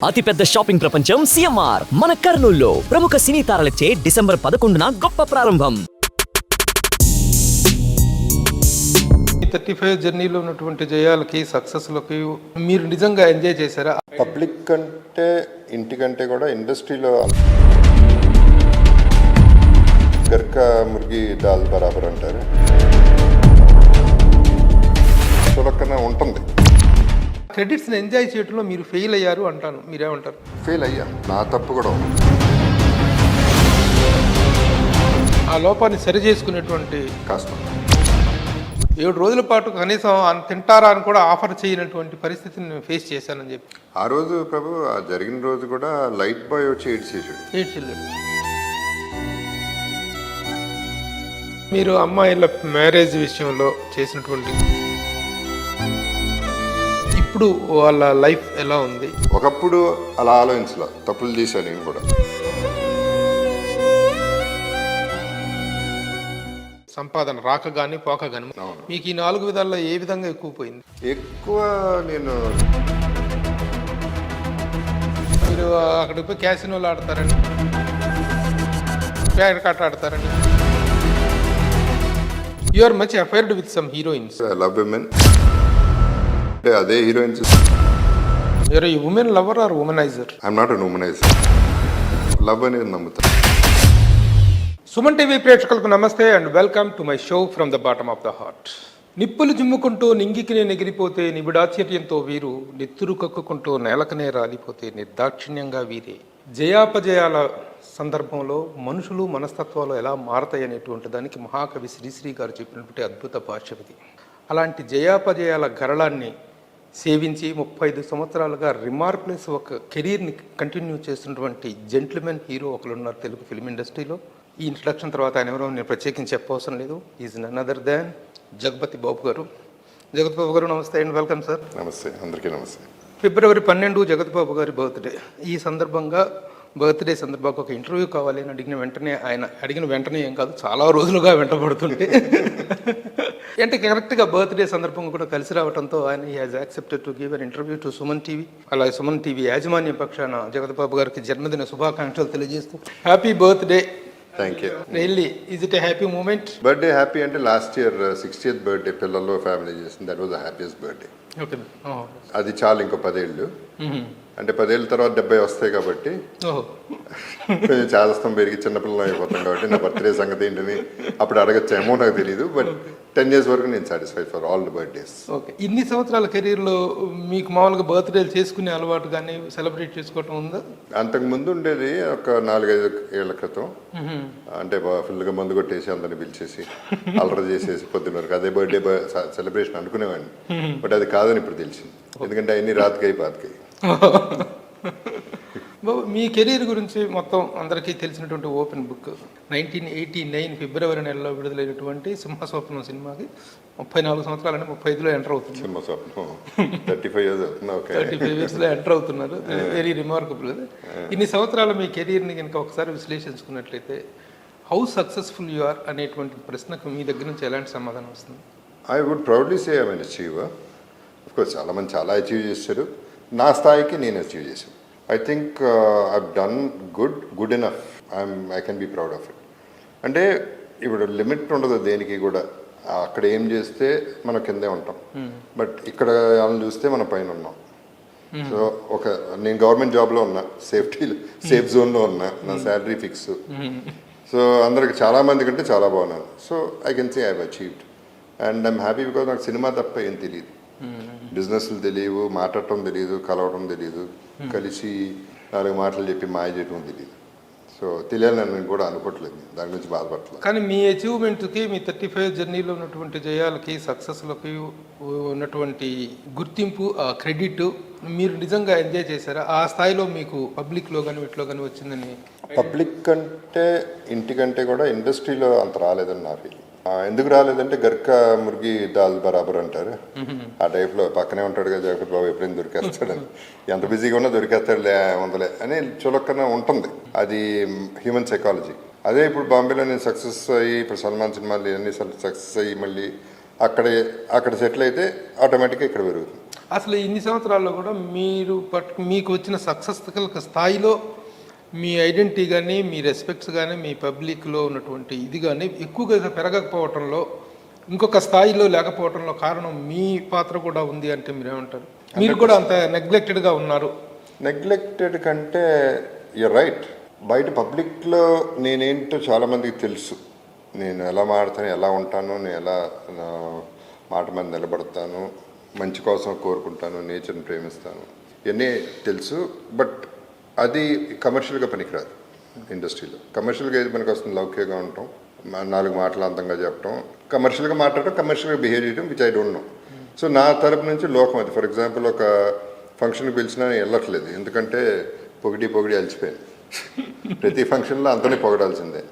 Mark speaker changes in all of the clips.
Speaker 1: అతిపెద్ద షాపింగ్ ప్రపంచం సిఎంఆర్ మన కర్నూలులో ప్రముఖ సినీ తారలచే డిసెంబర్ 11న గొప్ప ప్రారంభం.
Speaker 2: 35 జర్నీలో ఉన్నటువంటి జయాలకి సక్సెస్లకి మీరు నిజంగా ఎంజాయ్ చేశారా?
Speaker 3: పబ్లిక్ కంటే ఇంటికంటే కూడా ఇండస్ట్రీలో గర్కా ముర్గి దాల్ బరాబర్ అంటారు, చులకన ఉంటుంది.
Speaker 2: క్రెడిట్స్ని ఎంజాయ్ చేయడంలో మీరు ఫెయిల్ అయ్యారు అంటాను, మీరేమంటారు?
Speaker 3: ఫెయిల్ అయ్యా, నా తప్పు కూడా ఉంది.
Speaker 2: ఆ లోపాన్ని సరి చేసుకునేటువంటి
Speaker 3: కష్టం.
Speaker 2: 7 రోజుల పాటు కనీసం తింటారా అని కూడా ఆఫర్ చేయనటువంటి పరిస్థితిని నేను ఫేస్ చేశానని చెప్పి
Speaker 3: ఆ రోజు ప్రభు, ఆ జరిగిన రోజు కూడా లైట్ బాయ్ వచ్చి
Speaker 2: ఏడ్చేసాడు. మీరు అమ్మాయిల మ్యారేజ్ విషయంలో చేసినటువంటి ఇప్పుడు వాళ్ళ లైఫ్ ఎలా ఉంది?
Speaker 3: ఒకప్పుడు అలా ఆలోచించలా, తప్పులు చేశాను నేను కూడా.
Speaker 2: సంపాదన రాక కానీ పోక కానీ మీకు ఈ 4 విధాల్లో ఏ విధంగా ఎక్కువ పోయింది?
Speaker 3: ఎక్కువ నేను
Speaker 2: మీరు అక్కడికి పోయి క్యాసినోలు ఆడతారండి, ప్యాకెట్ కట్ట ఆడతారండి. You are much affaired with some heroines.
Speaker 3: I love women. అంటే అదే heroines.
Speaker 2: You are a woman lover or womanizer?
Speaker 3: I'm not an womanizer. Love అనేది నమ్ముతా.
Speaker 2: సుమన్ టీవీ ప్రేక్షకులకు నమస్తే and welcome to my show from the bottom of the heart. నిప్పులు జిమ్ముకుంటూ నింగికి నేను ఎగిరిపోతే నిబిడాశ్చర్యంతో వీరు, నెత్తురు కక్కుకుంటూ నేలకనే రాలిపోతే నిర్దాక్షిణ్యంగా వీరే. జయాపజయాల సందర్భంలో మనుషులు మనస్తత్వాలు ఎలా మారతాయి అనేటువంటి దానికి మహాకవి శ్రీశ్రీ గారు చెప్పినటువంటి అద్భుత భాష్యమిది. అలాంటి జయాపజయాల గరళాన్ని సేవించి 35 సంవత్సరాలుగా రిమార్క్లెస్ ఒక కెరీర్ని కంటిన్యూ చేస్తున్నటువంటి జెంట్మెన్ హీరో ఒకరున్నారు తెలుగు ఫిల్మ్ ఇండస్ట్రీలో. ఈ ఇంట్రడక్షన్ తర్వాత ఆయన ఎవరో నేను ప్రత్యేకించి చెప్పవసరం లేదు. Is none other than Jagapathi Babu గారు. జగపతి బాబు గారు నమస్తే అండ్ వెల్కమ్ సార్.
Speaker 3: నమస్తే, అందరికీ నమస్తే.
Speaker 2: ఫిబ్రవరి 12 జగపతి బాబు గారి బర్త్డే. ఈ సందర్భంగా బర్త్డే సందర్భంగా ఒక ఇంటర్వ్యూ కావాలి అని అడిగిన వెంటనే ఏం కాదు, చాలా రోజులుగా వెంటబడుతుంటే అంటే కరెక్ట్గా బర్త్డే సందర్భంగా కూడా కలిసి రావడంతో ఆయన he has accepted to give an interview to Suman TV. అలాగే సుమన్ టీవీ యాజమాన్య పక్షాన జగపతి బాబు గారికి జన్మదిన శుభాకాంక్షలు తెలియజేస్తూ happy birthday.
Speaker 3: Thank you.
Speaker 2: Really is it a happy moment?
Speaker 3: Birthday happy అంటే లాస్ట్ ఇయర్ 60th బర్త్డే పిల్లల్లో ఫ్యామిలీ చేసింది. That was the happiest birthday.
Speaker 2: Okay,
Speaker 3: అది చాలు, ఇంకో 10 ఏళ్ళు. అంటే 10 ఏళ్ళ తర్వాత 70 వస్తాయి కాబట్టి కొంచెం చాదస్తం పెరిగి చిన్నపిల్లలు అయిపోతాం కాబట్టి నా బర్త్డే సంగతి ఏంటని అప్పుడు అడగచ్చేమో నాకు తెలియదు. బట్ 10 years వరకు నేను satisfied for all the birthdays.
Speaker 2: Okay, ఇన్ని సంవత్సరాల కెరీర్లో మీకు మామూలుగా బర్త్డేలు చేసుకునే అలవాటు కానీ సెలబ్రేట్ చేసుకోవటం ఉందా?
Speaker 3: అంతకుముందు ఉండేది ఒక 4-5 ఏళ్ల క్రితం. అంటే ఫుల్గా మందు కొట్టేసి అందరిని పిలిచేసి అలర చేసేసి పొద్దున్న వరకు అదే బర్త్డే సెలబ్రేషన్ అనుకునేవాడిని. బట్ అది కాదని ఇప్పుడు తెలిసింది, ఎందుకంటే అన్ని రాతికాయి పాతికాయి.
Speaker 2: బాబు, మీ కెరీర్ గురించి మొత్తం అందరికీ తెలిసినటువంటి ఓపెన్ బుక్ 1989 ఫిబ్రవరి నెలలో విడుదలైనటువంటి సింహస్వప్నం సినిమాకి 34 సంవత్సరాలు, అంటే 35లో ఎంటర్ అవుతుంది.
Speaker 3: సింహస్వప్నం 35 years అవుతుంది.
Speaker 2: 35 yearsలో ఎంటర్ అవుతున్నారు. Very remarkable. ఇన్ని సంవత్సరాల మీ కెరీర్ని కనుక ఒకసారి విశ్లేషించుకున్నట్లయితే హౌ సక్సెస్ఫుల్ యు ఆర్ అనేటువంటి ప్రశ్నకు మీ దగ్గర నుంచి ఎలాంటి సమాధానం వస్తుంది?
Speaker 3: I would proudly say I'm an achiever. Of course చాలామంది చాలా అచీవ్ చేశారు, నా స్థాయికి నేను అచీవ్ చేశాను. I think I've done good enough. I can be proud of it. అంటే ఇప్పుడు లిమిట్ ఉండదు దేనికి కూడా. అక్కడ ఏం చేస్తే మనం కిందే ఉంటాం, బట్ ఇక్కడ వాళ్ళని చూస్తే మనం పైన ఉన్నాం. సో నేను గవర్నమెంట్ జాబ్లో ఉన్నా, సేఫ్ జోన్లో ఉన్నా, నా శాలరీ ఫిక్స్. సో అందరికి చాలా మంది కంటే చాలా బాగున్నాను. So I can say I've achieved and I'm happy because నాకు సినిమా తప్ప ఏం తెలియదు. బిజినెస్లు తెలియవు, మాట్లాడటం తెలియదు, కలవడం తెలియదు, కలిసి 4 మాటలు చెప్పి మాయ చేయడం తెలియదు. సో తెలియాలని నేను కూడా అనుకోవట్లేదు, దాని గురించి బాధపడలేదు.
Speaker 2: కానీ మీ అచీవ్మెంట్కి, మీ 35 జర్నీలో ఉన్నటువంటి జయాలకి సక్సెస్లకి ఉన్నటువంటి గుర్తింపు, ఆ క్రెడిట్ మీరు నిజంగా ఎంజాయ్ చేశారా? ఆ స్థాయిలో మీకు పబ్లిక్లో కానీ వీటిలో కానీ వచ్చిందని?
Speaker 3: పబ్లిక్ కంటే ఇంటికంటే కూడా ఇండస్ట్రీలో అంత రాలేదని నా ఫీలింగ్. ఎందుకు రాలేదంటే గర్కా ముర్గి దాల్ బరాబర్ అంటారు, ఆ టైప్లో పక్కనే ఉంటాడు కదా జగపతి బాబు, ఎప్పుడైనా దొరికేస్తాడని. ఎంత బిజీగా ఉన్నా దొరికేస్తాడులే ఉందలే అని చులకన ఉంటుంది. అది హ్యూమన్ సైకాలజీ. అదే ఇప్పుడు బాంబేలో నేను సక్సెస్ అయ్యి, ఇప్పుడు సల్మాన్ సినిమాలు అన్ని సక్సెస్ అయ్యి మళ్ళీ అక్కడ సెటిల్ అయితే ఆటోమేటిక్గా ఇక్కడ పెరుగుతుంది.
Speaker 2: అసలు ఇన్ని సంవత్సరాల్లో కూడా మీరు మీకు వచ్చిన సక్సెస్ స్థాయిలో మీ ఐడెంటిటీ కానీ మీ రెస్పెక్ట్స్ కానీ మీ పబ్లిక్లో ఉన్నటువంటి ఇది కానీ ఎక్కువగా పెరగకపోవటంలో ఇంకొక స్థాయిలో లేకపోవటంలో కారణం మీ పాత్ర కూడా ఉంది అంటే మీరేమంటారు? మీరు కూడా అంత నెగ్లెక్టెడ్గా ఉన్నారు.
Speaker 3: నెగ్లెక్టెడ్ కంటే యూ రైట్. బయట పబ్లిక్లో నేనేంటో చాలామందికి తెలుసు. నేను ఎలా మాడతాను, ఎలా ఉంటాను, నేను ఎలా మాట మీద నిలబడతాను, మంచి కోసం కోరుకుంటాను, నేచర్ని ప్రేమిస్తాను, ఇవన్నీ తెలుసు. బట్ అది కమర్షియల్గా పనికిరాదు. ఇండస్ట్రీలో కమర్షియల్గా ఏది పనికి వస్తుంది? లౌక్యంగా ఉండటం, 4 మాటలు అందంగా చెప్పడం, కమర్షియల్గా మాట్లాడటం, కమర్షియల్గా బిహేవ్ చేయడం, which I don't no. So నా తరపు నుంచి లోకం అది. ఫర్ ఎగ్జాంపుల్ ఒక ఫంక్షన్కి పిలిచినా నేను వెళ్ళట్లేదు, ఎందుకంటే పొగిడి అలసిపోయాను. ప్రతి ఫంక్షన్లో అంతనే పొగడాల్సిందే.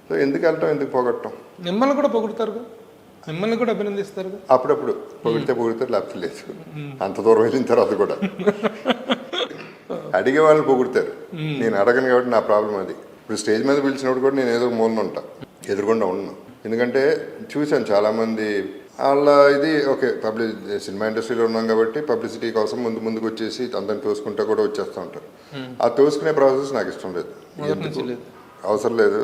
Speaker 3: సో ఎందుకు వెళ్ళటం, ఎందుకు పొగడటం?
Speaker 2: మిమ్మల్ని కూడా పొగుడుతారుగా, మిమ్మల్ని కూడా అభినందిస్తారు.
Speaker 3: అప్పుడప్పుడు పొగుడతారు, లేకపోతే లేదు. అంత దూరం వెళ్ళిన తర్వాత కూడా అడిగే వాళ్ళని పొగుడతారు. నేను అడగను కాబట్టి నా ప్రాబ్లం అది. ఇప్పుడు స్టేజ్ మీద పిలిచినప్పుడు కూడా నేను ఏదో మూలన ఉంటా, ఎదురుకుండా ఉన్నాను. ఎందుకంటే చూశాను చాలామంది వాళ్ళ ఇది ఓకే సినిమా ఇండస్ట్రీలో ఉన్నాం కాబట్టి పబ్లిసిటీ కోసం ముందుకు వచ్చేసి అందరిని తోసుకుంటా కూడా వచ్చేస్తూ ఉంటారు. ఆ తోసుకునే ప్రాసెస్ నాకు ఇష్టం లేదు, అవసరం లేదు,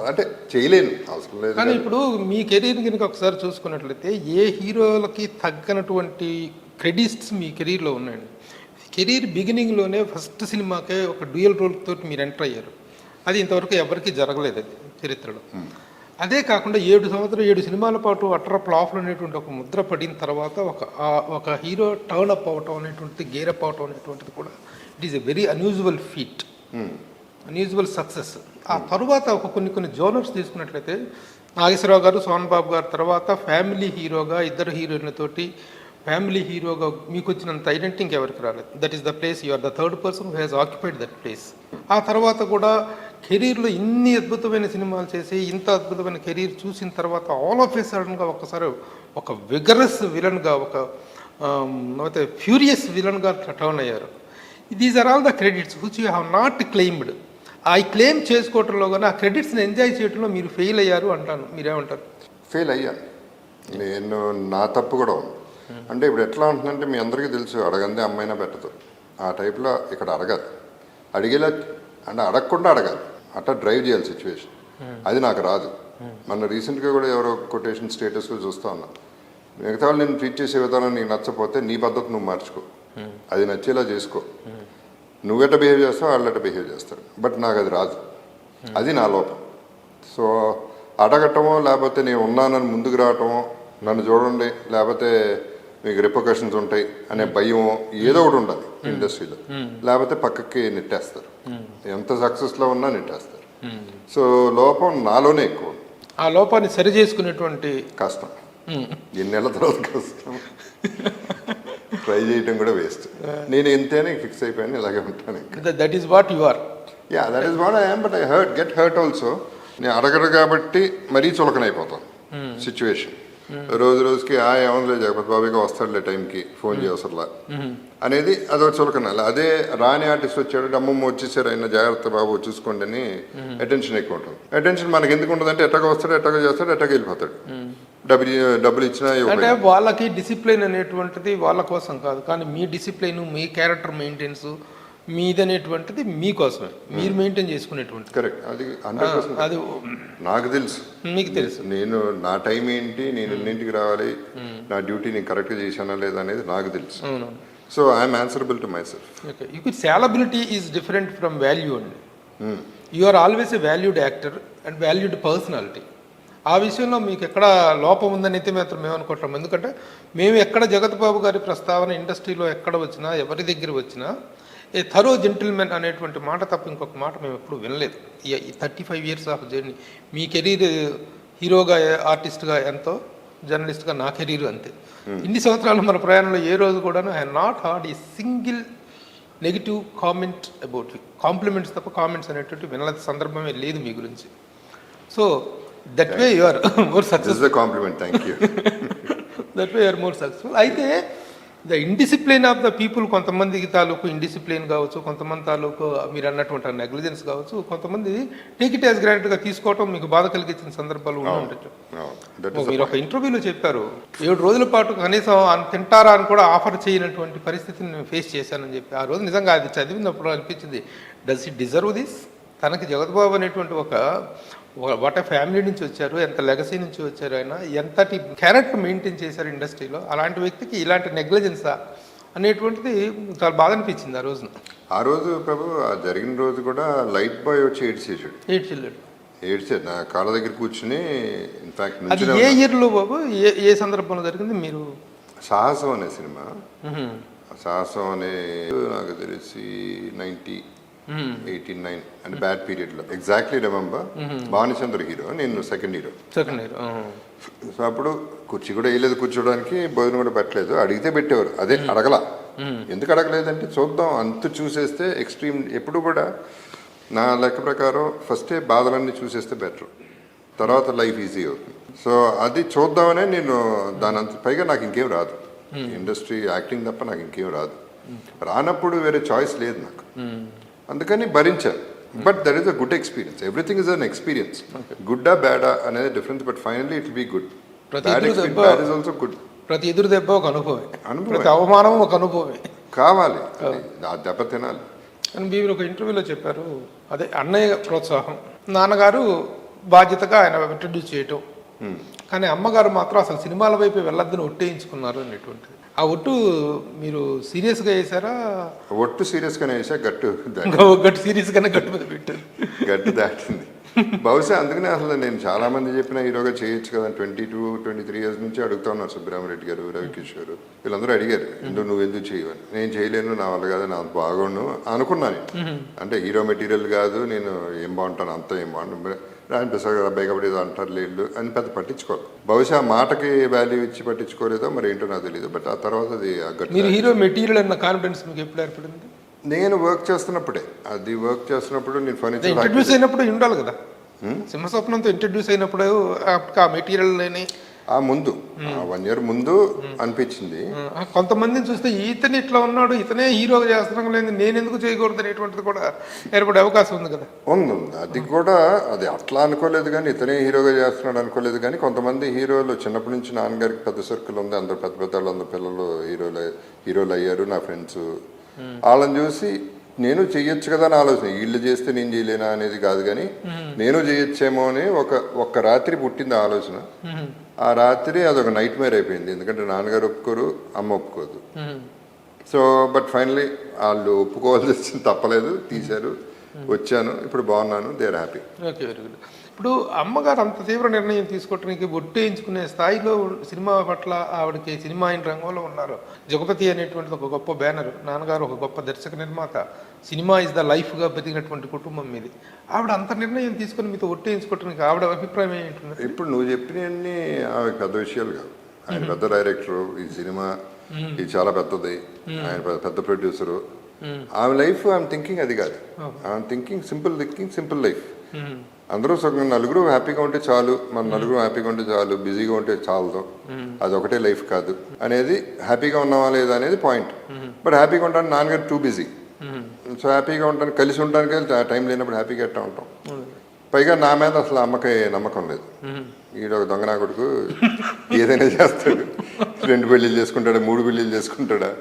Speaker 3: అంటే చేయలేను, అవసరం లేదు.
Speaker 2: కానీ ఇప్పుడు మీ కెరీర్ కనుక ఒకసారి చూసుకున్నట్లయితే ఏ హీరోలకి తగ్గనటువంటి క్రెడిట్స్ మీ కెరీర్లో ఉన్నాయండి. కెరీర్ బిగినింగ్లోనే ఫస్ట్ సినిమాకే ఒక డ్యూయల్ రోల్ తోటి మీరు ఎంటర్ అయ్యారు. అది ఇంతవరకు ఎవరికి జరగలేదు అది చరిత్రలో. అదే కాకుండా 7 సినిమాల పాటు అట్టర్ ఫ్లాప్లు అనేటువంటి ఒక ముద్ర పడిన తర్వాత ఒక హీరో టర్న్ అప్ అవటం అనేటువంటిది, గేరప్ అవటం అనేటువంటిది కూడా it is a very unusual feet, unusual success. ఆ తర్వాత కొన్ని జోనర్స్ తీసుకున్నట్లయితే నాగేశ్వరరావు గారు, సోహన్ బాబు గారు తర్వాత ఫ్యామిలీ హీరోగా 2 హీరోయిన్లతోటి ఫ్యామిలీ హీరోగా మీకు వచ్చినంత ఐడెంటిటీ ఇంకెవరికి రాలేదు. That is the place, you are the third person who has occupied that place. ఆ తర్వాత కూడా కెరీర్లో ఇన్ని అద్భుతమైన సినిమాలు చేసి ఇంత అద్భుతమైన కెరీర్ చూసిన తర్వాత ఆల్ ఆఫ్ ఏ సడన్గా ఒక్కసారి ఒక విగరస్ విలన్గా, ఒక ఫ్యూరియస్ విలన్గా టర్న్ అయ్యారు. These are all the credits which you have not claimed. ఆ క్లెయిమ్ చేసుకోవటంలో కానీ ఆ క్రెడిట్స్ని ఎంజాయ్ చేయడంలో మీరు ఫెయిల్ అయ్యారు అంటాను. మీరేమంటారు?
Speaker 3: ఫెయిల్ అయ్యాను నేను, నా తప్పు కూడా ఉంది. అంటే ఇప్పుడు ఎట్లా ఉంటుందంటే మీ అందరికీ తెలుసు, అడగందే అమ్మాయినా పెట్టదు. ఆ టైప్లో ఇక్కడ అడగాలి, అడిగేలా అంటే అడగకుండా అడగాలి, అట్లా డ్రైవ్ చేయాలి సిచ్యువేషన్. అది నాకు రాదు. మన రీసెంట్గా కూడా ఎవరో కొటేషన్ స్టేటస్లో చూస్తూ ఉన్నా, మిగతా వాళ్ళు నేను ట్రీట్ చేసే విధానం నీకు నచ్చపోతే నీ పద్ధతి నువ్వు మార్చుకో, అది నచ్చేలా చేసుకో. నువ్వెట బిహేవ్ చేస్తావు, వాళ్ళెట బిహేవ్ చేస్తారు. బట్ నాకు అది రాదు, అది నా లోపం. సో అడగటమో లేకపోతే నేను ఉన్నానని ముందుకు రావటమో, నన్ను చూడండి లేకపోతే మీకు రిపర్కషన్స్ ఉంటాయి అనే భయం ఏదో ఒకటి ఉండాలి ఇండస్ట్రీలో, లేకపోతే పక్కకి నెట్టేస్తారు. ఎంత సక్సెస్లో ఉన్నా నెట్టేస్తారు. సో లోపం నాలోనే ఎక్కువ.
Speaker 2: ఆ లోపాన్ని సరి చేసుకునేటువంటి
Speaker 3: కష్టం, ఎన్నేళ్ల తర్వాత కష్టం, ట్రై చేయటం కూడా వేస్ట్. నేను ఎంతైనా ఫిక్స్ అయిపోయాను, ఇలాగే ఉంటాను.
Speaker 2: That is what you are.
Speaker 3: Yeah, that is what I am. But I get hurt also. నేను అడగరు కాబట్టి మరీ చులకనైపోతాను సిచ్యువేషన్. రోజుకి ఏమన్నా జగపతి బాబుగా వస్తాడులే టైంకి, ఫోన్ చేయవసరలా అనేది అదొక చులకనాలి. అదే రాని ఆర్టిస్ట్ వచ్చాడు, అమ్మమ్మ వచ్చేసారు, ఆయన జాగ్రత్త బాబు చూసుకోండి అని అటెన్షన్ ఎక్కువ ఉంటుంది. అటెన్షన్ మనకి ఎందుకు ఉంటుంది అంటే ఎట్టగా వస్తాడు, ఎట్టగా చేస్తాడు, ఎట్టగా వెళ్ళిపోతాడు. డబ్బులు ఇచ్చినా
Speaker 2: అంటే వాళ్ళకి డిసిప్లిన్ అనేటువంటిది వాళ్ళ కోసం కాదు, కానీ మీ డిసిప్లిన్, మీ క్యారెక్టర్ మెయింటెన్స్ మీదనేటువంటిది మీకోసమే, మీరు మెయింటైన్ చేసుకునేటువంటిది.
Speaker 3: కరెక్ట్, అది 100% అది నాకు తెలుసు, మీకు తెలుసు. నేను నా టైం ఏంటి, నేను ఎన్నింటికి రావాలి, నా డ్యూటీ నేను కరెక్ట్గా చేశానా లేదా అనేది నాకు తెలుసు. So I'm answerable to myself.
Speaker 2: Okay, salability is different from value అండి. You are always a valued actor and valued personality. ఆ విషయంలో మీకు ఎక్కడ లోపం ఉందని అయితే మాత్రం మేము అనుకుంటాం. ఎందుకంటే మేము ఎక్కడ జగత్ బాబు గారి ప్రస్తావన ఇండస్ట్రీలో ఎక్కడ వచ్చినా, ఎవరి దగ్గర వచ్చినా ఏ థరో జెంటిల్మెన్ అనేటువంటి మాట తప్ప ఇంకొక మాట మేము ఎప్పుడు వినలేదు. ఈ 35 years of journey. Me career హీరోగా, ఆర్టిస్ట్గా ఎంతో, జర్నలిస్ట్గా నా కెరీర్ అంతే. ఇన్ని సంవత్సరాలు మన ప్రయాణంలో ఏ రోజు కూడా I not heard a single negative comment about you. Compliments తప్ప కామెంట్స్ అనేటువంటి వినల సందర్భమే లేదు మీ గురించి. So that way you are more successful.
Speaker 3: Compliment, thank you.
Speaker 2: That way you are more successful. అయితే the indiscipline of the people, కొంతమందికి తాలూకు ఇండిసిప్లిన్ కావచ్చు, కొంతమంది తాలూకు మీరు అన్నటువంటి నెగ్లిజెన్స్ కావచ్చు, కొంతమంది టేక్ ఇట్ యాజ్ గ్రాంటెడ్గా తీసుకోవటం మీకు బాధ కలిగించిన సందర్భాలు ఉండి ఉండొచ్చు. మీరు ఒక ఇంటర్వ్యూలో చెప్పారు 7 రోజుల పాటు కనీసం తింటారా అని కూడా ఆఫర్ చేయనటువంటి పరిస్థితిని నేను ఫేస్ చేశానని చెప్పి. ఆ రోజు నిజంగా అది చదివినప్పుడు అనిపించింది, డస్ ఇట్ డిజర్వ్ దిస్? తనకి జగత్బాబు అనేటువంటి ఒక వాట్ ఏ ఫ్యామిలీ నుంచి వచ్చారు, ఎంత లెగసీ నుంచి వచ్చారు, ఆయన ఎంతటి క్యారెక్టర్ మెయింటైన్ చేశారు ఇండస్ట్రీలో, అలాంటి వ్యక్తికి ఇలాంటి నెగ్లిజెన్సా అనేటువంటిది చాలా బాధ అనిపించింది ఆ రోజున.
Speaker 3: ఆ రోజు ప్రభు ఆ జరిగిన రోజు కూడా లైట్ బాయ్ వచ్చి
Speaker 2: ఏడ్చాడు
Speaker 3: నా కాళ్ళ దగ్గర కూర్చుని ఇన్ఫాక్ట్
Speaker 2: అది ఏ ఇయర్లో బాబు, ఏ సందర్భంలో జరిగింది? మీరు
Speaker 3: సాహసం అనే సినిమా, సాహసం అనే నాకు తెలిసి 1989 అంటే బ్యాడ్ పీరియడ్ లో ఎగ్జాక్ట్లీ రిమెంబర్. భానుచంద్ర హీరో, నేను సెకండ్ హీరో. సో అప్పుడు కుర్చీ కూడా వేయలేదు కూర్చోడానికి, భోజనం కూడా పెట్టలేదు. అడిగితే పెట్టేవారు, అదే అడగల. ఎందుకు అడగలేదంటే చూద్దాం, అంత చూసేస్తే ఎక్స్ట్రీమ్. ఎప్పుడు కూడా నా లెక్క ప్రకారం ఫస్టే బాధలన్నీ చూసేస్తే బెటర్, తర్వాత లైఫ్ ఈజీ అవుతుంది. సో అది చూద్దామనే నేను దాని అంత పైగా నాకు ఇంకేం రాదు, ఇండస్ట్రీ యాక్టింగ్ తప్ప నాకు ఇంకేం రాదు. రానప్పుడు వేరే చాయిస్ లేదు నాకు, అందుకని భరించాను. But that is a good experience. Everything is an experience. గుడ్డా బ్యాడా అనేది difference, but finally it will be good. Bad is also good.
Speaker 2: ప్రతి ఎదురు దెబ్బ ఒక అనుభవం, ప్రతి అవమానం ఒక అనుభవమే
Speaker 3: కావాలి, ఆ దెబ్బ తినాలి.
Speaker 2: అని మీరు ఒక ఇంటర్వ్యూలో చెప్పారు, అదే అన్నయ్య ప్రోత్సాహం, నాన్నగారు బాధ్యతగా ఆయన ఇంట్రడ్యూస్ చేయటం, కానీ అమ్మగారు మాత్రం అసలు సినిమాల వైపు వెళ్ళొద్దని ఒట్టేయించుకున్నారు అనేటువంటిది. ఆ ఒట్టు మీరు సీరియస్గా వేసారా?
Speaker 3: ఒట్టు సీరియస్గానే వేసా,
Speaker 2: గట్టు సీరియస్గానే గట్టు మీద పెట్టారు,
Speaker 3: గట్టు దాటింది బహుశా. అందుకనే అసలు నేను చాలా మంది చెప్పిన హీరోగా చేయొచ్చు కదా, 22-23 ఇయర్స్ నుంచి అడుగుతా ఉన్నారు. సుబ్బరామరెడ్డి గారు, రవికిషోర్, వీళ్ళందరూ అడిగారు నువ్వు ఎందుకు చేయవని. నేను చేయలేను, నా వల్ల కాదు, నాకు బాగుండు అనుకున్నాను. అంటే హీరో మెటీరియల్ కాదు, నేను ఏం బాగుంటాను, అంతా ఏం బాగుంటాను, రాజప్రసాద్ గారు అబ్బాయి కాబట్టి ఏదో అంటారు లేళ్ళు అని పెద్ద పట్టించుకోవాలి. బహుశా మాటకి వాల్యూ ఇచ్చి పట్టించుకోలేదో మరి ఏంటో నాకు తెలియదు. బట్ ఆ తర్వాత అది
Speaker 2: మీరు హీరో మెటీరియల్ అన్న కాన్ఫిడెన్స్ మీకు ఎప్పుడు ఏర్పడింది?
Speaker 3: నేను వర్క్ చేస్తున్నప్పుడే, అది వర్క్ చేస్తున్నప్పుడు నేను ఫర్నిచర్
Speaker 2: ఇంట్రడ్యూస్ అయినప్పుడు ఉండాలి కదా, సింహస్వప్నంతో ఇంట్రడ్యూస్ అయినప్పుడు ఆ మెటీరియల్
Speaker 3: ఆ ముందు 1 year ముందు అనిపించింది.
Speaker 2: కొంతమందిని చూస్తే ఇతను ఇట్లా ఉన్నాడు, ఇతనే హీరోగా చేస్తున్నాం లేదు, నేను ఎందుకు చేయకూడదు అనేటువంటిది కూడా ఏర్పడే అవకాశం ఉంది కదా.
Speaker 3: ఉంది, అది కూడా అది అట్లా అనుకోలేదు కానీ, ఇతనే హీరోగా చేస్తున్నాడు అనుకోలేదు కానీ, కొంతమంది హీరోలు చిన్నప్పటి నుంచి నాన్నగారికి పెద్ద సర్కిల్ ఉంది, అందరు పెద్ద పెద్ద వాళ్ళు, అందరు పిల్లలు హీరోలు అయ్యారు, నా ఫ్రెండ్స్. వాళ్ళని చూసి నేను చెయ్యొచ్చు కదా అని ఆలోచన. వీళ్ళు చేస్తే నేను చేయలేనా అనేది కాదు కానీ, నేను చేయొచ్చేమో అని ఒక్క రాత్రి పుట్టింది ఆలోచన. ఆ రాత్రి అదొక నైట్ మేర్ అయిపోయింది, ఎందుకంటే నాన్నగారు ఒప్పుకోరు, అమ్మ ఒప్పుకోదు. సో బట్ ఫైనలీ వాళ్ళు ఒప్పుకోవాల్సి వచ్చింది, తప్పలేదు, తీశారు, వచ్చాను, ఇప్పుడు బాగున్నాను, they are happy.
Speaker 2: Okay, very good. ఇప్పుడు అమ్మగారు అంత తీవ్ర నిర్ణయం తీసుకోవడానికి ఒట్టేయించుకునే స్థాయిలో సినిమా పట్ల ఆవిడకి సినిమా అయిన రంగంలో ఉన్నారు. జగపతి అనేటువంటిది ఒక గొప్ప బ్యానర్, నాన్నగారు ఒక గొప్ప దర్శక నిర్మాత, సినిమా ఇస్ ద లైఫ్గా బతికినటువంటి కుటుంబం మీది. ఆవిడ అంత నిర్ణయం తీసుకుని మీతో ఒట్టేయించుకోవడానికి ఆవిడ అభిప్రాయం ఏంటంటే?
Speaker 3: ఇప్పుడు నువ్వు చెప్పినవన్నీ ఆమె పెద్ద విషయాలు కాదు. ఆయన పెద్ద డైరెక్టరు, ఈ సినిమా ఇది చాలా పెద్దది, ఆయన పెద్ద ప్రొడ్యూసరు. ఆమె లైఫ్ ఐఎమ్ థింకింగ్ అది కాదు, ఐఎమ్ థింకింగ్ సింపుల్ లైఫ్. అందరూ సగం నలుగురు హ్యాపీగా ఉంటే చాలు, మన నలుగురు హ్యాపీగా ఉంటే చాలు, బిజీగా ఉంటే చాలదు, అది ఒకటే లైఫ్ కాదు అనేది. హ్యాపీగా ఉన్నావా లేదా అనేది పాయింట్. బట్ హ్యాపీగా ఉండడానికి నాన్నగారు టూ బిజీ. సో హ్యాపీగా ఉండడానికి, కలిసి ఉండడానికి టైం లేనప్పుడు హ్యాపీగా ఎట్టా ఉంటాం. పైగా నా మీద అసలు అమ్మకి నమ్మకం లేదు. ఈడ ఒక దొంగనా కొడుకు ఏదైనా చేస్తాడు, 2 పెళ్ళిళ్ళు చేసుకుంటాడా, 3 పెళ్ళిళ్ళు చేసుకుంటాడా,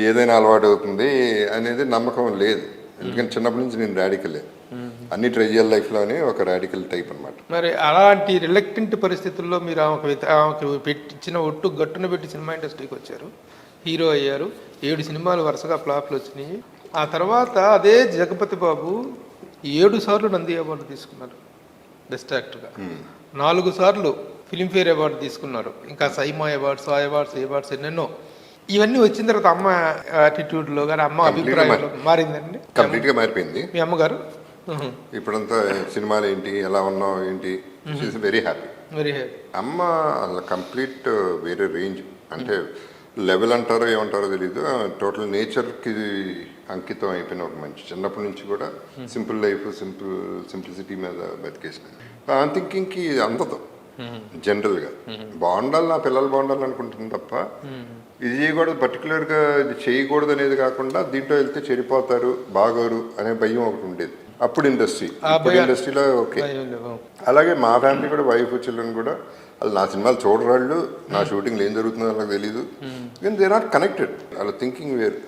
Speaker 3: ఏదైనా అలవాటు అవుతుంది అనేది నమ్మకం లేదు. ఎందుకంటే చిన్నప్పటి నుంచి నేను రాడికలే, అన్ని ట్రై చేయాలి లైఫ్లోని, ఒక రాడికల్ టైప్ అనమాట.
Speaker 2: మరి అలాంటి రిలక్టెంట్ పరిస్థితుల్లో మీరు ఆమెకు ఇచ్చిన ఒట్టు గట్టున పెట్టి సినిమా ఇండస్ట్రీకి వచ్చారు, హీరో అయ్యారు, 7 సినిమాలు వరుసగా ఫ్లాప్లు వచ్చినాయి. ఆ తర్వాత అదే జగపతి బాబు 7 సార్లు నంది అవార్డు తీసుకున్నారు బెస్ట్ యాక్టర్గా, 4 సార్లు ఫిలింఫేర్ అవార్డు తీసుకున్నారు, ఇంకా సైమా అవార్డ్స్, ఆ అవార్డ్స్ ఎన్నెన్నో. ఇవన్నీ వచ్చిన తర్వాత అమ్మ యాటిట్యూడ్లో కానీ అమ్మ అభిప్రాయంలో మారిందండి?
Speaker 3: కంప్లీట్గా మారిపోయింది.
Speaker 2: మీ అమ్మగారు
Speaker 3: ఇప్పుడంతా సినిమాలు ఏంటి, ఎలా ఉన్నావు ఏంటి, వెరీ హ్యాపీ. అమ్మ కంప్లీట్ వేరే రేంజ్, అంటే లెవెల్ అంటారో ఏమంటారో తెలీదు, టోటల్ నేచర్కి అంకితం అయిపోయిన ఒక మంచి. చిన్నప్పటి నుంచి కూడా సింపుల్ లైఫ్, సింప్లిసిటీ మీద బతికేసిన. థింకింగ్కి అందదు, జనరల్గా బాగుండాలి, నా పిల్లలు బాగుండాలి అనుకుంటుంది తప్ప ఇది చేయకూడదు, పర్టికులర్గా ఇది చేయకూడదు అనేది కాకుండా దీంట్లో వెళ్తే చెడిపోతారు, బాగోరు అనే భయం ఒకటి ఉండేది అప్పుడు ఇండస్ట్రీలో. ఓకే, అలాగే మా ఫ్యామిలీ కూడా, వైఫ్ చిల్డ్రన్ కూడా వాళ్ళు నా సినిమాలు చూడరాళ్ళు, నా షూటింగ్లో ఏం జరుగుతుందో వాళ్ళకి తెలీదు. కానీ దే నాట్ కనెక్టెడ్, వాళ్ళ థింకింగ్ వేరు.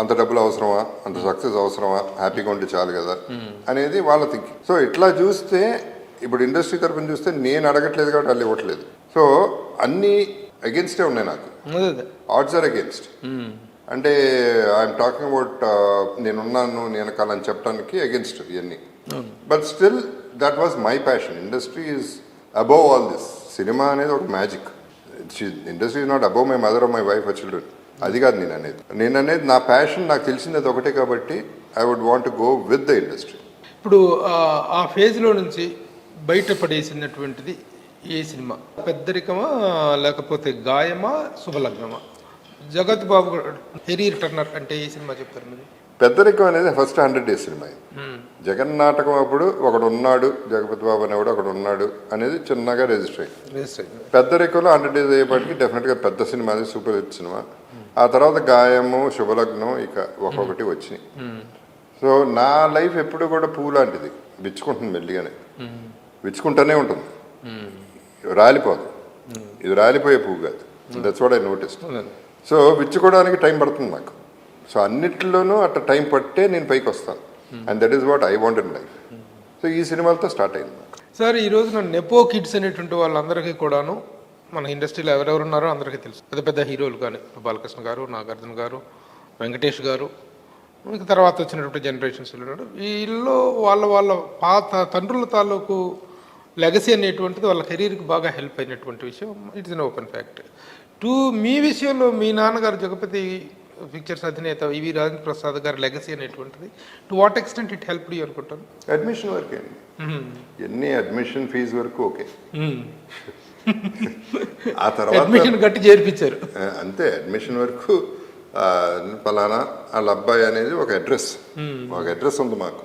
Speaker 3: అంత డబ్బులు అవసరమా, అంత సక్సెస్ అవసరమా, హ్యాపీగా ఉంటే చాలు కదా అనేది వాళ్ళ థింకింగ్. సో ఇట్లా చూస్తే ఇప్పుడు ఇండస్ట్రీ తరఫున చూస్తే నేను అడగట్లేదు కాబట్టి వాళ్ళు ఇవ్వట్లేదు. సో అన్నీ అగేన్స్టే ఉన్నాయి నాకు, ఆడ్స్ ఆర్ అగేన్స్ట్. అంటే ఐఎమ్ టాకింగ్ అబౌట్ నేనున్నాను నేనకాలని చెప్పడానికి అగేన్స్ట్ ఇవన్నీ. But still that was my passion. Industry is above all this. Cinema అనేది ఒక magic. Industry is not above my mother are my wife or children. అది కాదు నేను అనేది నా ప్యాషన్. నాకు తెలిసింది అది ఒకటే కాబట్టి I would want go with the industry.
Speaker 2: ఇప్పుడు ఆ ఫేజ్లో నుంచి బయటపడేసినటువంటిది ఏ సినిమా? పెద్దరికమా లేకపోతే గాయమా, శుభలగ్నమా? జగత్ బాబు కెరీర్ టర్నర్ అంటే ఏ సినిమా చెప్తారు మీరు?
Speaker 3: పెద్దరికం అనేది ఫస్ట్ 100 days సినిమా. జగన్ నాటకం అప్పుడు ఒకడు ఉన్నాడు, జగపతి బాబు అనేవాడు ఒకడు ఉన్నాడు అనేది చిన్నగా రిజిస్టర్ అయింది. పెద్దరికంలో 100 days అయ్యేపటికి డెఫినెట్గా పెద్ద సినిమా, అది సూపర్ హిట్ సినిమా. ఆ తర్వాత గాయము, శుభలగ్నం ఇక ఒక్కొక్కటి వచ్చినాయి. సో నా లైఫ్ ఎప్పుడు కూడా పువ్వు లాంటిది, విచ్చుకుంటుంది మెల్లిగానే, విచ్చుకుంటూనే ఉంటుంది, రాలిపోదు. ఇది రాలిపోయే పువ్వు కాదు. That's what I noticed. So విచ్చుకోవడానికి టైం పడుతుంది నాకు. సో అన్నిటిలోనూ అట్లా టైం పట్టే నేను పైకి వస్తాను. And that is what I want in life. So ఈ సినిమాలతో స్టార్ట్ అయింది నాకు.
Speaker 2: సార్, ఈ రోజున నెపో కిడ్స్ అనేటువంటి వాళ్ళందరికీ కూడాను మన ఇండస్ట్రీలో ఎవరెవరు ఉన్నారో అందరికీ తెలుసు. పెద్ద పెద్ద హీరోలు కానీ బాలకృష్ణ గారు, నాగార్జున గారు, వెంకటేష్ గారు, ఇంకా తర్వాత వచ్చినటువంటి జనరేషన్స్ ఉన్నాడు. వీళ్ళు వాళ్ళ పాత తండ్రుల తాలూకు లెగసీ అనేటువంటిది వాళ్ళ కెరీర్కి బాగా హెల్ప్ అయినటువంటి విషయం. It's an open fact. మీ విషయంలో మీ నాన్నగారు జగపతి పిక్చర్స్ అధినేత ఈవి రాజేంద్ర ప్రసాద్ గారి లెగసీ అనేటువంటిది to what extent it help you అనుకుంటాను?
Speaker 3: అడ్మిషన్ వరకే, ఎన్ని అడ్మిషన్ ఫీజు వరకు ఓకే. ఆ తర్వాత
Speaker 2: అడ్మిషన్ గట్టి చేర్పించారు
Speaker 3: అంతే. అడ్మిషన్ వరకు ఫలానా వాళ్ళ అబ్బాయి అనేది ఒక అడ్రస్ ఉంది మాకు.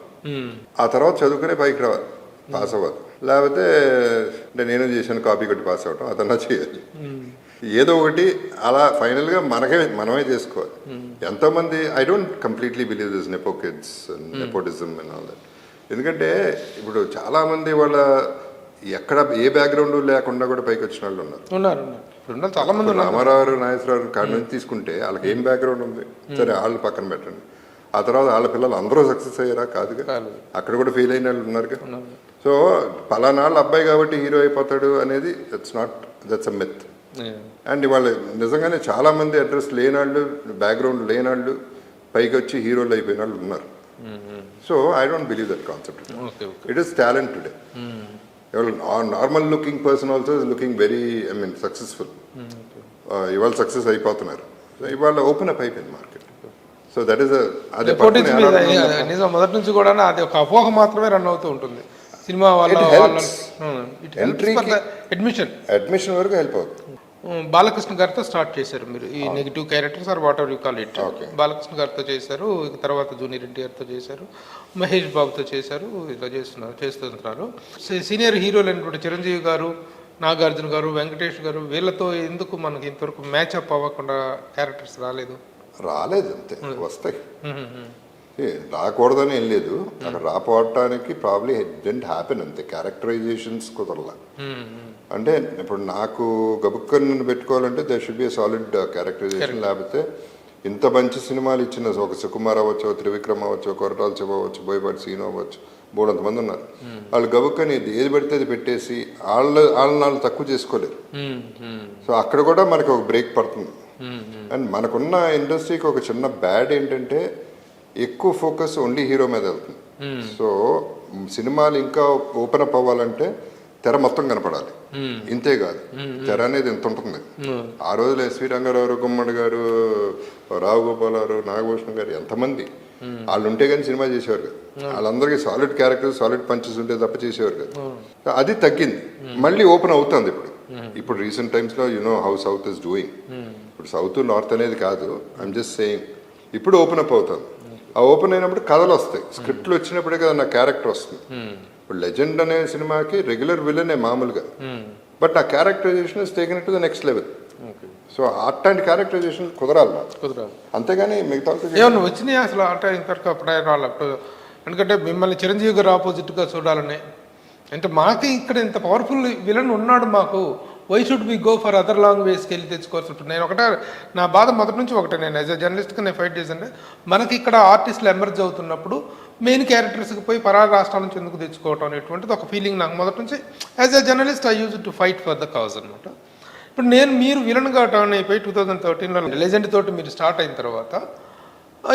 Speaker 3: ఆ తర్వాత చదువుకునే పైకి రావాలి, పాస్ అవ్వాలి. లేకపోతే అంటే నేను చేశాను కాపీ కొట్టి పాస్ అవ్వటం, అతన్నా చేయాలి. ఏదో ఒకటి అలా ఫైనల్గా మనమే చేసుకోవాలి. ఎంతోమంది I don't completely believe this nepo kids, nepotism and all that. ఎందుకంటే ఇప్పుడు చాలామంది వాళ్ళ ఎక్కడ ఏ బ్యాక్గ్రౌండ్ లేకుండా కూడా పైకి వచ్చిన వాళ్ళు ఉన్నారు.
Speaker 2: చాలా మంది.
Speaker 3: రామారావు, నాగేశ్వరరావు కాడి నుంచి తీసుకుంటే వాళ్ళకి ఏం బ్యాక్గ్రౌండ్ ఉంది? సరే, వాళ్ళు పక్కన పెట్టండి. ఆ తర్వాత వాళ్ళ పిల్లలు అందరూ సక్సెస్ అయ్యారా? కాదుగా, అక్కడ కూడా ఫెయిల్ అయిన వాళ్ళు ఉన్నారుగా. సో పలానాళ్ళ అబ్బాయి కాబట్టి హీరో అయిపోతాడు అనేది దట్స్ అ మిత్. అండ్ ఇవాళ నిజంగానే చాలా మంది అడ్రస్ లేనాళ్ళు, బ్యాక్గ్రౌండ్ లేనాళ్ళు పైకి వచ్చి హీరోలు అయిపోయిన వాళ్ళు ఉన్నారు. So I don't believe that concept. It is talent today. Normal looking person also is looking very successful. ఇవాళ సక్సెస్ అయిపోతున్నారు. ఇవాళ ఓపెన్ అప్ అయిపోయింది మార్కెట్. సో దట్ ఈస్ అదే
Speaker 2: నిజం. మొదటి నుంచి కూడా అది ఒక అపోహ మాత్రమే రన్ అవుతూ ఉంటుంది సినిమా వాళ్ళ.
Speaker 3: అడ్మిషన్ వరకు హెల్ప్ అవుతుంది.
Speaker 2: బాలకృష్ణ గారితో స్టార్ట్ చేశారు మీరు ఈ negative characters or whatever you call it. Balakrishna గారితో చేశారు, తర్వాత జూనియర్ ఎన్టీఆర్తో చేశారు, మహేష్ బాబుతో చేశారు, ఇలా చేస్తున్నారు. సీనియర్ హీరోలు అయినటువంటి చిరంజీవి గారు, నాగార్జున గారు, వెంకటేష్ గారు, వీళ్ళతో ఎందుకు మనకి ఇంతవరకు మ్యాచ్ అప్ అవ్వకుండా క్యారెక్టర్స్ రాలేదు
Speaker 3: అంతే. వస్తాయి, రాకూడదని ఏం లేదు. అక్కడ రాపోవటానికి ప్రాబ్లీ డెంట్ హ్యాపెన్ అంతే. క్యారెక్టరైజేషన్స్ కుదరలా. అంటే ఇప్పుడు నాకు గబుక్కని పెట్టుకోవాలంటే they should be a solid characterisation. లేకపోతే ఇంత మంచి సినిమాలు ఇచ్చిన ఒక సుకుమార్ అవ్వచ్చు, త్రివిక్రమ్ అవ్వచ్చు, కొరటాల శివ అవ్వచ్చు, బోయపాటి సీను అవ్వచ్చు, బోడంత మంది ఉన్నారు. వాళ్ళు గబుక్కని ఏది పెడితే అది పెట్టేసి వాళ్ళని తక్కువ చేసుకోలేరు. సో అక్కడ కూడా మనకి ఒక బ్రేక్ పడుతుంది. అండ్ మనకున్న ఇండస్ట్రీకి ఒక చిన్న బ్యాడ్ ఏంటంటే ఎక్కువ ఫోకస్ ఓన్లీ హీరో మీద వెళ్తుంది. సో సినిమాలు ఇంకా ఓపెన్ అప్ అవ్వాలంటే తెర మొత్తం కనపడాలి. ఇంతే కాదు, తెర అనేది ఎంత ఉంటుంది. ఆ రోజులు ఎస్వి రంగారావు, గుమ్మడి గారు, రావు గోపాలరావు, నాగభూషణ్ గారు, ఎంతమంది వాళ్ళు ఉంటే కానీ సినిమా చేసేవారు కదా. వాళ్ళందరికీ సాలిడ్ క్యారెక్టర్స్, సాలిడ్ పంచెస్ ఉంటే తప్ప చేసేవారు కదా. అది తగ్గింది, మళ్ళీ ఓపెన్ అవుతుంది ఇప్పుడు రీసెంట్ టైమ్స్లో. How south is doing. ఇప్పుడు సౌత్ నార్త్ అనేది కాదు, ఐఎమ్ జస్ట్ సేయింగ్. ఇప్పుడు ఓపెన్ అప్ అవుతుంది. ఆ ఓపెన్ అయినప్పుడు కథలు వస్తాయి, స్క్రిప్ట్లు వచ్చినప్పుడే కదా నా క్యారెక్టర్ వస్తుంది. ఇప్పుడు లెజెండ్ అనే సినిమాకి రెగ్యులర్ విలనే మామూలుగా. బట్ నా characterisation is taken to the next level. So అట్లాంటి క్యారెక్టరైజేషన్ కుదరాలి నాకు,
Speaker 2: కుదరాలి.
Speaker 3: అంతేగాని మిగతా
Speaker 2: ఏమన్నా వచ్చినాయి అసలు అంటే ఇంతవరకు అప్పుడే రాలేదు. ఎందుకంటే మిమ్మల్ని చిరంజీవి గారు ఆపోజిట్గా చూడాలని, అంటే మాకు ఇక్కడ ఇంత పవర్ఫుల్ విలన్ ఉన్నాడు మాకు, why should be go for other లాంగ్వేజ్కి వెళ్ళి తెచ్చుకోవాల్సి ఉంటుంది. నేను ఒకటే నా బాధ మొదటి నుంచి ఒకటే, నేను యాజ్ అ జర్నలిస్ట్గా నేను ఫైట్ చేశాను. మనకి ఇక్కడ ఆర్టిస్టులు ఎమర్జ్ అవుతున్నప్పుడు మెయిన్ క్యారెక్టర్స్కి పోయి పరాయి రాష్ట్రాల నుంచి ఎందుకు తెచ్చుకోవటం అనేటువంటిది ఒక ఫీలింగ్ నాకు మొదటి నుంచి. As a journalist I use to fight for the cause అనమాట. ఇప్పుడు మీరు విలన్గా టర్న్ అయిపోయి 2013లో లెజెండ్ తోటి మీరు స్టార్ట్ అయిన తర్వాత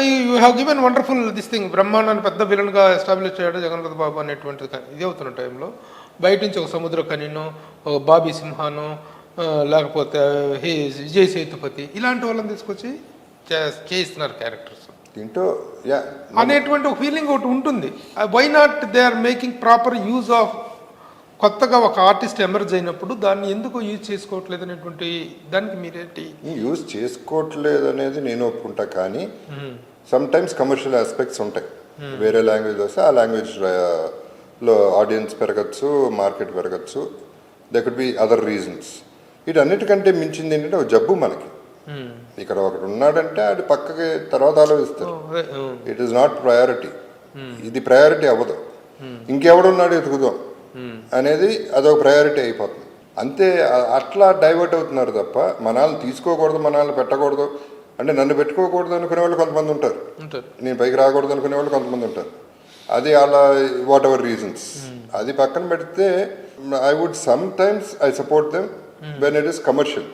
Speaker 2: you have given wonderful this thing. బ్రహ్మాండాన్ని పెద్ద విలన్గా ఎస్టాబ్లిష్ చేయడం జగన్నాథ్ బాబు అనేటువంటిది. ఇది అవుతున్న టైంలో బయట నుంచి ఒక సముద్ర కనినో, ఒక బాబీ సింహానో, లేకపోతే విజయ్ సేతుపతి ఇలాంటి వాళ్ళని తీసుకొచ్చి చేయిస్తున్నారు క్యారెక్టర్స్
Speaker 3: దీంట్లో
Speaker 2: అనేటువంటి ఒక ఫీలింగ్ ఒకటి ఉంటుంది. Why not they are making proper use of, కొత్తగా ఒక ఆర్టిస్ట్ ఎమర్జ్ అయినప్పుడు దాన్ని ఎందుకు యూజ్ చేసుకోవట్లేదు అనేటువంటి దానికి మీరేంటి?
Speaker 3: యూజ్ చేసుకోవట్లేదు అనేది నేను ఒప్పుకుంటా, కానీ సమ్ టైమ్స్ కమర్షియల్ ఆస్పెక్ట్స్ ఉంటాయి. వేరే లాంగ్వేజ్ వస్తే ఆ లాంగ్వేజ్లో ఆడియన్స్ పెరగచ్చు, మార్కెట్ పెరగచ్చు, they could be other reasons. వీటన్నిటికంటే మించింది ఏంటంటే ఒక జబ్బు మనకి. ఇక్కడ ఒకటి ఉన్నాడంటే అది పక్కకి తర్వాత ఆలోచిస్తారు. ఇట్ ఈస్ నాట్ ప్రయారిటీ, ఇది ప్రయారిటీ అవ్వదు. ఇంకెవడున్నాడు ఎతుకుదాం అనేది అదొక ప్రయారిటీ అయిపోతుంది అంతే. అట్లా డైవర్ట్ అవుతున్నారు తప్ప మనల్ని తీసుకోకూడదు, మనల్ని పెట్టకూడదు అంటే నన్ను పెట్టుకోకూడదు అనుకునే వాళ్ళు కొంతమంది ఉంటారు, నేను పైకి రాకూడదు అనుకునే వాళ్ళు కొంతమంది ఉంటారు. అది అలా వాట్ ఎవర్ రీజన్స్ అది పక్కన పెడితే I would sometimes I support them when it is commercial.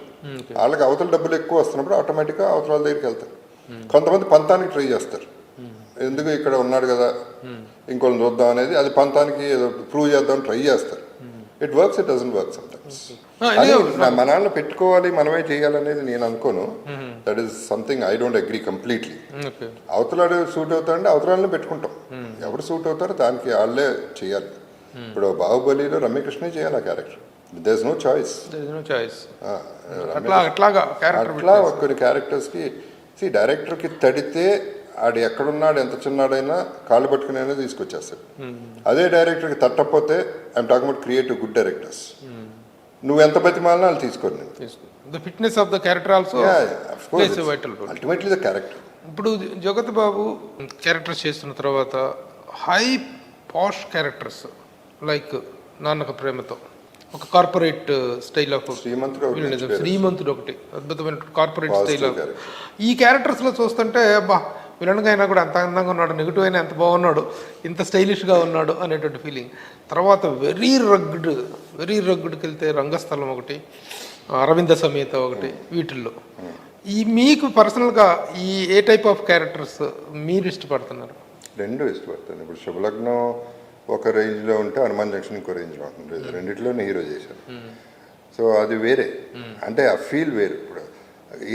Speaker 3: వాళ్ళకి అవతల డబ్బులు ఎక్కువ వస్తున్నప్పుడు ఆటోమేటిక్గా అవతల వాళ్ళ దగ్గరికి వెళ్తారు. కొంతమంది పంతానికి ట్రై చేస్తారు, ఎందుకు ఇక్కడ ఉన్నాడు కదా ఇంకోళ్ళని చూద్దాం అనేది, అది పంతానికి ఏదో ప్రూవ్ చేద్దామని ట్రై చేస్తారు. It works, it doesn't work sometimes. మనల్ని పెట్టుకోవాలి, మనమే చేయాలనేది నేను అనుకోను. That is something I don't agree completely. అవతలాడు సూట్ అవుతాడంటే అవతలాన్ని పెట్టుకుంటాం, ఎవరు సూట్ అవుతారో దానికి వాళ్ళే చేయాలి. ఇప్పుడు బాహుబలిలో రమ్యకృష్ణే చేయాలి ఆ character, there is no choice. అట్లా కొన్ని క్యారెక్టర్స్కి డైరెక్టర్కి తడితే ఆడు ఎక్కడున్నాడు ఎంత చిన్నాడైనా కాళ్ళు పట్టుకునే తీసుకొచ్చేస్తాడు. అదే డైరెక్టర్కి తట్టకపోతే I'm talking about creative good directors, నువ్వు ఎంత బతిమాలినా వాళ్ళు తీసుకోండి.
Speaker 2: The fitness of the character also plays a vital role.
Speaker 3: Ultimately the character.
Speaker 2: ఇప్పుడు జగత్ బాబు క్యారెక్టర్స్ చేస్తున్న తర్వాత high posh characters like Nannaku Prematho, ఒక కార్పొరేట్ స్టైల్ ఆఫ్ శ్రీమంతుడు ఒకటి అద్భుతమైన కార్పొరేట్ స్టైల్ ఆఫ్, ఈ క్యారెక్టర్స్లో చూస్తుంటే అబ్బా విలన్గా అయినా కూడా ఎంత అందంగా ఉన్నాడు, నెగిటివ్ అయినా ఎంత బాగున్నాడు, ఇంత స్టైలిష్గా ఉన్నాడు అనేటువంటి ఫీలింగ్. తర్వాత వెరీ రగ్గుడ్కి వెళ్తే రంగస్థలం ఒకటి, అరవింద సమేత ఒకటి, వీటిల్లో ఈ మీకు పర్సనల్గా ఈ ఏ టైప్ ఆఫ్ క్యారెక్టర్స్ మీరు ఇష్టపడుతున్నారు?
Speaker 3: రెండు ఇష్టపడతాను. ఇప్పుడు శుభలగ్నం ఒక రేంజ్లో ఉంటే హనుమాన్ జంక్షన్ ఇంకో రేంజ్లో ఉంటుంది, రెండిట్లోనే హీరో చేశాను. సో అది వేరే, అంటే ఆ ఫీల్ వేరు. ఇప్పుడు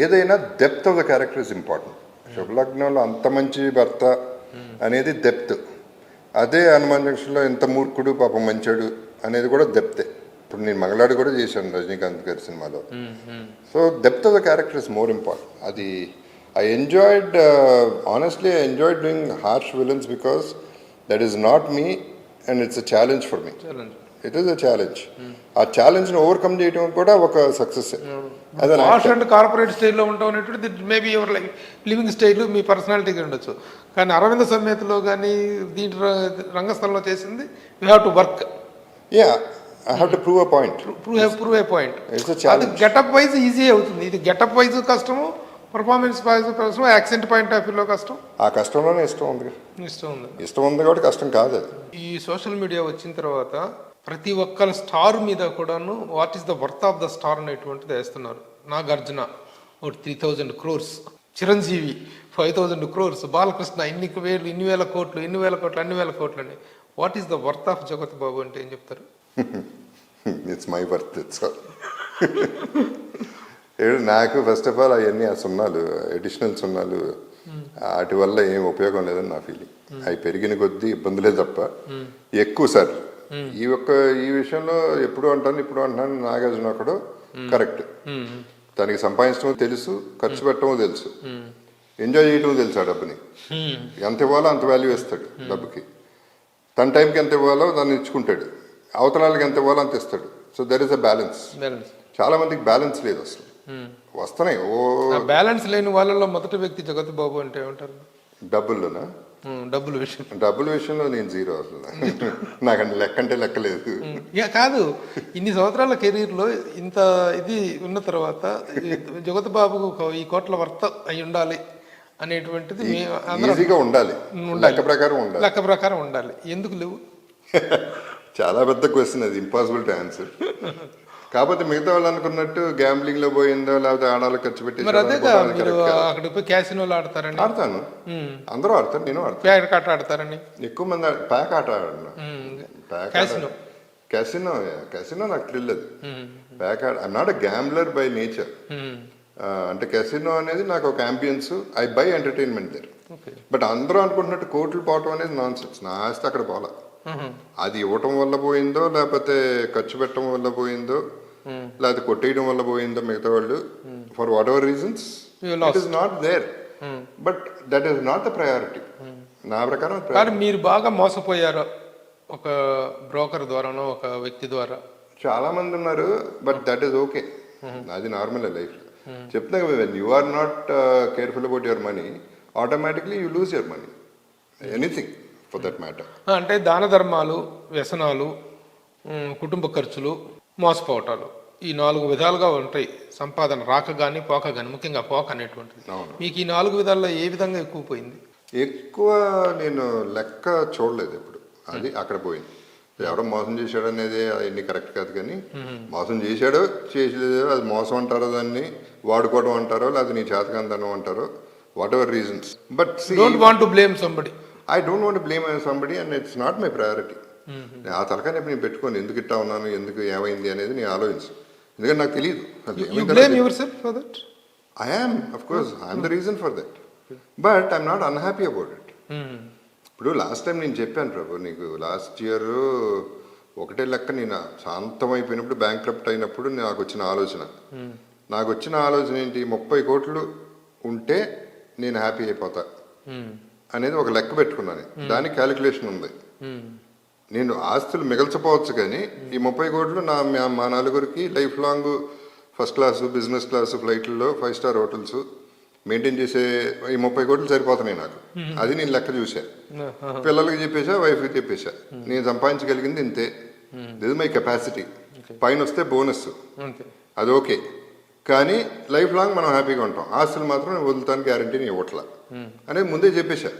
Speaker 3: ఏదైనా depth of the character is important. శుభలగ్నంలో అంత మంచి భర్త అనేది డెప్త్, అదే హనుమాన్ జంక్షన్లో ఎంత మూర్ఖుడు పాపం మంచాడు అనేది కూడా డెప్తే. ఇప్పుడు నేను మంగళాడు కూడా చేశాను రజనీకాంత్ గారి సినిమాలో. So depth of the character is more important. అది I enjoyed, honestly I enjoyed doing harsh villains because that is not me and it's a challenge for me. It is a challenge. ఆ ఛాలెంజ్ని overcome చేయడం కూడా ఒక success.
Speaker 2: Corporate స్టైల్లో ఉంటాం అనేటువంటి maybe your like living style మీ పర్సనాలిటీగా ఉండొచ్చు. కానీ అరవింద సమేతలో కానీ దీంట్లో రంగస్థలంలో చేసింది you have to work.
Speaker 3: Ya, I have to prove a point.
Speaker 2: Prove a point. అది గెటప్ వైజ్ ఈజీ అవుతుంది, ఇది గెటప్ వైజ్ కష్టము, పర్ఫార్మెన్స్ వైజ్ కష్టం, యాక్సెంట్ పాయింట్ ఆఫ్ వ్యూలో కష్టం.
Speaker 3: ఆ కష్టంలోనే ఇష్టం ఉంది కాబట్టి కష్టం కాదు.
Speaker 2: ఈ సోషల్ మీడియా వచ్చిన తర్వాత ప్రతి ఒక్కరి స్టార్ మీద కూడాను what is the worth of the star అనేటువంటిది వేస్తున్నారు. నాగార్జున ఒక 3000 crores, చిరంజీవి 5000 crores, బాలకృష్ణ ఇన్ని వేల కోట్లు అని. What is the worth of జగత్ బాబు అంటే ఏం చెప్తారు?
Speaker 3: It's my worth. ఇట్స్ నాకు ఫస్ట్ ఆఫ్ ఆల్ అవన్నీ ఆ సున్నాలు, అడిషనల్ సున్నాలు, వాటి వల్ల ఏం ఉపయోగం లేదని నా ఫీలింగ్. అవి పెరిగిన కొద్దీ ఇబ్బందులే తప్ప ఎక్కువ సార్లు ఈ విషయంలో ఇప్పుడు అంటున్నాను నాగార్జున ఒకడు కరెక్ట్. తనకి సంపాదించడం తెలుసు, ఖర్చు పెట్టడం తెలుసు, ఎంజాయ్ చేయడం తెలుసు. ఆ డబ్బుని ఎంత ఇవ్వాలో అంత వాల్యూ ఇస్తాడు డబ్బుకి. తన టైంకి ఎంత ఇవ్వాలో దాన్ని ఇచ్చుకుంటాడు, అవతలాలకి ఎంత ఇవ్వాలో అంత ఇస్తాడు. So there is a balance.
Speaker 2: Balance.
Speaker 3: చాలా మందికి బ్యాలెన్స్ లేదు అసలు, వస్తున్నాయి
Speaker 2: బ్యాలెన్స్ లేని వాళ్ళలో మొదటి వ్యక్తి జగత్ బాబు అంటే ఏమంటారు?
Speaker 3: డబ్బుల్లోనా? డబ్బుల విషయంలో నేను జీరో అసలు. నాకు లెక్క అంటే లెక్క లేదు.
Speaker 2: కాదు, ఇన్ని సంవత్సరాల కెరీర్లో ఇంత ఇది ఉన్న తర్వాత జగత్ బాబుకు ఈ కోట్ల వర్త అయి ఉండాలి అనేటువంటిది
Speaker 3: ఈజీగా ఉండాలి, లెక్క
Speaker 2: ప్రకారం ఉండాలి. ఎందుకు లేవు?
Speaker 3: చాలా పెద్ద క్వశ్చన్ అది, ఇంపాసిబుల్ టు ఆన్సర్. కాకపోతే మిగతా వాళ్ళు అనుకున్నట్టు గ్యాంబ్లింగ్ లో పోయిందో లేకపోతే ఆడాలి ఖర్చు పెట్టి
Speaker 2: అక్కడ పోయి క్యాసినోలు ఆడతారని.
Speaker 3: ఆడతాను, అందరూ ఆడతారు, నేను ఆడతాను.
Speaker 2: ప్యాక్ ఆట ఆడతారని
Speaker 3: ఎక్కువ మంది ప్యాక్ ఆట ఆడను. క్యాసినో నాకు థ్రిల్ అది. ప్యాక్ ఆట I'm not a gambler by nature. అంటే క్యాసినో అనేది నాకు ఒక ambience, I buy entertainment there. But అందరూ అనుకుంటున్నట్టు కోట్లు పోవటం అనేది నాన్ సెన్స్. నా ఆస్తి అక్కడ పోలా. అది ఇవ్వటం వల్ల పోయిందో లేకపోతే ఖర్చు పెట్టడం వల్ల పోయిందో లేకపోతే కొట్టేయడం వల్ల పోయిందో మిగతా వాళ్ళు, for whatever reasons it is not there. But that is not the priority నా ప్రకారం.
Speaker 2: కానీ మీరు బాగా మోసపోయారు ఒక బ్రోకర్ ద్వారానో ఒక వ్యక్తి ద్వారా?
Speaker 3: చాలా మంది ఉన్నారు, బట్ దట్ ఈస్ ఓకే. అది నార్మల్ లైఫ్. చెప్తున్నా కదా, when you are not careful about your money, automatically you lose your money, anything for that matter.
Speaker 2: అంటే దాన ధర్మాలు, వ్యసనాలు, కుటుంబ ఖర్చులు, మోసపోవటాలు, ఈ 4 విధాలుగా ఉంటాయి. సంపాదన రాక కానీ పోక కానీ, ముఖ్యంగా పోక అనేటువంటిది. మీకు ఈ 4 విధాల్లో ఏ విధంగా ఎక్కువ పోయింది?
Speaker 3: ఎక్కువ నేను లెక్క చూడలేదు ఎప్పుడు. అది అక్కడ పోయింది. ఎవడో మోసం చేశాడు అనేది అవన్నీ కరెక్ట్ కాదు, కానీ మోసం చేశాడో చేసలేదో అది మోసం అంటారో, దాన్ని వాడుకోవడం అంటారో, లేకపోతే నీ చేతకందనం అంటారో, what ever reasons. But
Speaker 2: don't want to blame somebody.
Speaker 3: I don't want blame somebody and it's not my priority. ఆ తలకాయ నేను పెట్టుకొని ఎందుకు ఇట్టా ఉన్నాను, ఎందుకు ఏమైంది అనేది నేను ఆలోచించు. ఎందుకంటే నాకు తెలియదు. I am, of course I'm the reason for that, but I'm not unhappy about it. ఇప్పుడు లాస్ట్ టైం నేను చెప్పాను ప్రభు నీకు, లాస్ట్ ఇయర్ ఒకటే లెక్క, నేను శాంతం అయిపోయినప్పుడు, బ్యాంక్ క్రప్ట్ అయినప్పుడు నాకు వచ్చిన ఆలోచన ఏంటి, 30 కోట్లు ఉంటే నేను హ్యాపీ అయిపోతా అనేది ఒక లెక్క పెట్టుకున్నాను. దానికి క్యాలిక్యులేషన్ ఉంది. నేను ఆస్తులు మిగల్చపోవచ్చు, కానీ ఈ 30 కోట్లు మా నలుగురికి life long first class, business class ఫ్లైట్లలో, 5 స్టార్ హోటల్స్ మెయింటైన్ చేసే ఈ 30 కోట్లు సరిపోతున్నాయి నాకు. అది నేను లెక్క చూసా, పిల్లలకి చెప్పేసా, వైఫ్కి చెప్పేసా, నేను సంపాదించగలిగింది ఇంతే, దిస్ మై కెపాసిటీ. పైన వస్తే బోనస్, అది ఓకే, కానీ లైఫ్ లాంగ్ మనం హ్యాపీగా ఉంటాం. ఆస్తులు మాత్రం వదులుతానికి గ్యారంటీని ఇవ్వట్లా అనేది ముందే చెప్పేశా.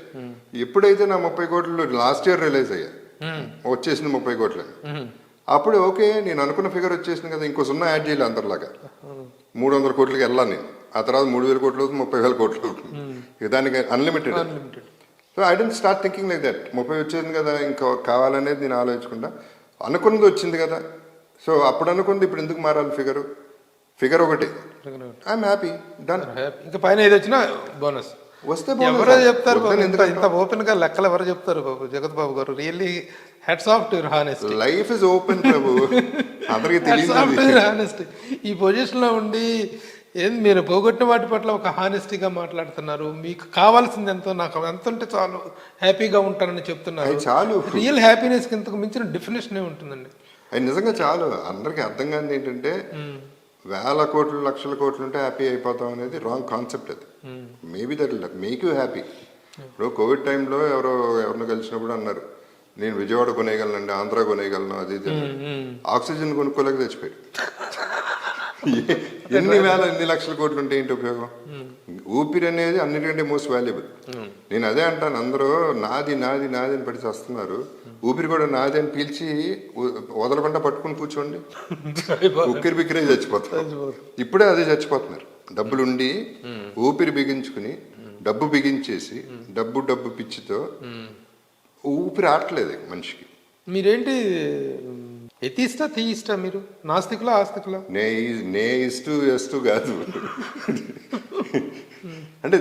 Speaker 3: ఎప్పుడైతే నా 30 కోట్లు లాస్ట్ ఇయర్ రియలైజ్ అయ్యా, వచ్చేసింది 30 కోట్లు, అప్పుడు ఓకే నేను అనుకున్న ఫిగర్ వచ్చేసింది కదా, ఇంకో 0 యాడ్ చేయాలి అందరిలాగా. 300 కోట్లకి వెళ్ళాను నేను. ఆ తర్వాత 3000 కోట్లు అవుతుంది, 30,000 కోట్లు అవుతుంది. దానికి unlimited. So I don't start thinking like that. 30 వచ్చేసింది కదా, ఇంకా కావాలనేది నేను ఆలోచించకుండా అనుకున్నది వచ్చింది కదా. సో అప్పుడు అనుకుంది, ఇప్పుడు ఎందుకు మారాలి ఫిగర్ ఒకటి. I'm happy, done.
Speaker 2: ఇంకా పైన ఏది వచ్చినా బోనస్ వస్తే ఎవరో చెప్తారు. ఇంత ఓపెన్ గా లెక్కలు ఎవరు చెప్తారు బాబు? జగత్ బాబు గారు, really hats off to your honesty.
Speaker 3: Life is open Prabhu, అందరికీ తెలియదు.
Speaker 2: ఈ పొజిషన్ లో ఉండి మీరు పోగొట్టిన వాటి పట్ల ఒక హానెస్టీగా మాట్లాడుతున్నారు. మీకు కావాల్సింది ఎంతో, నాకు ఎంత ఉంటే చాలు, హ్యాపీగా ఉంటానని చెప్తున్నారు.
Speaker 3: చాలు.
Speaker 2: రియల్ హ్యాపీనెస్ కి ఇంతకు మించిన డెఫినేషన్ ఉంటుందండి.
Speaker 3: అది నిజంగా చాలు. అందరికి అర్థం కాదు ఏంటంటే, 1000 కోట్లు 1,00,000 కోట్లు ఉంటే హ్యాపీ అయిపోతాం అనేది రాంగ్ కాన్సెప్ట్. అది maybe that will make you happy. ఇప్పుడు కోవిడ్ టైంలో ఎవరిని కలిసినప్పుడు అన్నారు, నేను విజయవాడ కొనేయగలనండి, ఆంధ్ర కొనేయగలను, అది ఆక్సిజన్ కొనుక్కోలేక తెచ్చిపోయాడు. ఎన్ని లక్షల కోట్లు ఉంటే ఏంటి ఉపయోగం? ఊపిరి అనేది అన్నిటికంటే మోస్ట్ వాల్యుబుల్. నేను అదే అంటాను, అందరూ నాది నాది నాది అని పడిచి వస్తున్నారు. ఊపిరి కూడా నాది అని పీల్చి వదలకుండా పట్టుకుని కూర్చోండి, ఉక్కిరి బిక్కిరే చచ్చిపోతారు. ఇప్పుడే అదే చచ్చిపోతున్నారు. డబ్బులుండి ఊపిరి బిగించుకుని, డబ్బు బిగించేసి, డబ్బు పిచ్చితో ఊపిరి ఆటలేదు మనిషికి.
Speaker 2: మీరేంటి ఎతిస్తా తీయిస్తా? మీరు నాస్తికులా ఆస్తికులా?
Speaker 3: నే ఇస్తూ ఎస్తూ కాదు అంటే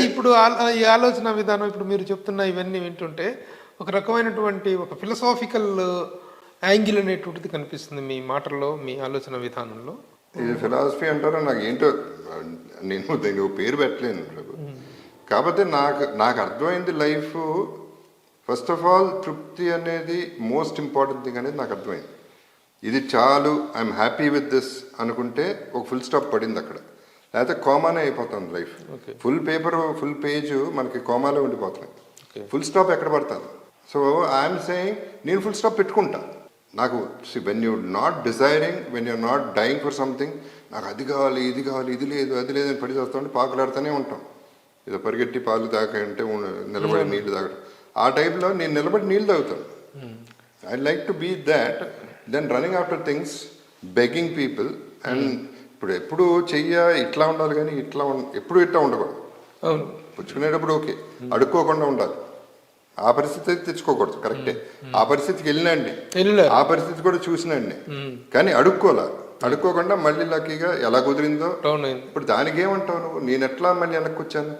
Speaker 2: ఇప్పుడు ఈ ఆలోచన విధానం, ఇప్పుడు మీరు చెప్తున్న ఇవన్నీ వింటుంటే ఒక రకమైనటువంటి ఒక ఫిలసాఫికల్ యాంగిల్ అనేటువంటిది కనిపిస్తుంది మీ మాటల్లో, మీ ఆలోచన విధానంలో.
Speaker 3: ఇది ఫిలాసఫీ అంటారా నాకు ఏంటో, నేను దీనికి పేరు పెట్టలేను. కాకపోతే నాకు అర్థమైంది, లైఫ్ ఫస్ట్ ఆఫ్ ఆల్ తృప్తి అనేది మోస్ట్ ఇంపార్టెంట్ థింగ్ అనేది నాకు అర్థమైంది. ఇది చాలు, ఐఎమ్ హ్యాపీ విత్ దిస్ అనుకుంటే ఒక ఫుల్ స్టాప్ పడింది అక్కడ, లేకపోతే కోమానే అయిపోతుంది life. Full paper full page మనకి కోమాలో ఉండిపోతున్నాయి, ఫుల్ స్టాప్ ఎక్కడ పడుతుంది. సో ఐఎమ్ సేయింగ్ నేను ఫుల్ స్టాప్ పెట్టుకుంటా. నాకు when you not desiring, when you're not dying for something, నాకు అది కావాలి ఇది కావాలి ఇది లేదు అది లేదని పడి చేస్తుంటే పాకులాడుతూనే ఉంటాం. ఏదో పరిగెట్టి పాలు తాకంటే నిలబడి నీళ్ళు తాగడం, ఆ టైంలో నేను నిలబడి నీళ్ళు తాగుతాను. I like to be that than running after things, begging people. And ఇప్పుడు ఎప్పుడు చెయ్య ఇట్లా ఉండాలి కానీ ఎప్పుడు ఇట్లా ఉండకూడదు. పుచ్చుకునేటప్పుడు ఓకే, అడుక్కోకుండా ఉండాలి. ఆ పరిస్థితి అయితే తెచ్చుకోకూడదు, కరెక్టే. ఆ పరిస్థితికి వెళ్ళినండి, ఆ పరిస్థితి కూడా చూసినండి, కానీ అడుక్కోకుండా మళ్ళీ లక్కీగా ఎలా కుదిరిందో. ఇప్పుడు దానికి ఏమంటావు నువ్వు? నేను ఎట్లా మళ్ళీ వెనక్కి వచ్చాను?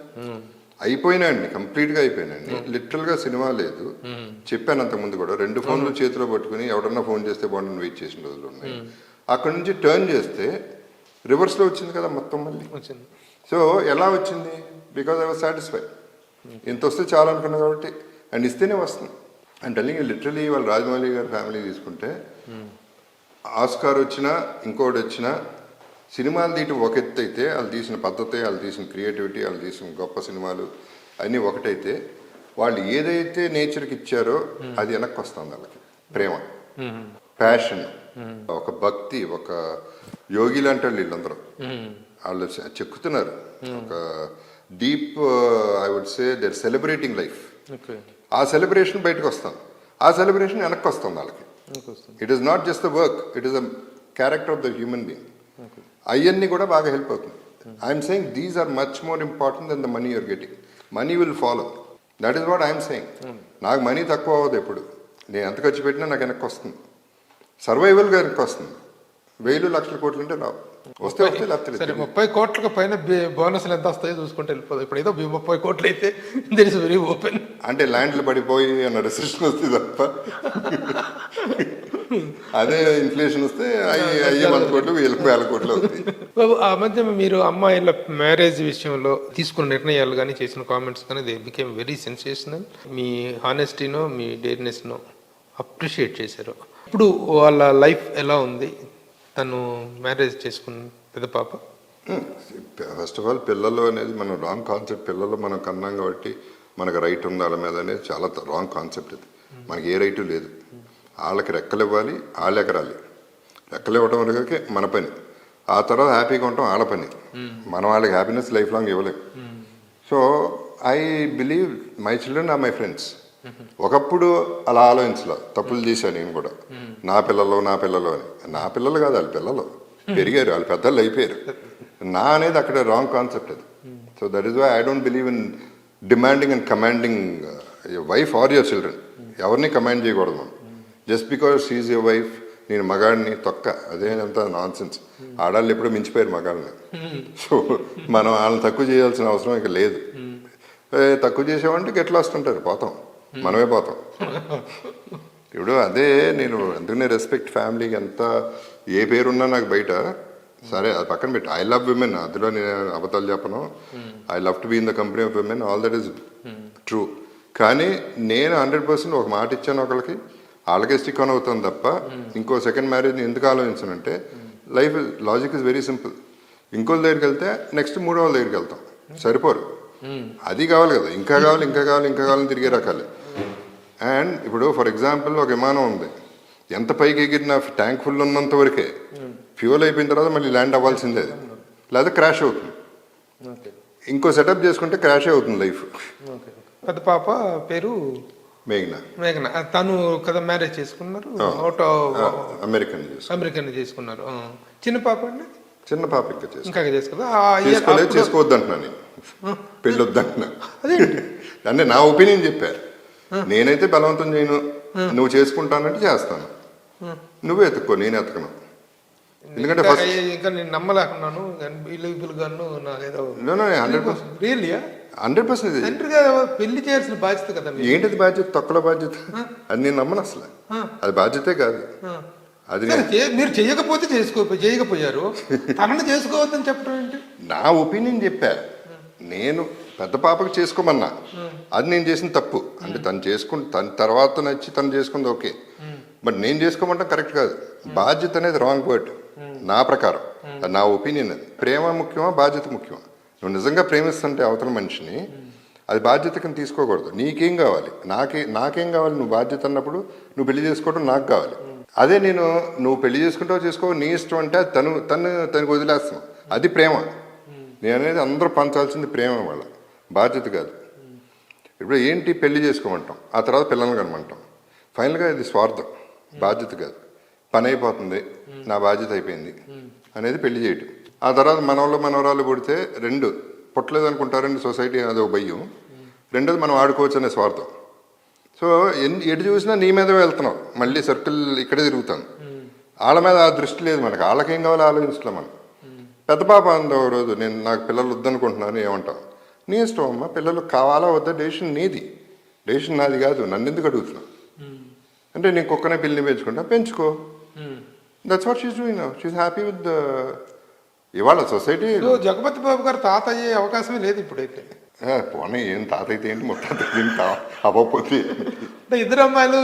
Speaker 3: అయిపోయినాండి, కంప్లీట్గా అయిపోయినాండి. లిటరల్గా సినిమా లేదు. చెప్పాను అంతకుముందు కూడా, 2 ఫోన్లు చేతిలో పట్టుకుని ఎవడన్నా ఫోన్ చేస్తే బాగుండని వెయిట్ చేసిన రోజులు ఉన్నాయి. అక్కడి నుంచి టర్న్ చేస్తే రివర్స్లో వచ్చింది కదా మొత్తం మళ్ళీ. సో ఎలా వచ్చింది? Because I was satisfied. ఇంత వస్తే చాలా అనుకున్నా కాబట్టి, అండ్ ఇస్తేనే వస్తుంది. అండ్ టెల్లింగ్ లిటరలీ వాళ్ళ రాజమౌళి గారి ఫ్యామిలీ తీసుకుంటే, ఆస్కార్ వచ్చినా ఇంకోటి వచ్చినా సినిమాలు తీయటం ఒక ఎత్తు అయితే, వాళ్ళు తీసిన పద్ధతి, వాళ్ళు తీసిన క్రియేటివిటీ, వాళ్ళు తీసిన గొప్ప సినిమాలు అన్నీ ఒకటైతే, వాళ్ళు ఏదైతే నేచర్కి ఇచ్చారో అది వెనక్కి వస్తుంది. వాళ్ళకి ప్రేమ, ప్యాషన్, ఒక భక్తి, ఒక యోగి లాంటి వాళ్ళు వీళ్ళందరూ. వాళ్ళు చెక్కుతున్నారు ఒక deep, I would say they're celebrating life. ఆ సెలబ్రేషన్ బయటకు వస్తాం, ఆ సెలబ్రేషన్ వెనక్కి వస్తుంది వాళ్ళకి. It is not just the work, it is the character of the human being. అవన్నీ కూడా బాగా హెల్ప్ అవుతుంది. I'm saying these are much more important than the money you're getting. Money will follow, that is what I'm saying. నాకు money తక్కువ అవ్వదు ఎప్పుడు, నేను ఎంత ఖర్చు పెట్టినా నాకు వెనక్కి వస్తుంది. సర్వైవల్గా వెనక్కి వస్తుంది. 1000 లక్షల కోట్లు అంటే రావు, వస్తే లేకపోతే
Speaker 2: 30 కోట్లకు పైన బోనస్లు ఎంత వస్తాయో చూసుకుంటే వెళ్ళిపోతుంది. ఇప్పుడు ఏదో 30 కోట్లు అయితే దట్ ఇస్ వెరీ ఓపెన్.
Speaker 3: అంటే ల్యాండ్లు పడిపోయి అన్న రెసిషన్ వస్తుంది తప్ప, అదే ఇన్ఫ్లేషన్ వస్తే అయ్యే 100 కోట్లు 1000 కోట్లు అవుతాయి.
Speaker 2: బాబు, ఆ మధ్య మీరు అమ్మాయిల మ్యారేజ్ విషయంలో తీసుకున్న నిర్ణయాలు కానీ చేసిన కామెంట్స్ కానీ దే బికేమ్ వెరీ సెన్సేషనల్. మీ హానెస్టీనో మీ డేర్నెస్నో అప్రిషియేట్ చేశారు. ఇప్పుడు వాళ్ళ లైఫ్ ఎలా ఉంది? తను మ్యారేజ్ చేసుకున్న పెద్ద పాప.
Speaker 3: ఫస్ట్ ఆఫ్ ఆల్ పిల్లలు అనేది మనం రాంగ్ కాన్సెప్ట్. పిల్లలు మనం కన్నాం కాబట్టి మనకు రైట్ ఉంది వాళ్ళ మీద అనేది చాలా రాంగ్ కాన్సెప్ట్. ఇది మనకి ఏ రైటు లేదు. వాళ్ళకి రెక్కలు ఇవ్వాలి, వాళ్ళ ఎకరాలి. రెక్కలు ఇవ్వడం వరకే మన పని, ఆ తర్వాత హ్యాపీగా ఉండటం వాళ్ళ పని. మనం వాళ్ళకి హ్యాపీనెస్ లైఫ్ లాంగ్ ఇవ్వలేం. So I believe my children are my friends. ఒకప్పుడు అలా ఆలోచించలే, తప్పులు చేశాను నేను కూడా. నా పిల్లలు అని. నా పిల్లలు కాదు, వాళ్ళ పిల్లలు పెరిగారు, వాళ్ళ పెద్దలు అయిపోయారు. నా అనేది అక్కడ రాంగ్ కాన్సెప్ట్ అది. So that is why I don't believe in demanding and commanding your wife or your children. ఎవరిని కమాండ్ చేయకూడదు మనం. Just because she's your wife, నేను మగాడిని తొక్క, అదేంత నాన్ సెన్స్. ఆడాళ్ళు ఎప్పుడూ మించిపోయారు మగాళ్ళని. సో మనం వాళ్ళని తక్కువ చేయాల్సిన అవసరం ఇక లేదు. తక్కువ చేసామంటే ఎట్లా వస్తుంటారు, పోతాం, మనమే పోతాం. ఇప్పుడు అదే నేను అందుకనే రెస్పెక్ట్ ఫ్యామిలీకి. ఎంత ఏ పేరున్నా నాకు బయట, సరే అది పక్కన పెట్టి, ఐ లవ్ విమెన్, అందులో నేను అబద్ధాలు చెప్పను. I love to be in the company of women, all that is true. కానీ నేను 100% ఒక మాట ఇచ్చాను ఒకళ్ళకి, వాళ్ళకే స్టిక్ ఆన్ అవుతుంది తప్ప ఇంకో సెకండ్ మ్యారేజ్ని ఎందుకు ఆలోచించానంటే, life logic is very simple. ఇంకోళ్ళ దగ్గరికి వెళ్తే నెక్స్ట్ 3వ దగ్గరికి వెళ్తాం, సరిపోరు. అది కావాలి కదా, ఇంకా కావాలని తిరిగే రకాలే. అండ్ ఇప్పుడు ఫర్ ఎగ్జాంపుల్ ఒక విమానం ఉంది, ఎంత పైకి ఎగిరినా ట్యాంక్ ఫుల్ ఉన్నంత వరకే, ఫ్యూల్ అయిపోయిన తర్వాత మళ్ళీ ల్యాండ్ అవ్వాల్సిందే, అది లేదా క్రాష్ అవుతుంది. ఇంకో సెటప్ చేసుకుంటే క్రాషే అవుతుంది లైఫ్.
Speaker 2: పెద్ద పాప పేరు మేఘన. తను కదా మ్యారేజ్ చేసుకున్నారు, అమెరికన్ చేసుకున్నారు. చిన్న పాప అండి?
Speaker 3: చిన్న పాప ఇంకా
Speaker 2: చేసుకోవద్దు
Speaker 3: అంటున్నాను, పెళ్ళి వద్దంటున్నా. అంటే నా ఒపీనియన్ చెప్పారు. నేనైతే బలవంతం చేయను, నువ్వు చేసుకుంటానంటే చేస్తాను, నువ్వే ఎత్తుక్కో, నేను ఎత్తకను. ఎందుకంటే
Speaker 2: ఇంకా నేను నమ్మలేకున్నాను.
Speaker 3: 100%
Speaker 2: పెళ్లి చేయాల్సిన బాధ్యత కదా.
Speaker 3: ఏంటిది బాధ్యత? తొక్కల బాధ్యత అది. నేను నమ్మను అసలు, అది బాధ్యతే కాదు. అది
Speaker 2: మీరు చేయకపోయారు, తనని చేసుకోవద్దని చెప్పడం ఏంటి?
Speaker 3: నా ఒపీనియన్ చెప్పా. నేను పెద్ద పాపకి చేసుకోమన్నా, అది నేను చేసిన తప్పు. అంటే తను తన తర్వాత నచ్చి తను చేసుకుంది ఓకే. బట్ నేను చేసుకోమంటాం కరెక్ట్ కాదు. బాధ్యత అనేది రాంగ్ వర్డ్ నా ప్రకారం, అది నా ఒపీనియన్. అది ప్రేమ ముఖ్యమా బాధ్యత ముఖ్యమా? నువ్వు నిజంగా ప్రేమిస్తుంటే అవతల మనిషిని, అది బాధ్యత కింద తీసుకోకూడదు. నీకేం కావాలి, నాకేం కావాలి, నువ్వు బాధ్యత అన్నప్పుడు నువ్వు పెళ్లి చేసుకోవడం నాకు కావాలి. అదే నువ్వు పెళ్లి చేసుకుంటావు చేసుకో, నీ ఇష్టం అంటే తనకు వదిలేస్తాం, అది ప్రేమ. నేను అనేది అందరూ పంచాల్సింది ప్రేమ, వాళ్ళ బాధ్యత కాదు. ఇప్పుడు ఏంటి, పెళ్లి చేసుకోమంటాం, ఆ తర్వాత పిల్లల్ని కనమంటాం. ఫైనల్గా ఇది స్వార్థం, బాధ్యత కాదు. పని అయిపోతుంది, నా బాధ్యత అయిపోయింది అనేది పెళ్లి చేయటం. ఆ తర్వాత మనవరాలు పుడితే రెండు పుట్టలేదు అనుకుంటారండి సొసైటీ, అదొక భయం. రెండోది మనం ఆడుకోవచ్చు అనే స్వార్థం. సో ఎటు చూసినా నీ మీద వెళ్తున్నావు, మళ్ళీ సర్కిల్ ఇక్కడే తిరుగుతాను. వాళ్ళ మీద ఆ దృష్టి లేదు మనకు, వాళ్ళకేం కావాలో ఆలోచించలే మనం. పెద్ద పాప అందో రోజు, నాకు పిల్లలు వద్దనుకుంటున్నాను, ఏమంటావు? నీ ఇష్టం అమ్మా, పిల్లలు కావాలా వద్దా డెసిషన్ నీది, డెసిషన్ నాది కాదు. నన్ను ఎందుకు అడుగుతున్నావు అంటే, నేను కుక్కనే పిల్లిని పెంచుకుంటా, పెంచుకో. That's what she's doing now. She's happy with ఇవాళ సొసైటీ.
Speaker 2: జగపతి బాబు గారు తాత అయ్యే అవకాశమే లేదు ఇప్పుడైతే.
Speaker 3: పోనీ ఏం తాత అయితే ఏంటి, మొత్తం అవ్వకపోతే.
Speaker 2: అంటే ఇద్దరు అమ్మాయిలు,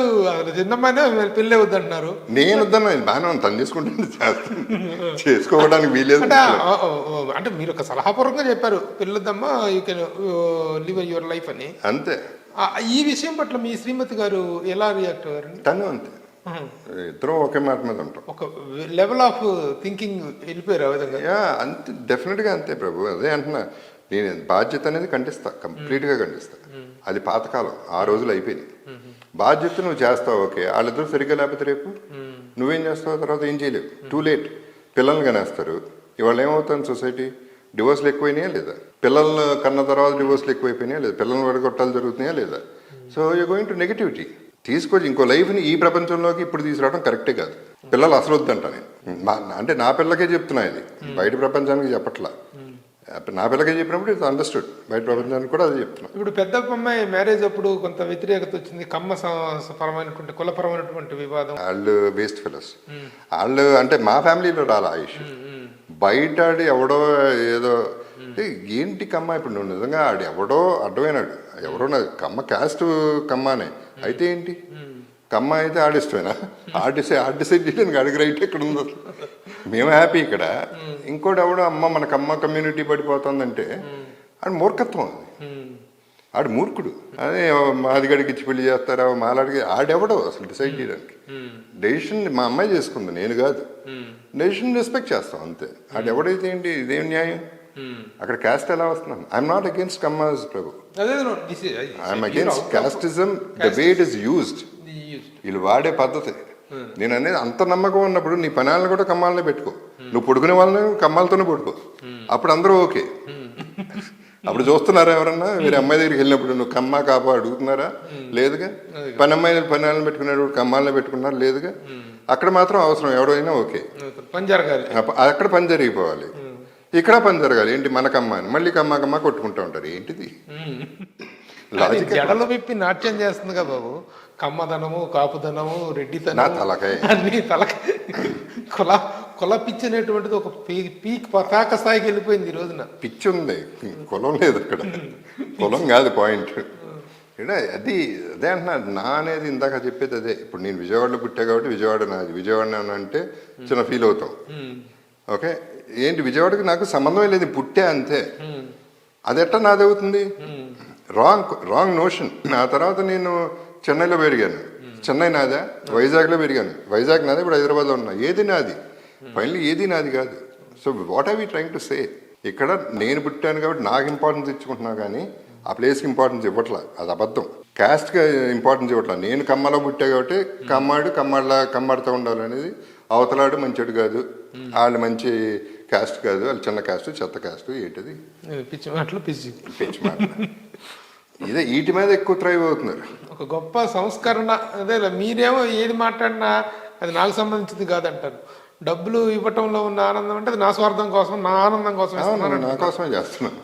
Speaker 2: చిన్న అమ్మాయినే పెళ్ళే వద్దంటున్నారు.
Speaker 3: నేను వద్దన్నా, బాగానే తను చేసుకుంటే చేసుకోవడానికి వీలేదు.
Speaker 2: అంటే మీరు ఒక సలహాపూర్వకంగా చెప్పారు, పిల్లద్దమ్మా, you can live your life అని.
Speaker 3: అంతే.
Speaker 2: ఈ విషయం పట్ల మీ శ్రీమతి గారు ఎలా రియాక్ట్ అయ్యారండి?
Speaker 3: తను అంతే, ఇద్దరం ఒకే మాట మీద ఉంటాం.
Speaker 2: ఒక లెవెల్ ఆఫ్ థింకింగ్ వెళ్ళిపోయారు ఆ విధంగా.
Speaker 3: అంతే, డెఫినెట్గా అంతే ప్రభు. అదే అంటున్నా, నేను బాధ్యత అనేది ఖండిస్తా, కంప్లీట్గా ఖండిస్తా. అది పాతకాలం, ఆ రోజులు అయిపోయింది. బాధ్యత నువ్వు చేస్తావు, ఓకే. వాళ్ళిద్దరూ సరిగ్గా లేకపోతే రేపు నువ్వేం చేస్తావు, తర్వాత ఏం చేయలేవు. Too late. పిల్లల్ని కనేస్తారు. ఇవాళ ఏమవుతుంది సొసైటీ, డివోర్స్లు ఎక్కువైనాయా లేదా? పిల్లల్ని కన్న తర్వాత డివోర్స్లు ఎక్కువైపోయినాయా లేదా? పిల్లల్ని వడగొట్టాలు జరుగుతున్నాయా లేదా? So you going to negativity. తీసుకొచ్చి ఇంకో లైఫ్ని ఈ ప్రపంచంలోకి ఇప్పుడు తీసుకురావడం కరెక్టే కాదు. పిల్లలు అసలు వద్దంట నేను. అంటే నా పిల్లకే చెప్తున్నా, ఇది బయట ప్రపంచానికి చెప్పట్లా. నా పిల్లకే చెప్పినప్పుడు ఇది అండర్స్టూడ్, బయట ప్రపంచానికి కూడా అది చెప్తున్నా.
Speaker 2: ఇప్పుడు పెద్ద అమ్మాయి మ్యారేజ్ అప్పుడు కొంత వ్యతిరేకత వచ్చింది, కమ్మ పరమైనటువంటి కులపరమైనటువంటి వివాదం.
Speaker 3: వాళ్ళు వేస్ట్ ఫెలోస్. వాళ్ళు అంటే మా ఫ్యామిలీలో రాలా ఆ ఇష్యూ. బయట ఎవడో ఏదో ఏంటి కమ్మ, ఇప్పుడు నువ్వు నిజంగా ఆడు ఎవడో అడ్డమైనాడు, ఎవరో కమ్మ క్యాస్ట్ కమ్మానే అయితే ఏంటి, కమ్మ అయితే ఆడిష్టమేనా? ఆడిసైడ్ చేయడానికి అడిగి రైట్ ఎక్కడ ఉందో. మేము హ్యాపీ ఇక్కడ. ఇంకోటి ఎవడో అమ్మ మన కమ్మ కమ్యూనిటీ పడిపోతుందంటే ఆడు మూర్ఖత్వం, అది ఆడు మూర్ఖుడు. అదే మాదిగడికి ఇచ్చి పెళ్లి చేస్తారా, మాలాడికి ఆడెవడో అసలు డిసైడ్ చేయడానికి. డెసిషన్ మా అమ్మాయి చేసుకుంది, నేను కాదు. డెసిషన్ రెస్పెక్ట్ చేస్తాం అంతే. ఆడెవడైతే ఏంటి, ఇదేం న్యాయం? అక్కడ క్యాస్ట్ ఎలా వస్తున్నాను? I'm not against Kammas Prabhu, I'm against casteism, the way it is used. వీళ్ళు వాడే పద్ధతి. నేను అనేది అంత నమ్మకం ఉన్నప్పుడు నీ పనాలను కూడా కమ్మాలనే పెట్టుకో. నువ్వు పడుకునే వాళ్ళని కమ్మాలతోనే పడుకో, అప్పుడు అందరూ ఓకే. అప్పుడు చూస్తున్నారా ఎవరన్నా మీరు అమ్మాయి దగ్గరికి వెళ్ళినప్పుడు నువ్వు కమ్మ కాపా అడుగుతున్నారా? లేదుగా. పనాలను పెట్టుకునేటప్పుడు కమ్మాలనే పెట్టుకున్నారు, లేదుగా. అక్కడ మాత్రం అవసరం, ఎవడైనా ఓకే. అక్కడ పని జరిగిపోవాలి, ఇక్కడ పని జరగాలి. ఏంటి మన కమ్మ అని మళ్ళీ కమ్మ కొట్టుకుంటూ ఉంటారు. ఏంటిది
Speaker 2: జడలు విప్పి నాట్యం చేస్తుంది కదా బాబు. కమ్మదనము, కాపుదనము, రెడ్డితనం,
Speaker 3: తలకాయ
Speaker 2: అన్ని తలకాయ. కుల పిచ్చి అనేటువంటిది ఒక పీక్ పతాక స్థాయికి వెళ్ళిపోయింది ఈ రోజున.
Speaker 3: పిచ్చి ఉంది, కులం లేదు అక్కడ. కులం కాదు పాయింట్. అది అదే అంటున్నా, నా అనేది ఇందాక చెప్పేది అదే. ఇప్పుడు నేను విజయవాడలో పుట్టా కాబట్టి విజయవాడ నాది. విజయవాడ అంటే చిన్న ఫీల్ అవుతాం, ఓకే. ఏంటి విజయవాడకి నాకు సంబంధమే లేదు, పుట్టే అంతే. అది ఎట్లా నాది అవుతుంది? Wrong notion. ఆ తర్వాత నేను చెన్నైలో పెరిగాను, చెన్నై నాదా? వైజాగ్లో పెరిగాను, వైజాగ్ నాదే. ఇప్పుడు హైదరాబాద్లో ఉన్నా, ఏది నాది? ఫైనల్లీ ఏది నాది కాదు. So what are we trying to say? ఇక్కడ నేను పుట్టాను కాబట్టి నాకు ఇంపార్టెన్స్ ఇచ్చుకుంటున్నా, కానీ ఆ ప్లేస్కి ఇంపార్టెన్స్ ఇవ్వట్లా. అది అబద్ధం. క్యాస్ట్కి ఇంపార్టెన్స్ ఇవ్వట్లా. నేను కమ్మలో పుట్టా కాబట్టి కమ్మాడితో ఉండాలనేది. అవతలాడు మంచోడు కాదు, వాళ్ళు మంచి క్యాస్ట్ కాదు, వాళ్ళు చిన్న క్యాస్ట్, చెత్త క్యాస్ట్, ఏంటిది
Speaker 2: పిచ్చి మాటలు,
Speaker 3: పిచ్చి మాటలు. ఇదే వీటి మీద ఎక్కువ థ్రైవ్ అవుతున్నారు.
Speaker 2: ఒక గొప్ప సంస్కరణ అదే. మీరేమో ఏది మాట్లాడినా అది నాకు సంబంధించింది కాదంటారు. డబ్బులు ఇవ్వటంలో ఉన్న ఆనందం అంటే అది నా స్వార్థం కోసం, నా ఆనందం కోసం,
Speaker 3: నా కోసమే చేస్తున్నాను.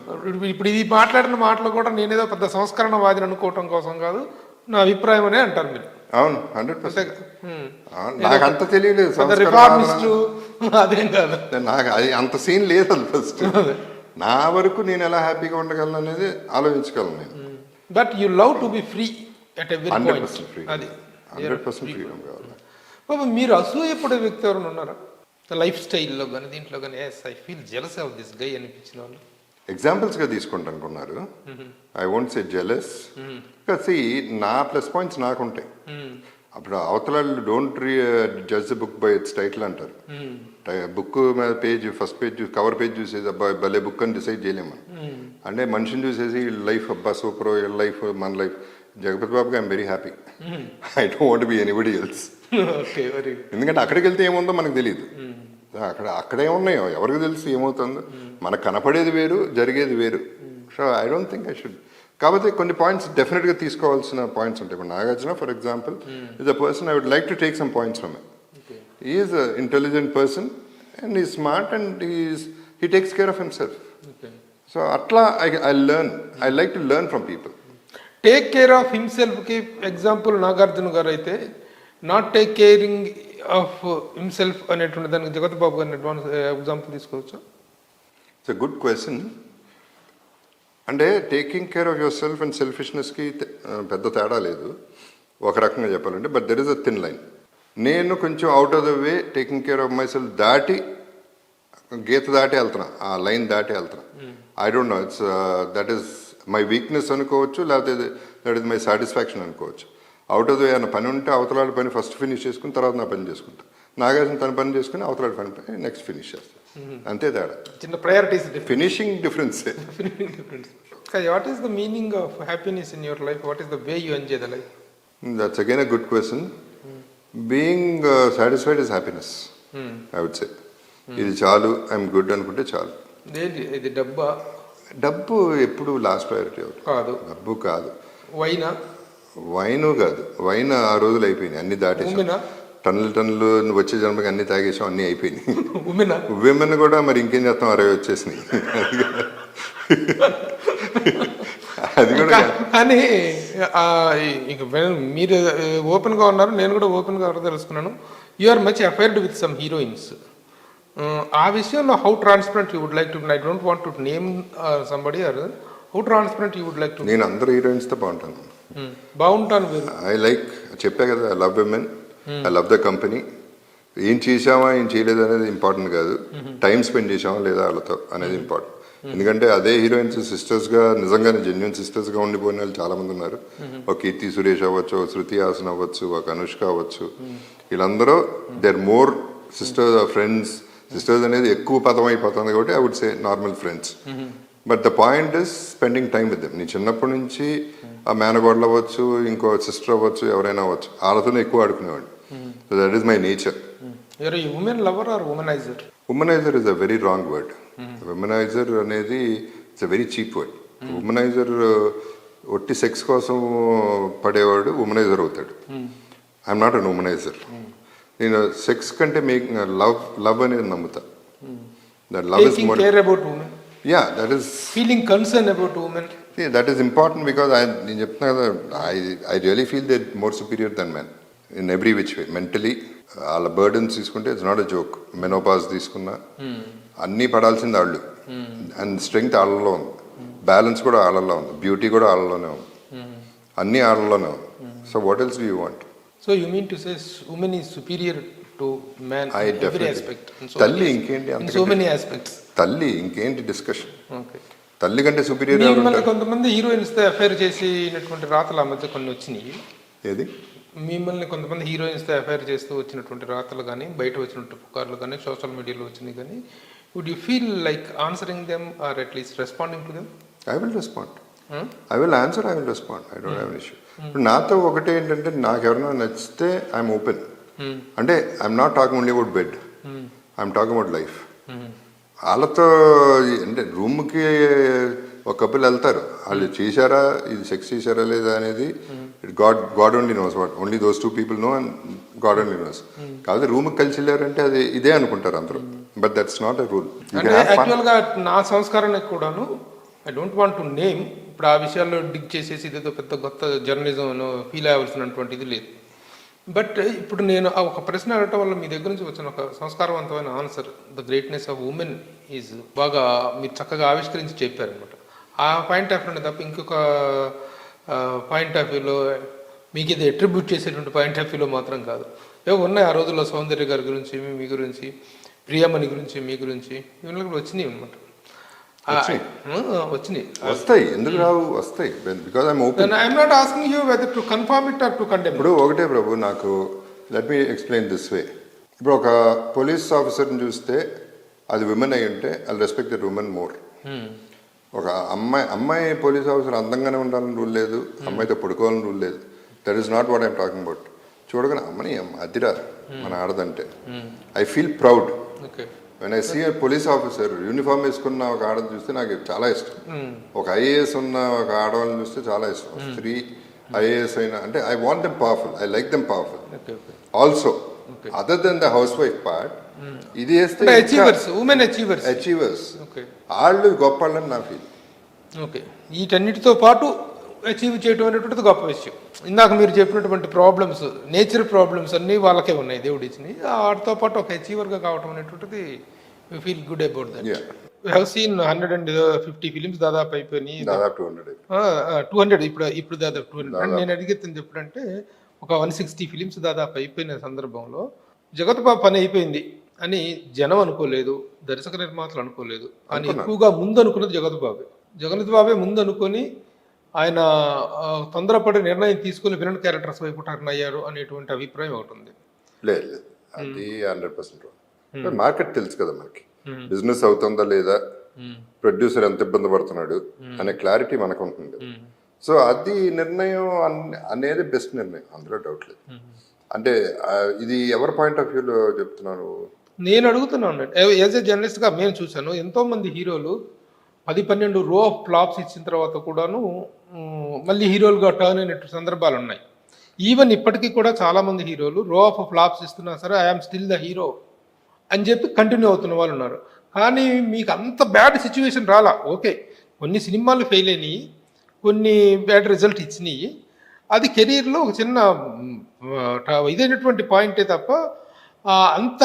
Speaker 2: ఇప్పుడు ఇది మాట్లాడిన మాటలు కూడా నేనేదో పెద్ద సంస్కరణ వాదిని అనుకోవటం కోసం కాదు, నా అభిప్రాయం అనే అంటారు మీరు.
Speaker 3: అవును, 100%. నాకు అంత తెలియలేదు,
Speaker 2: అదేం కాదు,
Speaker 3: నాకు అది అంత సీన్ లేదు. అది ఫస్ట్ నా వరకు నేను ఎలా హ్యాపీగా ఉండగలను అనేది ఆలోచించగలను నేను.
Speaker 2: But you love to be free at every point.
Speaker 3: 100% free, 100% freedom కావాలి.
Speaker 2: బాబా మీరు అసూయపడే వ్యక్తి ఎవరైనా ఉన్నారా లైఫ్ స్టైల్లో కానీ దీంట్లో కానీ yes I feel jealous of this guy అనిపించిన వాళ్ళు?
Speaker 3: ఎగ్జాంపుల్స్గా తీసుకుంటాను అనుకున్నారు. I won't say jealous. kasi నా ప్లస్ పాయింట్స్ నాకు ఉంటాయి. అప్పుడు అవతల don't judge the book by its title అంటారు. బుక్ మీద page first page cover page చూసేది అబ్బా భలే బుక్ అని డిసైడ్ చేయలేము మనం. అంటే మనిషిని చూసేసి లైఫ్ అబ్బా సూపర్ లైఫ్ మన లైఫ్. జగపతి బాబుకి I'm very happy. I don't want be anybody else. ఎందుకంటే అక్కడికి వెళ్తే ఏముందో మనకు తెలియదు. అక్కడే ఉన్నాయో ఎవరికి తెలుసు ఏమవుతుందో. మనకు కనపడేది వేరు, జరిగేది వేరు. So I don't think I should. కాకపోతే కొన్ని పాయింట్స్ డెఫినెట్గా తీసుకోవాల్సిన పాయింట్స్ ఉంటాయి. ఇప్పుడు Nagarjuna for example is a person I would like to take some points from him. He is a intelligent person and a smart and he takes care of himself. So అట్లా I like to learn from people.
Speaker 2: Take care of హిమ్సెల్ఫ్కి example Nagarjuna గారు అయితే not take caring of himself అనేటువంటి దానికి జగత్ బాబు గారిని advance example తీసుకోవచ్చు.
Speaker 3: It's a good question. అంటే taking care of yourself and సెల్ఫిష్నెస్కి పెద్ద తేడా లేదు ఒక రకంగా చెప్పాలంటే. But there is a thin line. నేను కొంచెం out of the way taking care of myself దాటి గీత దాటి వెళ్తున్నా, ఆ లైన్ దాటి వెళ్తున్నా. I don't know it's that is my weakness అనుకోవచ్చు, లేకపోతే దట్ ఈస్ మై సాటిస్ఫాక్షన్ అనుకోవచ్చు. అవుట్ ఆఫ్ ద వే అన్న పని ఉంటే అవతలాడి పని ఫస్ట్ ఫినిష్ చేసుకుని తర్వాత నా పని చేసుకుంటా. నాగార్జున తన పని చేసుకుని అవతలాడి పని నెక్స్ట్ ఫినిష్ చేస్తాను. అంతే తేడా.
Speaker 2: చిన్న priorities
Speaker 3: finishing difference.
Speaker 2: What is the meaning of happiness in your life? What is the way you enjoy the life?
Speaker 3: That's again a good question. Being satisfied is happiness I would say. ఇది చాలు, I'm good అనుకుంటే చాలు.
Speaker 2: ఇది డబ్బా? డబ్బు
Speaker 3: ఎప్పుడు last priority
Speaker 2: కాదు.
Speaker 3: డబ్బు కాదు.
Speaker 2: వైనా?
Speaker 3: వైను కాదు. వైన్ ఆ రోజులు అయిపోయినాయి, అన్ని దాటేసాం. టన్నులు వచ్చే జన్మకి అన్ని తాగేసాం, అన్ని అయిపోయినాయి. ఉమెన్ కూడా మరి ఇంకేం చేస్తాం, అరవై వచ్చేసినాయి. అది కూడా.
Speaker 2: కానీ ఇక మీరు ఓపెన్గా ఉన్నారు, నేను కూడా ఓపెన్గా తెలుసుకున్నాను. You are much affaired with some heroines. ఆ విషయంలో how transparent you would like to, I don't want to name somebody, or how transparent you would like to?
Speaker 3: నేను అందరు హీరోయిన్స్తో బాగుంటాను.
Speaker 2: బాగుంటాను మీరు.
Speaker 3: ఐ లైక్ చెప్పా కదా, I love women, I love the company. ఏం చేసామా ఏం చేయలేదు అనేది ఇంపార్టెంట్ కాదు, టైం స్పెండ్ చేసామా లేదా వాళ్ళతో అనేది ఇంపార్టెంట్. ఎందుకంటే అదే హీరోయిన్స్ సిస్టర్స్గా నిజంగానే జెన్యున్ సిస్టర్స్గా ఉండిపోయిన వాళ్ళు చాలా మంది ఉన్నారు. ఒక కీర్తి సురేష్ అవ్వచ్చు, ఒక శృతి హాసన్ అవ్వచ్చు, ఒక అనుష్క అవ్వచ్చు. వీళ్ళందరూ they are more sisters or friends. Sisters అనేది ఎక్కువ పదం అయిపోతుంది కాబట్టి I would say normal friends. But the point is spending time with them. నీ చిన్నప్పటి నుంచి ఆ మేనగోడలు అవ్వచ్చు, ఇంకో సిస్టర్ అవ్వచ్చు, ఎవరైనా అవ్వచ్చు, వాళ్ళతోనే ఎక్కువ ఆడుకునేవాడు. So that is my nature.
Speaker 2: Woman lover or womanizer?
Speaker 3: Womanizer is a very wrong word. Womanizer అనేది it's a very cheap word. Womanizer ఒట్టి సెక్స్ కోసం పడేవాడు ఉమెనైజర్ అవుతాడు. I'm not an womanizer. నేను సెక్స్ కంటే లవ్ అనేది నమ్ముతా. That love is more.
Speaker 2: Care about women.
Speaker 3: Ya, that is
Speaker 2: feeling concern about women.
Speaker 3: That is important because నేను చెప్తున్నా కదా, I really feel they more superior than men in every which way. Mentally వాళ్ళ burdens తీసుకుంటే it's not a joke. Menopause తీసుకున్నా అన్నీ పడాల్సింది వాళ్ళు. And strength వాళ్ళలో ఉంది, బ్యాలెన్స్ కూడా వాళ్ళలో ఉంది, బ్యూటీ కూడా వాళ్ళలోనే ఉంది, అన్నీ వాళ్ళలోనే ఉంది. So what else do you want?
Speaker 2: So you mean to say woman is superior to man in every aspect?
Speaker 3: తల్లి ఇంకేంటి,
Speaker 2: in so many aspects.
Speaker 3: తల్లి ఇంకేంటి డిస్కషన్.
Speaker 2: ఓకే.
Speaker 3: తల్లి కంటే సుపీరియర్.
Speaker 2: మిమ్మల్ని కొంతమంది హీరోయిన్స్ తో అఫైర్ చేసినటువంటి రాతలు ఆ మధ్య కొన్ని వచ్చినాయి.
Speaker 3: ఏది?
Speaker 2: మిమ్మల్ని కొంతమంది హీరోయిన్స్ తో అఫైర్ చేస్తూ వచ్చినటువంటి రాతలు కానీ, బయట వచ్చినట్టు పుకార్లు కానీ, సోషల్ మీడియాలో వచ్చినాయి కానీ, would you feel like answering them or at least responding to them?
Speaker 3: I will respond. I will answer, I will respond. I don't have an issue. ఇప్పుడు నాతో ఒకటే ఏంటంటే, నాకు ఎవరైనా నచ్చితే ఐఎమ్ ఓపెన్. అంటే I'm not talking only about bed, I'm talking about life. వాళ్ళతో అంటే రూమ్కి ఒక కపుల్ వెళ్తారు, వాళ్ళు చేశారా, ఇది సెక్స్ చేశారా లేదా అనేది God only knows. What only those two people know and God only knows. కాకపోతే రూమ్కి కలిసి వెళ్ళారంటే అది ఇదే అనుకుంటారు అందరూ. But that's not a rule.
Speaker 2: యాక్చువల్గా నా సంస్కారానికి కూడాను I don't want to name. ఇప్పుడు ఆ విషయాల్లో డిగ్ చేసేసి ఇదేదో పెద్ద కొత్త జర్నలిజం ఫీల్ అవ్వాల్సినటువంటిది లేదు. బట్ ఇప్పుడు నేను ఒక ప్రశ్న అడగటం వల్ల మీ దగ్గర నుంచి వచ్చిన ఒక సంస్కారవంతమైన answer, the greatness of women is బాగా మీరు చక్కగా ఆవిష్కరించి చెప్పారనమాట. ఆ పాయింట్ ఆఫ్ వ్యూ తప్ప ఇంకొక పాయింట్ ఆఫ్ వ్యూలో మీకు ఇది అట్రిబ్యూట్ చేసేటువంటి పాయింట్ ఆఫ్ వ్యూలో మాత్రం కాదు. ఏవో ఉన్నాయి ఆ రోజుల్లో సౌందర్య గారి గురించి, మీ గురించి, ప్రియమణి గురించి, మీ గురించి ఇవన్నీ కూడా వచ్చినాయి అనమాట. వచ్చినాయి,
Speaker 3: వస్తాయి, ఎందుకు రావు, వస్తాయి. Because I'm open.
Speaker 2: I'm not asking you whether to confirm it or to condemn.
Speaker 3: ఇప్పుడు ఒకటే ప్రభు, నాకు let me explain this way. ఇప్పుడు ఒక పోలీస్ ఆఫీసర్ని చూస్తే అది విమెన్ అయి ఉంటే I respect that women more. ఒక అమ్మాయి పోలీస్ ఆఫీసర్ అందంగానే ఉండాలని రూల్ లేదు, అమ్మాయితో పడుకోవాలని రూల్ లేదు. That is not what I'm talking about. చూడగానే అమ్మని అదిరా మన ఆడదంటే I feel proud. When I see police officer uniform వేసుకున్న ఒక ఆడని చూస్తే నాకు చాలా ఇష్టం. ఒక ఐఏఎస్ ఉన్న ఒక ఆడవాళ్ళని చూస్తే చాలా ఇష్టం. స్త్రీ ఐఏఎస్ అయినా అంటే I want them powerful, I like them powerful also. Other than the house wife part, ఇది వేస్తే అచీవర్స్ వాళ్ళు గొప్ప వాళ్ళని నా ఫీల్.
Speaker 2: ఓకే, వీటన్నిటితో పాటు అచీవ్ చేయడం అనేటువంటిది గొప్ప విషయం. ఇందాక మీరు చెప్పినటువంటి ప్రాబ్లమ్స్, నేచర్ ప్రాబ్లమ్స్ అన్నీ వాళ్ళకే ఉన్నాయి దేవుడు ఇచ్చినాయి. వాటితో పాటు ఒక అచీవర్గా కావడం అనేటువంటిది you feel good about that. We have seen 150 films దాదాపు అయిపోయినాయి, 200 ఇప్పుడు దాదాపు 200. నేను అడిగేది ఎప్పుడంటే ఒక 160 ఫిలిమ్స్ దాదాపు అయిపోయిన సందర్భంలో జగత్ బాబు పని అయిపోయింది అని జనం అనుకోలేదు, దర్శక నిర్మాతలు అనుకోలేదు. అని ఎక్కువగా ముందు అనుకున్నది జగత్ బాబే ముందు అనుకొని ఆయన తొందరపడి నిర్ణయం తీసుకుని విలన్ క్యారెక్టర్స్ వైపు టర్న్ అయ్యారు అనేటువంటి అభిప్రాయం ఒకటి ఉంది.
Speaker 3: లేదు, అది 100% మార్కెట్ తెలుసు కదా మనకి, బిజినెస్ అవుతుందా లేదా, ప్రొడ్యూసర్ ఎంత ఇబ్బంది పడుతున్నాడు అనే క్లారిటీ మనకు ఉంటుంది. సో అది నిర్ణయం అనేది బెస్ట్ నిర్ణయం, అందులో డౌట్ లేదు. అంటే ఇది ఎవరి పాయింట్ ఆఫ్ వ్యూలో చెప్తున్నాను
Speaker 2: నేను అడుగుతున్నాను. యాజ్ ఏ జర్నలిస్ట్గా మేము చూశాను ఎంతో మంది హీరోలు 10-12 రో ఆఫ్ ఫ్లాప్స్ ఇచ్చిన తర్వాత కూడాను మళ్ళీ హీరోలుగా టర్న్ అయినట్టు సందర్భాలు ఉన్నాయి. ఈవెన్ ఇప్పటికీ కూడా చాలామంది హీరోలు రో ఆఫ్ ఫ్లాప్స్ ఇస్తున్నా సరే ఐఎమ్ స్టిల్ ద హీరో అని చెప్పి కంటిన్యూ అవుతున్న వాళ్ళు ఉన్నారు. కానీ మీకు అంత బ్యాడ్ సిచ్యువేషన్ రాలా. ఓకే, కొన్ని సినిమాలు ఫెయిల్ అయినాయి, కొన్ని బ్యాడ్ రిజల్ట్ ఇచ్చినాయి. అది కెరీర్లో ఒక చిన్న ఇదైనటువంటి పాయింటే తప్ప అంత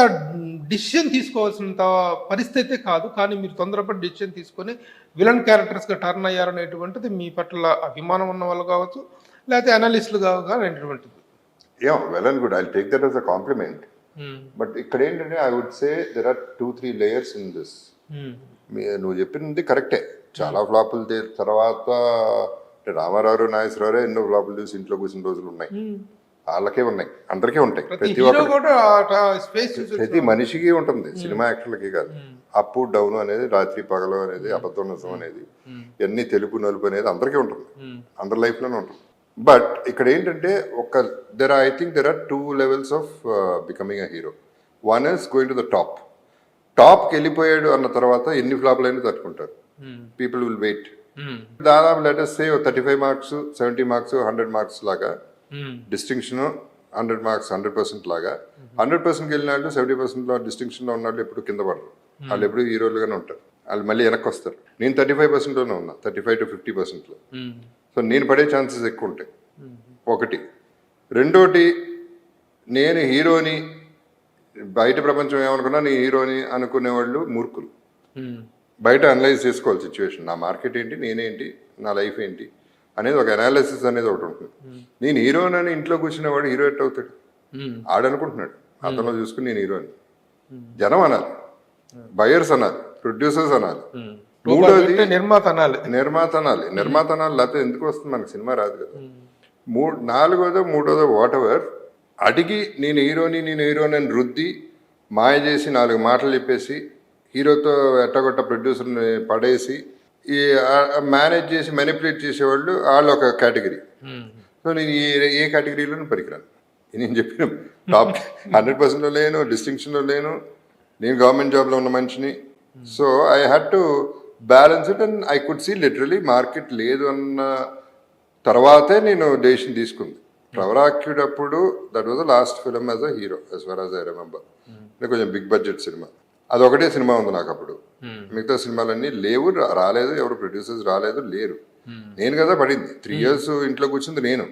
Speaker 2: డిసిషన్ తీసుకోవాల్సినంత పరిస్థితి కాదు. కానీ మీరు తొందరపడి డిసిషన్ తీసుకొని విలన్ క్యారెక్టర్స్గా టర్న్ అయ్యారనేటువంటిది మీ పట్ల అభిమానం ఉన్న వాళ్ళు కావచ్చు, లేకపోతే అనలిస్టులు కావనేటువంటిది.
Speaker 3: Well and good, I take that as a compliment. But ఇక్కడ ఏంటంటే I would say there are 2-3 layers in this. నువ్వు చెప్పింది కరెక్టే. చాలా ఫ్లాపులు తర్వాత రామారావు, నాగేశ్వరరావు ఎన్నో ఫ్లాపులు చూసి ఇంట్లో కూర్చున్న రోజులు ఉన్నాయి, వాళ్ళకే ఉన్నాయి, అందరికీ ఉంటాయి. ప్రతి మనిషికి ఉంటుంది, సినిమా యాక్టర్లకి కాదు. అప్ డౌన్ అనేది, రాత్రి పగలు అనేది, అబద్ధం నిజం అనేది, ఇవన్నీ తెలుపు నలుపు అనేది అందరికీ ఉంటుంది, అందరి లైఫ్లోనే ఉంటుంది. బట్ ఇక్కడ ఏంటంటే I think there are 2 levels of becoming a hero. One is going to the టాప్కి వెళ్ళిపోయాడు అన్న తర్వాత ఎన్ని ఫ్లాప్లు అయినా తట్టుకుంటారు. People will wait. దాదాపు letters say 35 marks, 70 marks, 100 marks లాగా డిస్టింక్షన్, 100 మార్క్స్ 100% లాగా. 100%కి వెళ్ళిన వాళ్ళు 70%లో డిస్టింక్షన్లో ఉన్న వాళ్ళు ఎప్పుడు కింద పడరు. వాళ్ళు ఎప్పుడు హీరోలుగానే ఉంటారు. వాళ్ళు మళ్ళీ వెనక్కి వస్తారు. నేను 35%లోనే ఉన్నా, 35 to 50%లో. సో నేను పడే ఛాన్సెస్ ఎక్కువ ఉంటాయి. ఒకటి. రెండోటి, నేను హీరోని, బయట ప్రపంచం ఏమనుకున్నా నేను హీరోని అనుకునే వాళ్ళు మూర్ఖులు. బయట అనలైజ్ చేసుకోవాలి సిచ్యువేషన్, నా మార్కెట్ ఏంటి, నేనేంటి, నా లైఫ్ ఏంటి అనేది ఒక అనాలిసిస్ అనేది ఒకటి ఉంటుంది. నేను హీరోని అని ఇంట్లో కూర్చునేవాడు హీరో ఎట్ అవుతాడు, ఆడనుకుంటున్నాడు. అతను చూసుకుని నేను హీరోని. జనం అనాలి, బయర్స్ అనాలి, ప్రొడ్యూసర్స్ అనాలి, మూడోది నిర్మాత అనాలి, లేకపోతే ఎందుకు వస్తుంది మనకి సినిమా రాదు కదా. నాలుగోదో మూడోదో వాట్ ఎవర్ అడిగి నేను హీరోని అని రుద్ది మాయ చేసి 4 మాటలు చెప్పేసి హీరోతో ఎట్టగొట్ట ప్రొడ్యూసర్ని పడేసి ఈ మేనేజ్ చేసి మెనిపులేట్ చేసేవాళ్ళు వాళ్ళు ఒక కేటగిరీ. సో నేను ఏ కేటగిరీలోనూ పనికిరాను. నేను చెప్పిన టాప్ 100%లో లేను, డిస్టింక్షన్లో లేను, నేను గవర్నమెంట్ జాబ్లో ఉన్న మనిషిని. So I had to balance it and I could see literally market లేదు అన్న తర్వాతే నేను డెసిషన్ తీసుకుంది. ప్రవరాక్యుడప్పుడు that was the last film as a hero as far as I remember. కొంచెం బిగ్ బడ్జెట్ సినిమా, అదొకటే సినిమా ఉంది నాకు అప్పుడు. మిగతా సినిమాలన్నీ లేవు, రాలేదు, ఎవరు ప్రొడ్యూసర్స్ లేరు. నేను కదా పడింది 3 years ఇంట్లో కూర్చుంది నేను.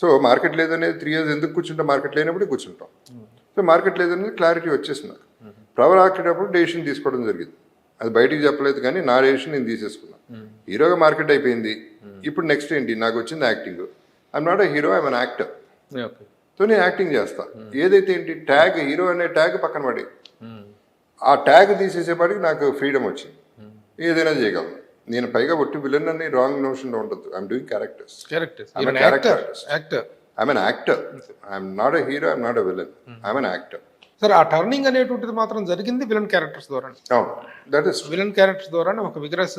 Speaker 3: సో మార్కెట్ లేదనేది 3 years ఎందుకు కూర్చుంటాం, మార్కెట్ లేనప్పుడు కూర్చుంటాం. సో మార్కెట్ లేదనేది క్లారిటీ వచ్చేసింది నాకు. ప్రవర్ ఆకేటప్పుడు డెసిషన్ తీసుకోవడం జరిగింది. అది బయటికి చెప్పలేదు కానీ నా డెసిషన్ నేను తీసేసుకున్నాను. హీరోగా మార్కెట్ అయిపోయింది. ఇప్పుడు నెక్స్ట్ ఏంటి, నాకు వచ్చింది acting. I'm not a hero, I'm an actor.
Speaker 2: Okay.
Speaker 3: So నేను యాక్టింగ్ చేస్తా. ఏదైతే ఏంటి ట్యాగ్, హీరో అనే ట్యాగ్ పక్కన పడి ఆ ట్యాగ్ తీసేసేపాటికి నాకు ఫ్రీడమ్ వచ్చింది, ఏదైనా చేయగలను నేను. పైగా ఒట్టి విలన్ అని రాంగ్ నోషన్లో ఉండదు. I'm doing characters. I'm an actor. I'm not a hero, I'm not a villain, I'm an actor.
Speaker 2: Sir ఆ టర్నింగ్ అనేటువంటిది మాత్రం జరిగింది విలన్ క్యారెక్టర్స్ ద్వారా.
Speaker 3: అవును, దట్ ఇస్
Speaker 2: విలన్ క్యారెక్టర్స్ ద్వారా ఒక విగ్రస్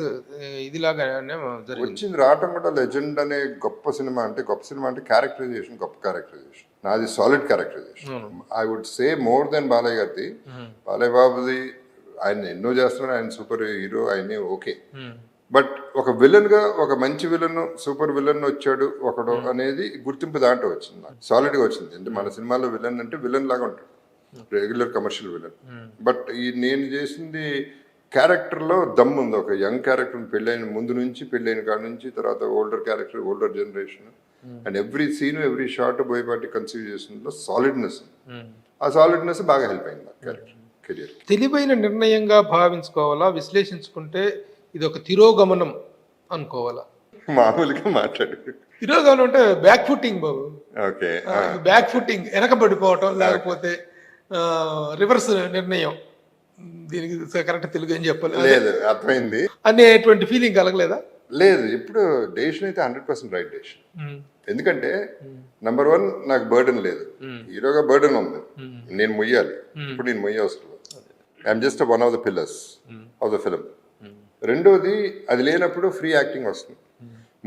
Speaker 2: ఇదిలాగానే జరిగింది.
Speaker 3: వచ్చింది. రావటం కూడా లెజెండ్ అనే గొప్ప సినిమా అంటే క్యారెక్టరైజేషన్, గొప్ప క్యారెక్టరైజేషన్. నాది solid characterisation. I would say more than Balayya గారిది. బాలయ్య బాబుది ఆయన ఎన్నో చేస్తున్నాడు, ఆయన సూపర్ హీరో, ఆయనే ఓకే. బట్ ఒక విలన్ గా, ఒక మంచి విలన్, సూపర్ విలన్ వచ్చాడు ఒకడు అనేది గుర్తింపు దాంట్లో వచ్చింది, నాకు సాలిడ్ గా వచ్చింది. అంటే మన సినిమాలో విలన్ అంటే విలన్ లాగా ఉంటాడు, రెగ్యులర్ కమర్షియల్ విలన్. బట్ ఈ నేను చేసింది క్యారెక్టర్లో దమ్ ఉంది. ఒక యంగ్ క్యారెక్టర్, పెళ్ళైన ముందు నుంచి, పెళ్ళైన కాడ నుంచి, తర్వాత older character, older generation, and every scene, every shot Boyapati conceive చేసిన సాలిడ్నెస్. ఆ సాలిడ్నెస్ బాగా హెల్ప్ అయింది నా క్యారెక్టర్ కెరియర్.
Speaker 2: తెలివైన నిర్ణయంగా భావించుకోవాలా, విశ్లేషించుకుంటే ఇది ఒక తిరోగమనం అనుకోవాలా?
Speaker 3: మామూలుగా మాట్లాడు.
Speaker 2: తిరోగమనం అంటే బ్యాక్ ఫుట్టింగ్ బాబు.
Speaker 3: ఓకే,
Speaker 2: బ్యాక్ ఫుట్టింగ్, వెనకబడిపోవటం, లేకపోతే రివర్స్ నిర్ణయం. దీనికి కరెక్ట్ తెలుగు ఏం చెప్పలేదు,
Speaker 3: లేదు అర్థమైంది
Speaker 2: అనేటువంటి ఫీలింగ్ కలగలేదా?
Speaker 3: లేదు, ఇప్పుడు డెసిషన్ అయితే 100% రైట్ డెసిషన్. ఎందుకంటే నంబర్ 1 నాకు బర్డెన్ లేదు, హీరోగా బర్డెన్ ఉంది, నేను మొయ్యాలి. ఇప్పుడు నేను మొయ్య అవసరం లేదు. I'm just one of the pillars of the film. రెండోది, అది లేనప్పుడు ఫ్రీ యాక్టింగ్ వస్తుంది.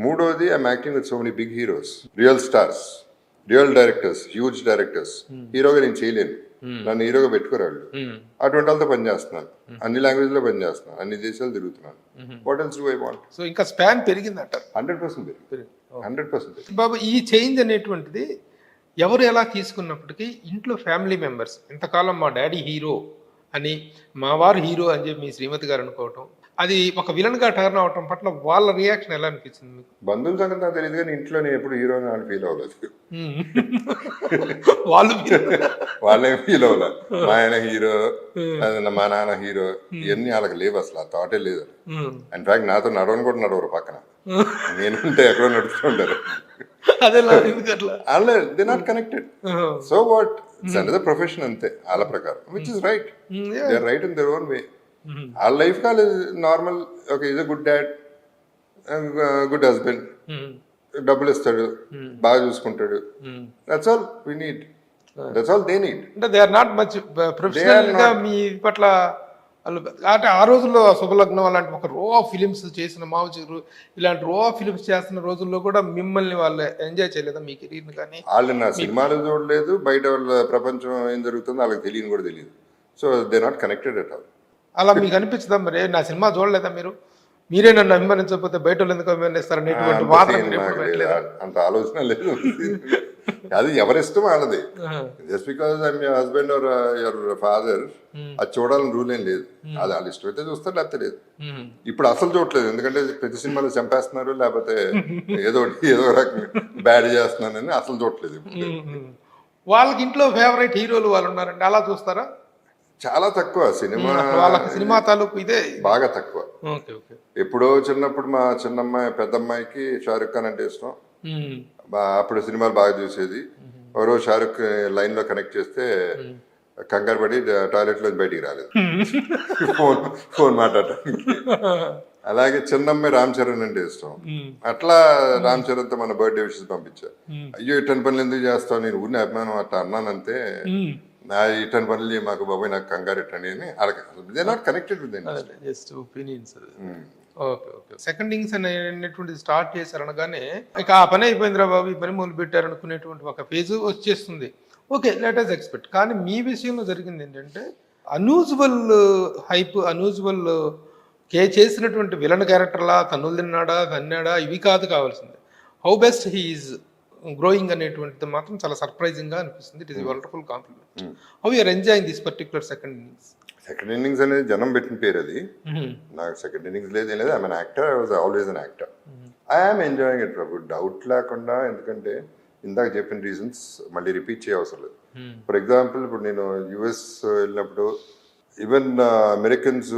Speaker 3: మూడోది, I'm acting with so many big heroes, real stars, real directors, huge directors. హీరోగా నేను చేయలేను, నన్ను హీరోగా పెట్టుకోరాళ్ళు. అటువంటి వాళ్ళతో పనిచేస్తున్నాను, అన్ని లాంగ్వేజ్ లో పనిచేస్తున్నాను, అన్ని దేశాలు తిరుగుతున్నాను. What else do I want?
Speaker 2: So ఇంకా స్పాన్ పెరిగిందంట.
Speaker 3: 100% పెరిగింది, 100%.
Speaker 2: బాబు, ఈ చేంజ్ అనేటువంటిది ఎవరు ఎలా తీసుకున్నప్పటికీ ఇంట్లో ఫ్యామిలీ మెంబర్స్, ఇంతకాలం మా డాడీ హీరో అని, మా వారు హీరో అని చెప్పి మీ శ్రీమతి గారు అనుకోవటం, అది ఒక విలన్ గా టర్న్ అవటం పట్ల వాళ్ళ రియాక్షన్ ఎలా అనిపించింది మీకు?
Speaker 3: బంధువుల సంగతి నాకు తెలియదు, కానీ ఇంట్లో నేను ఎప్పుడు హీరో అని ఫీల్ అవ్వలేదు. వాళ్ళేం ఫీల్ అవ్వలేదు. మా ఆయన హీరో, మా నాన్న హీరో, ఇవన్నీ వాళ్ళకి లేవు, అసలు ఆ థాటే లేదు. ఇన్ఫాక్ట్ నాతో నడవని కూడా నడవరు పక్కన, నేనుంటే ఎక్కడో నడుస్తుంటారు. They not connected. So what, it's another profession అంతే వాళ్ళ ప్రకారం, which is right. They are right in their own way. ఆ లైఫ్ కాలేదు normal. Okay, is a good dad, good husband, డబ్బులు ఇస్తాడు, బాగా చూసుకుంటాడు. That's all we need, that's all they need.
Speaker 2: అంటే they are not much professional గా మీ పట్ల. అంటే ఆ రోజుల్లో శుభలగ్నం అలాంటి ఒక రో ఆఫ్ ఫిలిమ్స్ చేసిన మావుచిరు, ఇలాంటి రో ఆఫ్ ఫిలిమ్స్ చేస్తున్న రోజుల్లో కూడా మిమ్మల్ని వాళ్ళు ఎంజాయ్ చేయలేదా మీ కెరీర్ని? కానీ
Speaker 3: వాళ్ళు నా సినిమాలు చూడలేదు, బయట వాళ్ళ ప్రపంచం ఏం జరుగుతుందో వాళ్ళకి తెలియని కూడా తెలియదు. So they not connected at all.
Speaker 2: అలా మీకు అనిపించదా మరి, నా సినిమా చూడలేదా మీరు, మీరే నన్ను అభిమానించకపోతే బయట వాళ్ళు ఎందుకు అభిమానిస్తారు అనేటువంటి వాదన?
Speaker 3: అంత ఆలోచన లేదు, అది ఎవరిష్టం వాళ్ళది. Just because I'm your husband or your father, అది చూడాలని రూల్ ఏం లేదు. అది వాళ్ళ ఇష్టం అయితే చూస్తారు, లేకపోతే లేదు. ఇప్పుడు అసలు చూడలేదు, ఎందుకంటే ప్రతి సినిమాలో చంపేస్తున్నారు, లేకపోతే ఏదో రకంగా బ్యాడ్ చేస్తున్నారని అసలు చూడలేదు.
Speaker 2: వాళ్ళకి ఇంట్లో ఫేవరెట్ హీరోలు వాళ్ళు ఉన్నారండి, అలా చూస్తారా?
Speaker 3: చాలా తక్కువ.
Speaker 2: సినిమా తాలూకు ఇదే
Speaker 3: బాగా తక్కువ. ఎప్పుడో చిన్నప్పుడు మా చిన్నమ్మాయి పెద్దమ్మాయికి షారుఖ్ ఖాన్ అంటే ఇష్టం, అప్పుడు సినిమాలు బాగా చూసేది. ఎవరో షారుఖ్ లైన్ లో కనెక్ట్ చేస్తే కంగారు పడి టాయిలెట్ లో బయటికి రాలేదు ఫోన్ మాట్లాడటానికి. అలాగే చిన్నమ్మాయి రామ్ చరణ్ అంటే ఇష్టం, అట్లా రామ్ చరణ్ తో మన బర్త్డే విషెస్ పంపించా. అయ్యో ఇట్టని పనులు ఎందుకు చేస్తావు, నేను ఊరిని అభిమానం అట్లా అన్నానంతే, నా ఇట్టని పనులు మాకు బాబాయ్ నాకు కంగారు ఎట్టండి అని they not connected with
Speaker 2: just opinions. Okay okay. Second innings అనేటువంటిది స్టార్ట్ చేశారనగానే ఇక ఆ పని అయిపోయిందిరా బాబు, ఈ పని మొదలు పెట్టారు అనుకునేటువంటి ఒక ఫేజ్ వచ్చేస్తుంది. Okay, let us expect. కానీ మీ విషయంలో జరిగింది ఏంటంటే అన్యూజువల్ హైప్, అన్యూజువల్ చేసినటువంటి విలన్ క్యారెక్టర్లా తన్నులు తన్నాడా ఇవి కాదు కావాల్సింది. హౌ బెస్ట్ హీఈస్ గ్రోయింగ్ అనేటువంటిది మాత్రం చాలా సర్ప్రైజింగ్ గా అనిపిస్తుంది. It is wonderful compliment. How you are enjoying this particular second innings?
Speaker 3: Second innings అనేది జనం పెట్టిన పేరు అది. నాకు సెకండ్ ఇన్నింగ్స్ లేదు, ఏం లేదు. I'm an actor, I was always an actor. I'm enjoying it Prabhu, doubt లేకుండా. ఎందుకంటే ఇందాక చెప్పిన రీజన్స్ మళ్ళీ రిపీట్ చేయ అవసరం లేదు. ఫర్ ఎగ్జాంపుల్, ఇప్పుడు నేను యుఎస్ వెళ్ళినప్పుడు ఈవెన్ అమెరికన్స్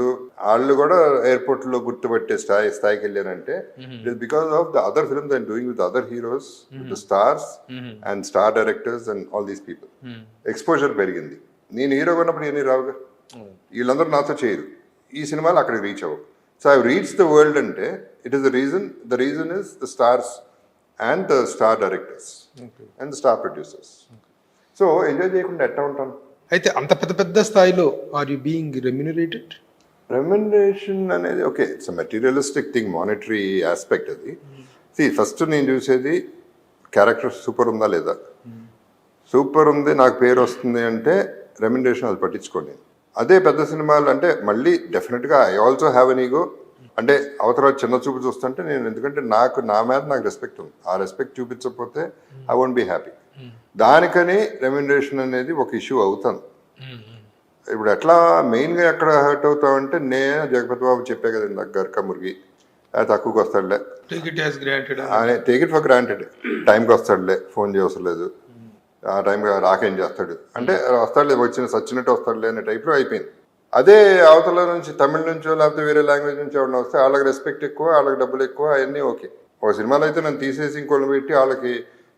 Speaker 3: వాళ్ళు కూడా ఎయిర్పోర్ట్ లో గుర్తుపట్టే స్థాయికి వెళ్ళారంటే it is because of the other films I'm doing with other heroes with stars and star directors and all these people exposure పెరిగింది. నేను హీరో ఉన్నప్పుడు ఏమీ రావుగా, వీళ్ళందరూ నాతో చేయరు, ఈ సినిమాలు అక్కడికి రీచ్ అవ్వవు. So I reach the world అంటే it is the reason is the stars and the star directors and the star producers. So enjoy చేయకుండా ఎట్లా ఉంటాను?
Speaker 2: అయితే అంత పెద్ద పెద్ద స్థాయిలో are you being remunerated?
Speaker 3: Remuneration అనేది okay, it's materialistic thing, monetary aspect అది. ఫస్ట్ నేను చూసేది క్యారెక్టర్ సూపర్ ఉందా లేదా. సూపర్ ఉంది, నాకు పేరు వస్తుంది అంటే రెమ్యునరేషన్ అది పట్టించుకోండి. అదే పెద్ద సినిమాలు అంటే మళ్ళీ డెఫినెట్గా I also have an ego. అంటే అవతల చిన్న చూపు చూస్తుంటే నేను, ఎందుకంటే నా మీద నాకు రెస్పెక్ట్ ఉంది, ఆ రెస్పెక్ట్ చూపించకపోతే ఐ వోంట్ బీ హ్యాపీ. దానికని రెమ్యునరేషన్ అనేది ఒక ఇష్యూ అవుతాను. ఇప్పుడు ఎట్లా మెయిన్గా ఎక్కడ హర్ట్ అవుతామంటే, నేను జగపతి బాబు చెప్పే కదా ఇందాక, గర్క మురిగి తక్కువకి వస్తాడులే, టేక్ ఇట్ ఫర్ గ్రాంటెడ్, టైంకి వస్తాడులే, ఫోన్ చేయవసలేదు, ఆ టైంకి రాకేం చేస్తాడు అంటే వస్తాడులే, సచ్చినట్టు వస్తాడులే అనే టైప్లో అయిపోయింది. అదే అవతల నుంచి తమిళ నుంచో లేకపోతే వేరే లాంగ్వేజ్ నుంచి ఎవరైనా వస్తే వాళ్ళకి రెస్పెక్ట్ ఎక్కువ, వాళ్ళకి డబ్బులు ఎక్కువ, అవన్నీ ఓకే. ఒక సినిమాలో అయితే నన్ను తీసేసి ఇంకోళ్ళు పెట్టి వాళ్ళకి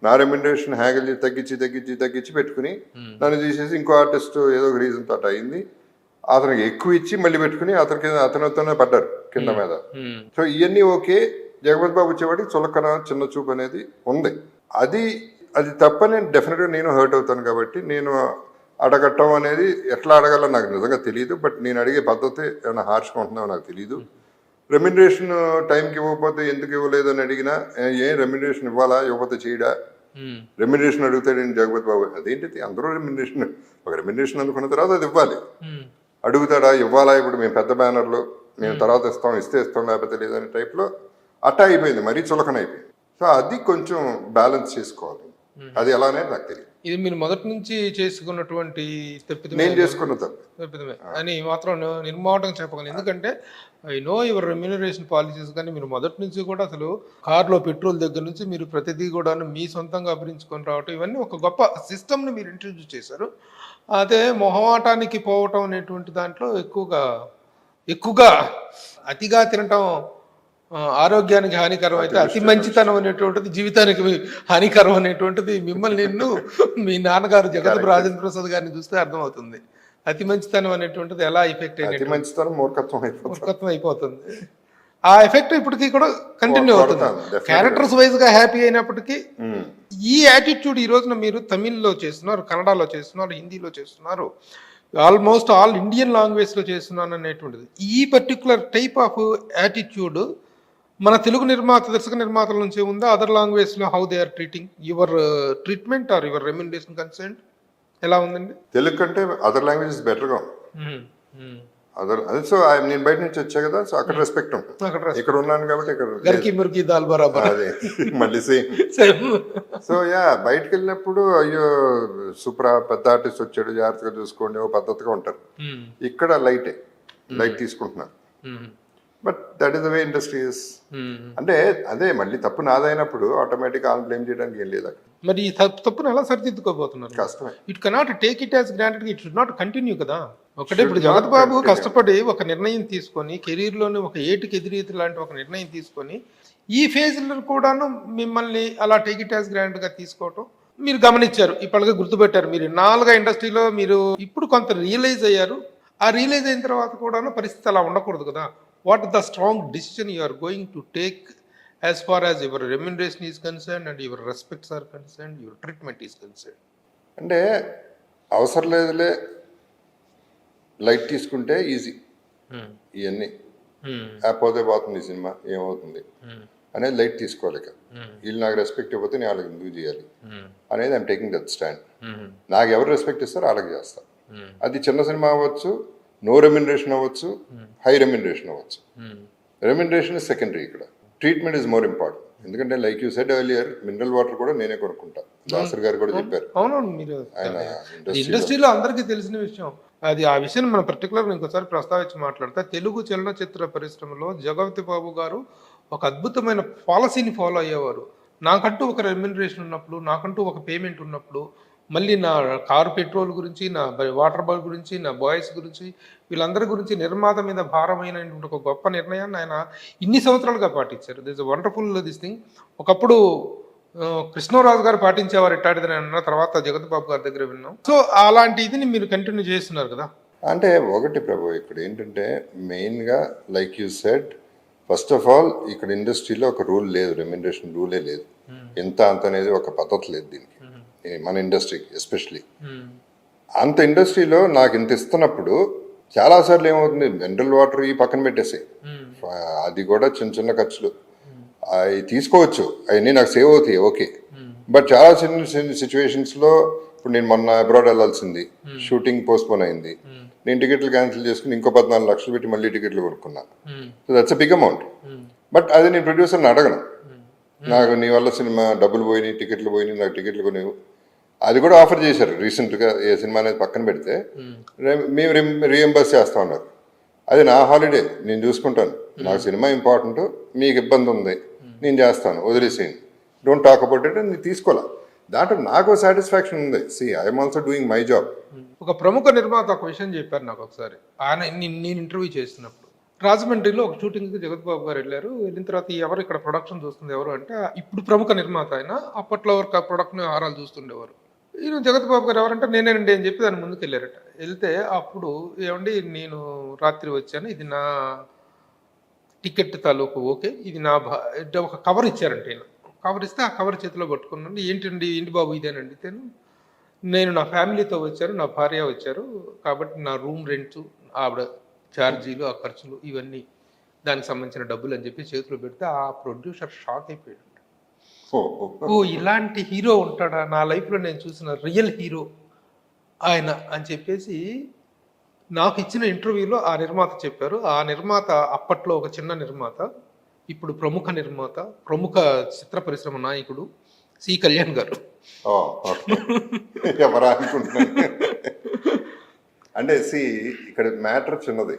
Speaker 3: నా రెమ్యునరేషన్ హ్యాంగిల్ తగ్గించి పెట్టుకుని నన్ను తీసేసి ఇంకో ఆర్టిస్ట్ ఏదో ఒక రీజన్ తోట అయింది, అతనికి ఎక్కువ ఇచ్చి మళ్ళీ పెట్టుకుని అతనితోనే పడ్డారు కింద మీద. సో ఇవన్నీ ఓకే. జగపతి బాబు వచ్చేవాడికి చులకన చిన్న చూపు అనేది ఉంది. అది తప్పని డెఫినెట్గా నేను హర్ట్ అవుతాను. కాబట్టి నేను అడగటం అనేది ఎట్లా అడగాలో నాకు నిజంగా తెలియదు. బట్ నేను అడిగే పద్ధతి ఏమైనా హార్ష్గా ఉంటుందో నాకు తెలియదు. రెమ్యునరేషన్ టైంకి ఇవ్వకపోతే ఎందుకు ఇవ్వలేదు అని అడిగినా, ఏం రెమ్యునరేషన్ ఇవ్వాలా, ఇవ్వకపోతే చేయడా, రెమ్యునరేషన్ అడుగుతాడేంటి జగపతి బాబు, అదేంటి అందరూ రెమ్యునరేషన్ అనుకున్న తర్వాత అది ఇవ్వాలి. అడుగుతాడా, ఇవ్వాలా, ఇప్పుడు మేము పెద్ద బ్యానర్లో మేము తర్వాత ఇస్తాం లేకపోతే లేదనే టైప్లో అట్టా అయిపోయింది, మరీ చులకన అయిపోయింది. సో అది కొంచెం బ్యాలెన్స్ చేసుకోవాలి. అది ఎలా అనేది నాకు తెలియదు.
Speaker 2: ఇది మీరు మొదటి నుంచి చేసుకున్నటువంటి
Speaker 3: నేను చేసుకున్న
Speaker 2: తప్పిదమే అని మాత్రం నిర్మాటం చెప్పగలను. ఎందుకంటే I know your remuneration policies, కానీ మీరు మొదటి నుంచి కూడా అసలు కార్లో పెట్రోల్ దగ్గర నుంచి మీరు ప్రతిదీ కూడా మీ సొంతంగా అభివరించుకొని రావటం, ఇవన్నీ ఒక గొప్ప సిస్టమ్ని మీరు ఇంట్రడ్యూస్ చేశారు. అదే మొహమాటానికి పోవటం అనేటువంటి దాంట్లో ఎక్కువగా అతిగా తినటం ఆరోగ్యానికి హానికరం అయితే, అతి మంచితనం అనేటువంటిది జీవితానికి హానికరం అనేటువంటిది మిమ్మల్ని మీ నాన్నగారు జగత్ రాజేంద్ర ప్రసాద్ గారిని చూస్తే అర్థమవుతుంది. అతి మంచితనం అనేటువంటిది ఎలా ఎఫెక్ట్
Speaker 3: అయిపోతుంది,
Speaker 2: మూర్ఖత్వం అయిపోతుంది. ఆ ఎఫెక్ట్ ఇప్పటికీ కూడా కంటిన్యూ అవుతుంది. క్యారెక్టర్స్ వైజ్ గా హ్యాపీ అయినప్పటికీ ఈ యాటిట్యూడ్ ఈ రోజున మీరు తమిళ్లో చేస్తున్నారు, కన్నడలో చేస్తున్నారు, హిందీలో చేస్తున్నారు, ఆల్మోస్ట్ ఆల్ ఇండియన్ లాంగ్వేజ్ లో చేస్తున్నాను అనేటువంటిది. ఈ పర్టికులర్ టైప్ ఆఫ్ యాటిట్యూడ్ మన తెలుగు దర్శక నిర్మాతల నుంచి ఉందా? అదర్ లాంగ్వేజ్ లో how they are treating your treatment or your remuneration concern ఎలా ఉందండి?
Speaker 3: తెలుగు కంటే అదర్ లాంగ్వేజెస్ బెటర్గా అదే. సో నేను బయట నుంచి వచ్చా కదా, సో అక్కడ రెస్పెక్ట్ ఉంటుంది. ఇక్కడ ఉన్నాను కాబట్టి ఇక్కడ అదే మళ్ళీ సేమ్. సో బయటకు వెళ్ళినప్పుడు అయ్యో సూపర్ పెద్ద ఆర్టిస్ట్ వచ్చాడు, జాగ్రత్తగా చూసుకోండి, ఓ పద్ధతిగా ఉంటారు. ఇక్కడ లైట్ తీసుకుంటున్నారు. But that is the way industry is. అంటే అదే మళ్ళీ తప్పు నాదైనప్పుడు ఆటోమేటిక్ గా బ్లేమ్ చేయడానికి ఏం లేదు అక్కడ.
Speaker 2: మరి ఈ తప్పును ఎలా సరిదిద్దుకోబోతున్నారు?
Speaker 3: కష్టమే.
Speaker 2: It cannot take it as granted, it should not continue కదా. ఒకటే ఇప్పుడు జగత్ బాబు కష్టపడి ఒక నిర్ణయం తీసుకొని కెరీర్ లోని ఒక ఏటికి ఎదురీతి లాంటి ఒక నిర్ణయం తీసుకొని ఈ ఫేజ్ లో కూడాను మిమ్మల్ని అలా టేక్ ఇట్ యాజ్ గ్రాంటెడ్ గా తీసుకోవటం మీరు గమనించారు, ఇప్పటికే గుర్తుపెట్టారు. మీరు నాలుగా ఇండస్ట్రీలో మీరు ఇప్పుడు కొంత రియలైజ్ అయ్యారు. ఆ రియలైజ్ అయిన తర్వాత కూడాను పరిస్థితి అలా ఉండకూడదు కదా. What is the strong decision you are going to take as far as your remuneration is concerned and your respects are concerned, your treatment is concerned?
Speaker 3: అంటే అవసరం లేదులే, లైట్ తీసుకుంటే ఈజీ, ఇవన్నీ పోతే పోతుంది సినిమా ఏమవుతుంది అనేది లైట్ తీసుకోలేక, వీళ్ళు నాకు రెస్పెక్ట్ ఇవ్వకపోతే నేను వాళ్ళకి ఎందుకు చేయాలి అనేది ఐఎమ్ టేకింగ్ దట్ స్టాండ్. నాకు ఎవరు రెస్పెక్ట్ ఇస్తారో వాళ్ళకి చేస్తా. అది చిన్న సినిమా అవ్వచ్చు, నో రెమ్యునరేషన్ అవ్వచ్చు, హై రెమ్యునరేషన్ అవ్వచ్చు. రెమ్యునరేషన్ ఇస్ సెకండరీ, ఇక్కడ ట్రీట్మెంట్ ఇస్ మోర్ ఇంపార్టెంట్. ఎందుకంటే like you said earlier, mineral water కూడా నేనే కొనుక్కుంటా, దాసర్ గారు కూడా చెప్పారు.
Speaker 2: అవునవును, మీరు ఇండస్ట్రీలో అందరికీ తెలిసిన విషయం అది. ఆ విషయం మనం పర్టికులర్ ఇంకోసారి ప్రస్తావించి మాట్లాడితే, తెలుగు చలనచిత్ర పరిశ్రమలో జగపతి బాబు గారు ఒక అద్భుతమైన పాలసీని ఫాలో అయ్యేవారు. నాకంటూ ఒక రెమ్యునరేషన్ ఉన్నప్పుడు, నాకంటూ ఒక పేమెంట్ ఉన్నప్పుడు, మళ్ళీ నా కారు పెట్రోల్ గురించి, నా వాటర్ బాల్ గురించి, నా బాయ్స్ గురించి, వీళ్ళందరి గురించి నిర్మాత మీద భారమైనటువంటి ఒక గొప్ప నిర్ణయాన్ని ఆయన ఇన్ని సంవత్సరాలుగా పాటించారు. This wonderful this thing. ఒకప్పుడు కృష్ణరాజు గారు పాటించేవారు ఎట్టాడిదని అన్న తర్వాత జగత్ బాబు గారి దగ్గర విన్నాం. సో అలాంటి ఇదిని మీరు కంటిన్యూ చేస్తున్నారు కదా.
Speaker 3: అంటే ఒకటి ప్రభు, ఇక్కడ ఏంటంటే మెయిన్గా like you said, first of all ఇక్కడ ఇండస్ట్రీలో ఒక రూల్ లేదు, రెమ్యునరేషన్ రూలే లేదు. ఎంత అంత అనేది ఒక పద్ధతి లేదు దీనికి, మన ఇండస్ట్రీకి ఎస్పెషలీ. అంత ఇండస్ట్రీలో నాకు ఇంత ఇస్తున్నప్పుడు చాలాసార్లు ఏమవుతుంది, మినరల్ వాటర్ ఈ పక్కన పెట్టేసాయి, అది కూడా చిన్న చిన్న ఖర్చులు అవి తీసుకోవచ్చు, అవన్నీ నాకు సేవ్ అవుతాయి ఓకే. బట్ చాలా చిన్న చిన్న సిచ్యువేషన్స్లో ఇప్పుడు నేను మొన్న అబ్రాడ్ వెళ్ళాల్సింది, షూటింగ్ పోస్ట్పోన్ అయింది, నేను టికెట్లు క్యాన్సిల్ చేసుకుని ఇంకో 14 లక్షలు పెట్టి మళ్ళీ టికెట్లు కొనుక్కున్నా. So that's a big amount. But అది నేను ప్రొడ్యూసర్ని అడగను, నాకు నీ వల్ల సినిమా డబ్బులు పోయినాయి, టికెట్లు పోయినాయి, నాకు టికెట్లు కొనేవు. అది కూడా ఆఫర్ చేశారు రీసెంట్గా, ఏ సినిమా అనేది పక్కన పెడితే మేము రీఎంబర్స్ చేస్తా ఉన్నారు. అది నా హాలిడే, నేను చూసుకుంటాను, నాకు సినిమా ఇంపార్టెంట్, మీకు ఇబ్బంది ఉంది, నేను చేస్తాను, వదిలేసేయండి, డోంట్ టాక్ అబౌట్ ఇట్ అని తీసుకోలే. దాంట్లో నాకు సాటిస్ఫాక్షన్ ఉంది. See I'm also doing my job.
Speaker 2: ఒక ప్రముఖ నిర్మాత ఒక విషయం చెప్పారు నాకు ఒకసారి, ఆయన నేను ఇంటర్వ్యూ చేసినప్పుడు. రాజమండ్రిలో ఒక షూటింగ్కి జగత్ బాబు గారు వెళ్ళారు. వెళ్ళిన తర్వాత ఎవరు ఇక్కడ ప్రొడక్షన్ చూస్తుంది ఎవరు అంటే, ఇప్పుడు ప్రముఖ నిర్మాత ఆయన, అప్పట్లో వరకు ప్రొడక్షన్ ఆహారాలు చూస్తుండేవారు. ఈయన జగత్ బాబు గారు ఎవరంటే నేనేనండి అని చెప్పి దాని ముందుకు వెళ్ళారట. వెళ్తే అప్పుడు ఏమండి నేను రాత్రి వచ్చాను, ఇది నా టికెట్ తాలూకు ఓకే, ఇది నా ఒక కవర్ ఇచ్చారంటే, ఈయన కవర్ ఇస్తే ఆ కవర్ చేతిలో పట్టుకున్నాను. ఏంటి బాబు ఇదేనండి, నేను నా ఫ్యామిలీతో వచ్చాను, నా భార్య వచ్చారు, కాబట్టి నా రూమ్ రెంట్స్, ఆవిడ ఛార్జీలు, ఆ ఖర్చులు, ఇవన్నీ దానికి సంబంధించిన డబ్బులు అని చెప్పి చేతిలో పెడితే ఆ ప్రొడ్యూసర్ షాక్ అయిపోయాడు. ఓ ఇలాంటి హీరో ఉంటాడా, నా లైఫ్లో నేను చూసిన రియల్ హీరో ఆయన అని చెప్పేసి నాకు ఇచ్చిన ఇంటర్వ్యూలో ఆ నిర్మాత చెప్పారు. ఆ నిర్మాత అప్పట్లో ఒక చిన్న నిర్మాత, ఇప్పుడు ప్రముఖ నిర్మాత, ప్రముఖ చిత్ర పరిశ్రమ నాయకుడు సి కళ్యాణ్ గారు.
Speaker 3: ఎవరా అనుకుంటున్నాను. అంటే సి ఇక్కడ మ్యాటర్ చిన్నది,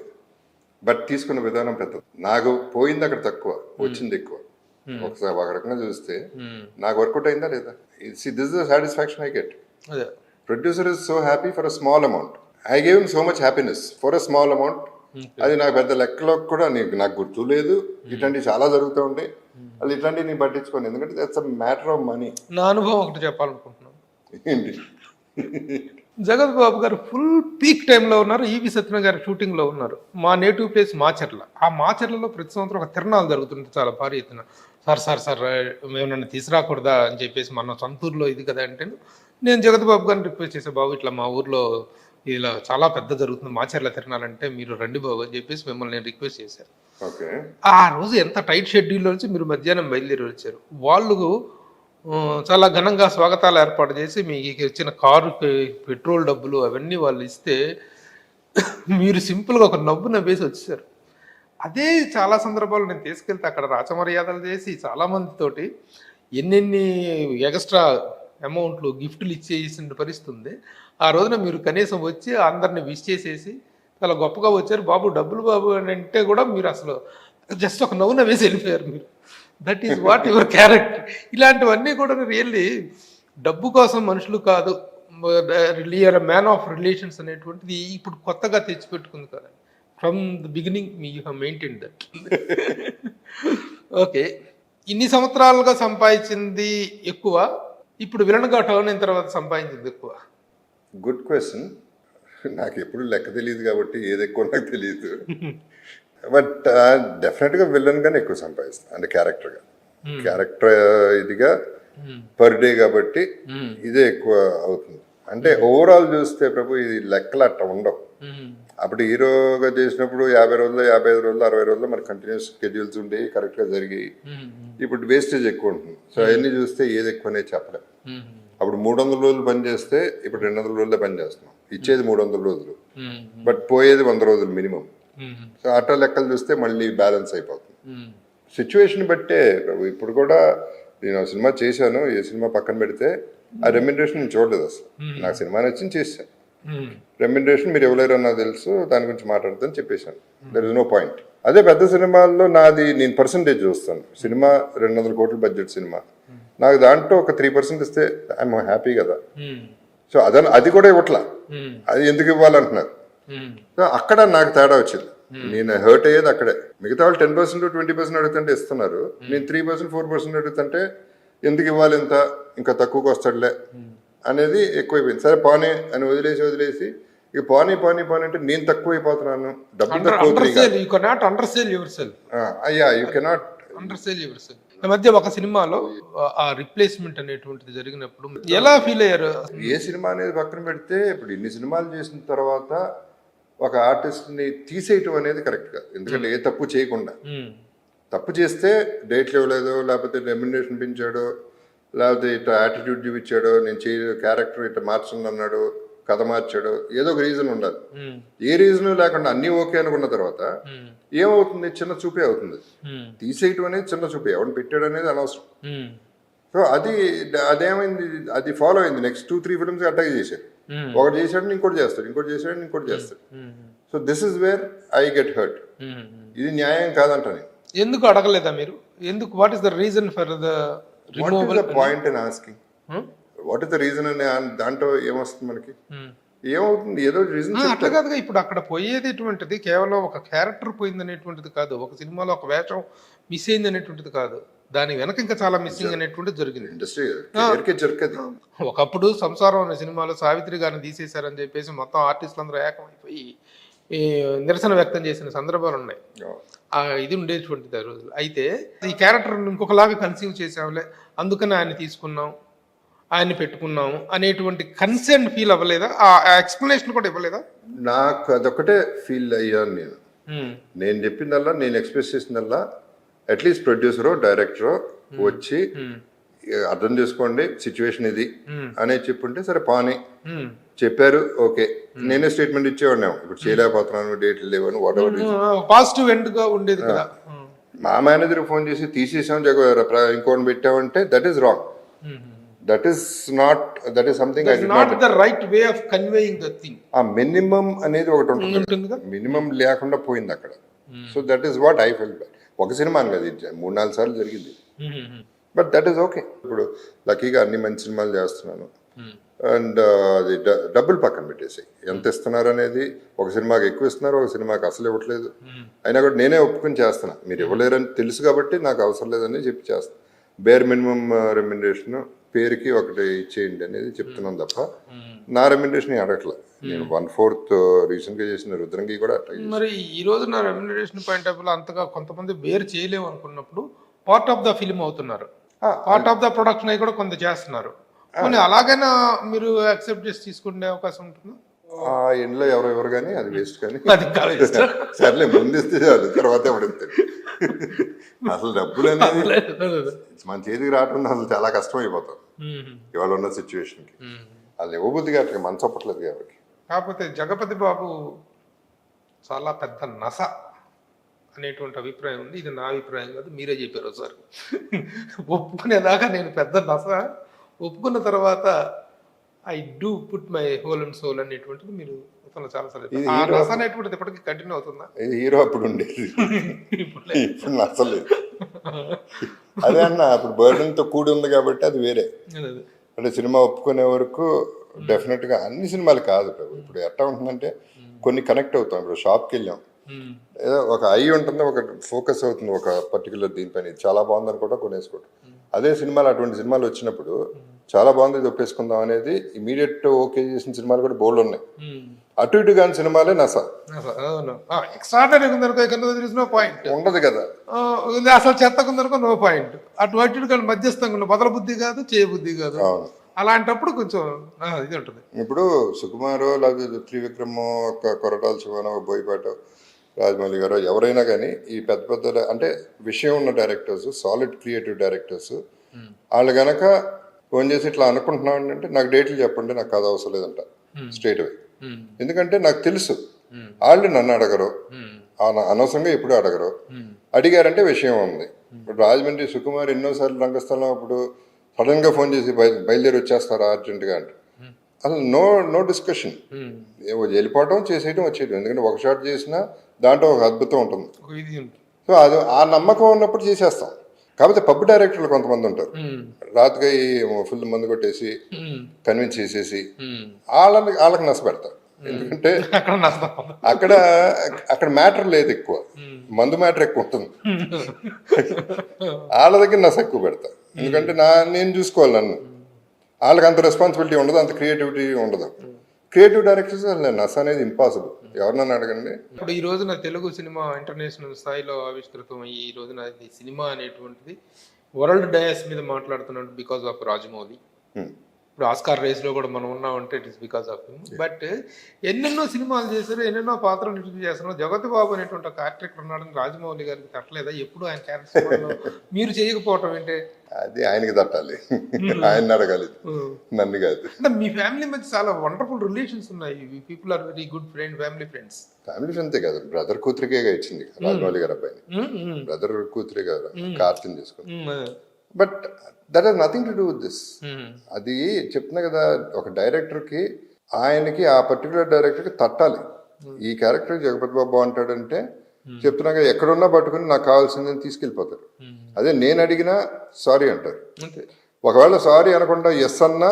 Speaker 3: బట్ తీసుకున్న విధానం పెద్దది. నాకు పోయింది అక్కడ తక్కువ, వచ్చింది ఎక్కువ. ఒకసారి ఒక రకంగా చూస్తే నాకు వర్కౌట్ అయిందా లేదా, see this the satisfaction I get. Producer is so happy for a small amount. I gave him so much happiness for a small amount. అది నాకు పెద్ద లెక్కలో కూడా నాకు గుర్తు లేదు. ఇట్లాంటివి చాలా జరుగుతూ ఉంటాయి, అది ఇట్లాంటివి నేను పట్టించుకోను, ఎందుకంటే that's a matter of money.
Speaker 2: నా అనుభవం ఒకటి చెప్పాలనుకుంటున్నాను.
Speaker 3: ఏంటి,
Speaker 2: జగత్ బాబు గారు ఫుల్ పీక్ టైంలో ఉన్నారు, ఈవి సత్యనారాయణ గారి షూటింగ్లో ఉన్నారు. మా నేటివ్ ప్లేస్ మాచర్ల. ఆ మాచర్లలో ప్రతి సంవత్సరం ఒక తిరణాలు జరుగుతుంది చాలా భారీ ఎత్తున. సార్ మేము నన్ను తీసుకురాకూడదా అని చెప్పేసి, మన సొంతూరులో ఇది కదా అంటే, నేను జగత్ బాబు గారిని రిక్వెస్ట్ చేసే, బాబు ఇట్లా మా ఊర్లో ఇలా చాలా పెద్ద జరుగుతుంది మాచర్ల తిరణాలంటే మీరు రండి బాబు అని చెప్పేసి మిమ్మల్ని నేను రిక్వెస్ట్ చేశాను. ఆ రోజు ఎంత టైట్ షెడ్యూల్లో నుంచి మీరు మధ్యాహ్నం బయలుదేరి వచ్చారు. వాళ్ళు చాలా ఘనంగా స్వాగతాలు ఏర్పాటు చేసి మీకు ఇచ్చిన కారుకి పెట్రోల్ డబ్బులు అవన్నీ వాళ్ళు ఇస్తే మీరు సింపుల్గా ఒక నవ్వు నవ్వేసి వచ్చేసారు. అదే చాలా సందర్భాలు నేను తీసుకెళ్తే అక్కడ రాచమర్యాదలు చేసి చాలామందితోటి ఎన్నెన్ని ఎక్స్ట్రా అమౌంట్లు గిఫ్ట్లు ఇచ్చేసిన పరిస్థితి ఉంది. ఆ రోజున మీరు కనీసం వచ్చి అందరిని విష్ చేసేసి చాలా గొప్పగా వచ్చారు, బాబు డబ్బులు బాబు అని అంటే కూడా మీరు అసలు జస్ట్ ఒక నవ్వు నవ్వేసి వెళ్ళిపోయారు మీరు. That is what your character. ఇలాంటివన్నీ కూడా రియల్లీ డబ్బు కోసం మనుషులు కాదు, రియల్ మ్యాన్ ఆఫ్ రిలేషన్స్ అనేటువంటిది ఇప్పుడు కొత్తగా తెచ్చిపెట్టుకుంది కదా. From the beginning me you have maintain that. Okay, ఇన్ని సంవత్సరాలుగా సంపాదించింది ఎక్కువ, ఇప్పుడు విలన్గా టర్న్ అయిన తర్వాత సంపాదించింది ఎక్కువ?
Speaker 3: Good question. నాకు ఎప్పుడు లెక్క తెలియదు కాబట్టి ఏది ఎక్కువ నాకు తెలియదు. బట్ డెఫినెట్గా విలన్గానే ఎక్కువ సంపాదిస్తాను, అంటే క్యారెక్టర్ ఇదిగా పర్ డే కాబట్టి ఇదే ఎక్కువ అవుతుంది. అంటే ఓవరాల్ చూస్తే ప్రభు ఇది లెక్కలు అట్లా ఉండవు. అప్పుడు హీరోగా చేసినప్పుడు 50 రోజులు 55 రోజులు 60 రోజులు మనకి కంటిన్యూస్ షెడ్యూల్స్ ఉండేవి, కరెక్ట్గా జరిగాయి. ఇప్పుడు వేస్టేజ్ ఎక్కువ ఉంటుంది. సో అవన్నీ చూస్తే ఏది ఎక్కువనే చెప్పలేం. అప్పుడు 300 రోజులు పని చేస్తే ఇప్పుడు 200 రోజులే పని చేస్తున్నాం. ఇచ్చేది 300 రోజులు, బట్ పోయేది 100 రోజులు మినిమం. సో అట్లా లెక్కలు చూస్తే మళ్ళీ బ్యాలెన్స్ అయిపోతుంది. సిచ్యువేషన్ బట్టే ఇప్పుడు కూడా నేను సినిమా చేశాను, ఏ సినిమా పక్కన పెడితే ఆ రెమ్యునరేషన్ నేను చూడలేదు అసలు. నాకు సినిమా నచ్చింది చేశాను. రెమ్యునరేషన్ మీరు ఎవరైనా నాకు తెలుసు, దాని గురించి మాట్లాడతాను చెప్పేశాను. There is no point. అదే పెద్ద సినిమాల్లో నాది నేను పర్సంటేజ్ చూస్తాను. సినిమా 200 కోట్ల బడ్జెట్ సినిమా, నాకు దాంట్లో ఒక 3% ఇస్తే ఐఎమ్ హ్యాపీ కదా. సో అది కూడా ఇవ్వట్లా, అది ఎందుకు ఇవ్వాలంటున్నారు. సో అక్కడ నాకు తేడా వచ్చింది. నేను హర్ట్ అయ్యేది అక్కడే. మిగతా వాళ్ళు 10% 20% అడుగుతుంటే ఇస్తున్నారు, నేను 3% 4% అడుగుతుంటే ఎందుకు ఇవ్వాలి ఇంత, ఇంకా తక్కువకి వస్తాడులే అనేది ఎక్కువైపోయింది. సరే పోనీ అని వదిలేసి ఇక పోనీ అంటే నేను తక్కువ అయిపోతున్నాను, డబ్బులు తక్కువ. అయ్యా యూ కెనాట్
Speaker 2: అండర్సేల్ యువర్ సెల్ఫ్. ఈ మధ్య ఒక సినిమాలో ఆ రిప్లేస్మెంట్ అనేటువంటిది జరిగినప్పుడు ఎలా ఫీల్ అయ్యారు?
Speaker 3: ఏ సినిమా అనేది పక్కన పెడితే, ఇప్పుడు ఇన్ని సినిమాలు చేసిన తర్వాత ఒక ఆర్టిస్ట్ని తీసేయటం అనేది కరెక్ట్ కాదు. ఎందుకంటే ఏ తప్పు చేయకుండా, తప్పు చేస్తే డేట్లు ఇవ్వలేదు, లేకపోతే రెమ్యునరేషన్ పెంచాడో, లేకపోతే ఇట్లా యాటిట్యూడ్ చూపించాడో, నేను క్యారెక్టర్ ఇట్లా మార్చండి అన్నాడు, కథ మార్చాడో, ఏదో ఒక రీజన్ ఉండాలి. ఏ రీజన్ లేకుండా అన్నీ ఓకే అనుకున్న తర్వాత ఏమవుతుంది, చిన్న చూపే అవుతుంది. తీసేయటం అనేది చిన్న చూపే, ఎవరిని పెట్టాడు అనేది అనవసరం. సో అదేమైంది, అది ఫాలో అయింది. నెక్స్ట్ 2-3 ఫిల్మ్స్ అటాక్ చేశారు. ఒకటి చేశాడు ఇంకోటి చేస్తాడు. So this is where I get hurt. ఇది న్యాయం కాదంట. నేను
Speaker 2: ఎందుకు అడగలేదా మీరు? ఎందుకు, what is the reason for the removal?
Speaker 3: Point in asking what is the reason అని దాంట్లో ఏమొస్తుంది మనకి, ఏమవుతుంది, ఏదో రీజన్.
Speaker 2: అట్లా కాదుగా, ఇప్పుడు అక్కడ పోయేది ఎటువంటిది కేవలం ఒక క్యారెక్టర్ పోయింది అనేటువంటిది కాదు, ఒక సినిమాలో ఒక వేషం మిస్ అయింది అనేటువంటిది కాదు, దాని వెనక ఇంకా చాలా మిస్సింగ్ అనేటువంటిది జరిగింది.
Speaker 3: ఇండస్ట్రీ
Speaker 2: ఒకప్పుడు సంసారం అనే సినిమాలో సావిత్రి గారిని తీసేశారని చెప్పేసి మొత్తం ఆర్టిస్టులు అందరూ ఏకమైపోయి నిరసన వ్యక్తం చేసిన సందర్భాలు ఉన్నాయి. ఇది ఉండేటువంటిది ఆ రోజులు. అయితే ఈ క్యారెక్టర్ ఇంకొకలాగా కన్సీవ్ చేసాంలే, అందుకని ఆయన తీసుకున్నాం, ఆయన్ని పెట్టుకున్నాము అనేటువంటి కన్సర్న్ ఫీల్ అవ్వలేదా? ఆ ఎక్స్ప్లెనేషన్ కూడా ఇవ్వలేదా?
Speaker 3: నాకు అదొకటే ఫీల్ అయ్యాను నేను చెప్పిందల్లా, నేను ఎక్స్ప్రెస్ చేసిందల్లా అట్లీస్ట్ ప్రొడ్యూసరో డైరెక్టరో వచ్చి అర్థం చేసుకోండి సిచ్యువేషన్ ఇది అనే చెప్పుంటే సరే పాని చెప్పారు, ఓకే, నేనే స్టేట్మెంట్ ఇచ్చేవాడిని. ఇప్పుడు చేయలేకపోతున్నాను, డేట్లు లేవని, వాట్ ఎవర్
Speaker 2: పాజిటివ్ ఎండ్ గా ఉండేది కదా.
Speaker 3: మా మేనేజర్ ఫోన్ చేసి తీసేసాం ఇంకోటి పెట్టామంటే that is wrong. That is something I did
Speaker 2: not the right way of conveying the thing.
Speaker 3: ఆ మినిమం అనేది ఒకటి ఉంటుంది, మినిమం లేకుండా పోయింది అక్కడ. So that is what I fell bad. ఒక సినిమా అని కదా, 3-4 సార్లు జరిగింది. But that is okay. ఇప్పుడు లక్కీగా అన్ని మంచి సినిమాలు చేస్తున్నాను. అండ్ అది డబ్బులు పక్కన పెట్టేసి ఎంత ఇస్తున్నారు అనేది, ఒక సినిమాకి ఎక్కువ ఇస్తున్నారు, ఒక సినిమాకి అసలు ఇవ్వట్లేదు. అయినా కూడా నేనే ఒప్పుకొని చేస్తున్నా, మీరు ఇవ్వలేరని తెలుసు కాబట్టి నాకు అవసరం లేదని చెప్పి చేస్తాను. బేర్ మినిమం రెమ్యునరేషన్ పేరుకి ఒకటి ఇచ్చేయండి అనేది చెప్తున్నాను తప్ప నా రెమ్యునరేషన్ అడగట్లా. నేను 1/4 రీసెంట్ గా చేసిన రుద్రంగి కూడా అట్లా.
Speaker 2: మరి ఈ రోజు నా రెమ్యునరేషన్ పాయింట్ ఆఫ్ వ్యూ అంతగా కొంతమంది బేర్ చేయలేము అనుకున్నప్పుడు పార్ట్ ఆఫ్ ద ఫిల్మ్ అవుతున్నారు, పార్ట్ ఆఫ్ ద ప్రొడక్షన్ అయి కూడా కొంత చేస్తున్నారు. అలాగైనా మీరు యాక్సెప్ట్ చేసి తీసుకునే అవకాశం ఉంటుందా?
Speaker 3: ఆ ఎండ్లో ఎవరు కానీ అది వేస్ట్. కానీ సర్లే ముందిస్తే చాలు, తర్వాత ఎవడెత్తాడు. అసలు డబ్బులు అనేది మన చేతికి రావటం అసలు చాలా కష్టం అయిపోతాం ఇవాళ ఉన్న సిచ్యువేషన్కి. అది ఇవ్వబుద్ధి కాబట్టి మనసు ఒప్పట్లేదు కాబట్టి.
Speaker 2: కాకపోతే జగపతి బాబు చాలా పెద్ద నస అనేటువంటి అభిప్రాయం ఉంది. ఇది నా అభిప్రాయం కాదు, మీరే చెప్పారు సార్. ఒప్పుకునేదాకా నేను పెద్ద నస, ఒప్పుకున్న తర్వాత I do put my whole and soul అనేటువంటిది మీరు చాలా నస అనేటువంటిది ఇప్పటికీ కంటిన్యూ అవుతుందా?
Speaker 3: ఇది హీరో అప్పుడు ఉండేది, ఇప్పుడు నచ్చలేదు. అదే అన్న, అప్పుడు బర్డన్తో కూడి ఉంది కాబట్టి అది వేరే. అంటే సినిమా ఒప్పుకునే వరకు డెఫినెట్ గా అన్ని సినిమాలు కాదు. ఇప్పుడు ఎట్లా ఉంటుందంటే కొన్ని కనెక్ట్ అవుతాం. ఇప్పుడు షాప్కి వెళ్ళాం, ఏదో ఒక ఐ ఉంటుంది, ఒక ఫోకస్ అవుతుంది ఒక పర్టికులర్ దీనిపైన, ఇది చాలా బాగుంది అనుకుంటా కొనేసుకోవటం. అదే సినిమాలు అటువంటి సినిమాలు వచ్చినప్పుడు చాలా బాగుంది ఇది ఒప్పేసుకుందాం అనేది ఇమీడియట్ ఓకే చేసిన సినిమాలు కూడా బోల్డ్ ఉన్నాయి. అటు ఇటు కాని సినిమాలే నస. ఉండదు కదా,
Speaker 2: అసలు చెత్తకుందనుకో నో పాయింట్. అటు అటు కానీ మధ్యస్థంగా బదల బుద్ధి కాదు, చేయబుద్ధి కాదు. అలాంటప్పుడు కొంచెం ఇది ఉంటుంది.
Speaker 3: ఇప్పుడు సుకుమారో లేకపోతే త్రివిక్రమో, కొరటాల శివనో, బోయపాట, రాజమౌళి గారు, ఎవరైనా కానీ ఈ పెద్ద పెద్ద అంటే విషయం ఉన్న డైరెక్టర్స్, సాలిడ్ క్రియేటివ్ డైరెక్టర్స్, వాళ్ళు గనక ఫోన్ చేసి ఇట్లా అనుకుంటున్నాం అంటే నాకు డేట్లు చెప్పండి, నాకు కథ అవసరం లేదంట స్ట్రైట్ అవే. ఎందుకంటే నాకు తెలుసు వాళ్ళు నన్ను అడగరు, అనవసరంగా ఎప్పుడు అడగరు. అడిగారంటే విషయం ఉంది. ఇప్పుడు రాజమండ్రి సుకుమార్ ఎన్నోసార్లు రంగస్థలం అప్పుడు సడన్ గా ఫోన్ చేసి బయలుదేరి వచ్చేస్తారా అర్జెంటుగా అంటే అసలు నో డిస్కషన్, వెళ్ళిపోవటం చేసేయటం వచ్చేయటం. ఎందుకంటే ఒక షాట్ చేసినా దాంట్లో ఒక అద్భుతం ఉంటుంది. సో అది ఆ నమ్మకం ఉన్నప్పుడు చేసేస్తాం. కాకపోతే పబ్ డైరెక్టర్లు కొంతమంది ఉంటారు, రాత్రికి ఫుల్ మందు కొట్టేసి కన్విన్స్ చేసేసి వాళ్ళకి నష్టపెడతారు. ఎందుకంటే అక్కడ అక్కడ మ్యాటర్ లేదు, ఎక్కువ మందు మ్యాటర్ ఎక్కువ ఉంటుంది. వాళ్ళ దగ్గర నస ఎక్కువ పెడతా, ఎందుకంటే నేను చూసుకోవాలి నన్ను. వాళ్ళకి అంత రెస్పాన్సిబిలిటీ ఉండదు, అంత క్రియేటివిటీ ఉండదు. క్రియేటివ్ డైరెక్టర్స్ నస అనేది ఇంపాసిబుల్. ఎవరినన్నా అడగండి.
Speaker 2: ఇప్పుడు ఈ రోజున తెలుగు సినిమా ఇంటర్నేషనల్ స్థాయిలో ఆవిష్కృతం ఈ రోజున ఈ సినిమా అనేటువంటిది వరల్డ్ డయాస్ మీద మాట్లాడుతున్నాడు బికాస్ ఆఫ్ రాజమౌళి. ఇప్పుడు ఆస్కార్ రేస్ లో కూడా మనం ఉన్నామంటే it is because of him. But ఎన్నెన్నో సినిమాలు చేశారు, ఎన్నెన్నో పాత్రలు ఇంట్రడ్యూస్ చేస్తున్నారు. జగతి బాబు అనేటువంటి ఒక యాక్టర్ ఇక్కడ ఉన్నాడని రాజమౌళి గారికి తట్టలేదా ఎప్పుడు ఆయన క్యారెక్టర్ మీరు చేయకపోవటం ఏంటి?
Speaker 3: అది ఆయనకి తట్టాలి, ఆయన అడగాలి, నన్ను కాదు.
Speaker 2: అంటే మీ ఫ్యామిలీ మధ్య చాలా వండర్ఫుల్ రిలేషన్స్ ఉన్నాయి. People are very good friend, family friends.
Speaker 3: ఫ్యామిలీ ఫ్రెండ్సే కాదు, బ్రదర్ కూతురికే ఇచ్చింది రాజమౌళి గారు అబ్బాయిని. బ్రదర్ కూతురే కదా కార్తీని చేసుకుని. But that has nothing to do with this. అది చెప్తున్నా కదా, ఒక డైరెక్టర్కి ఆయనకి ఆ పర్టికులర్ డైరెక్టర్కి తట్టాలి. ఈ క్యారెక్టర్ జగపతి బాబు అంటాడంటే చెప్తున్నా కదా, ఎక్కడున్నా పట్టుకుని నాకు కావాల్సిందని తీసుకెళ్ళిపోతారు. అదే నేను అడిగినా సారీ అంటారు. ఒకవేళ సారీ అనకుండా ఎస్ అన్నా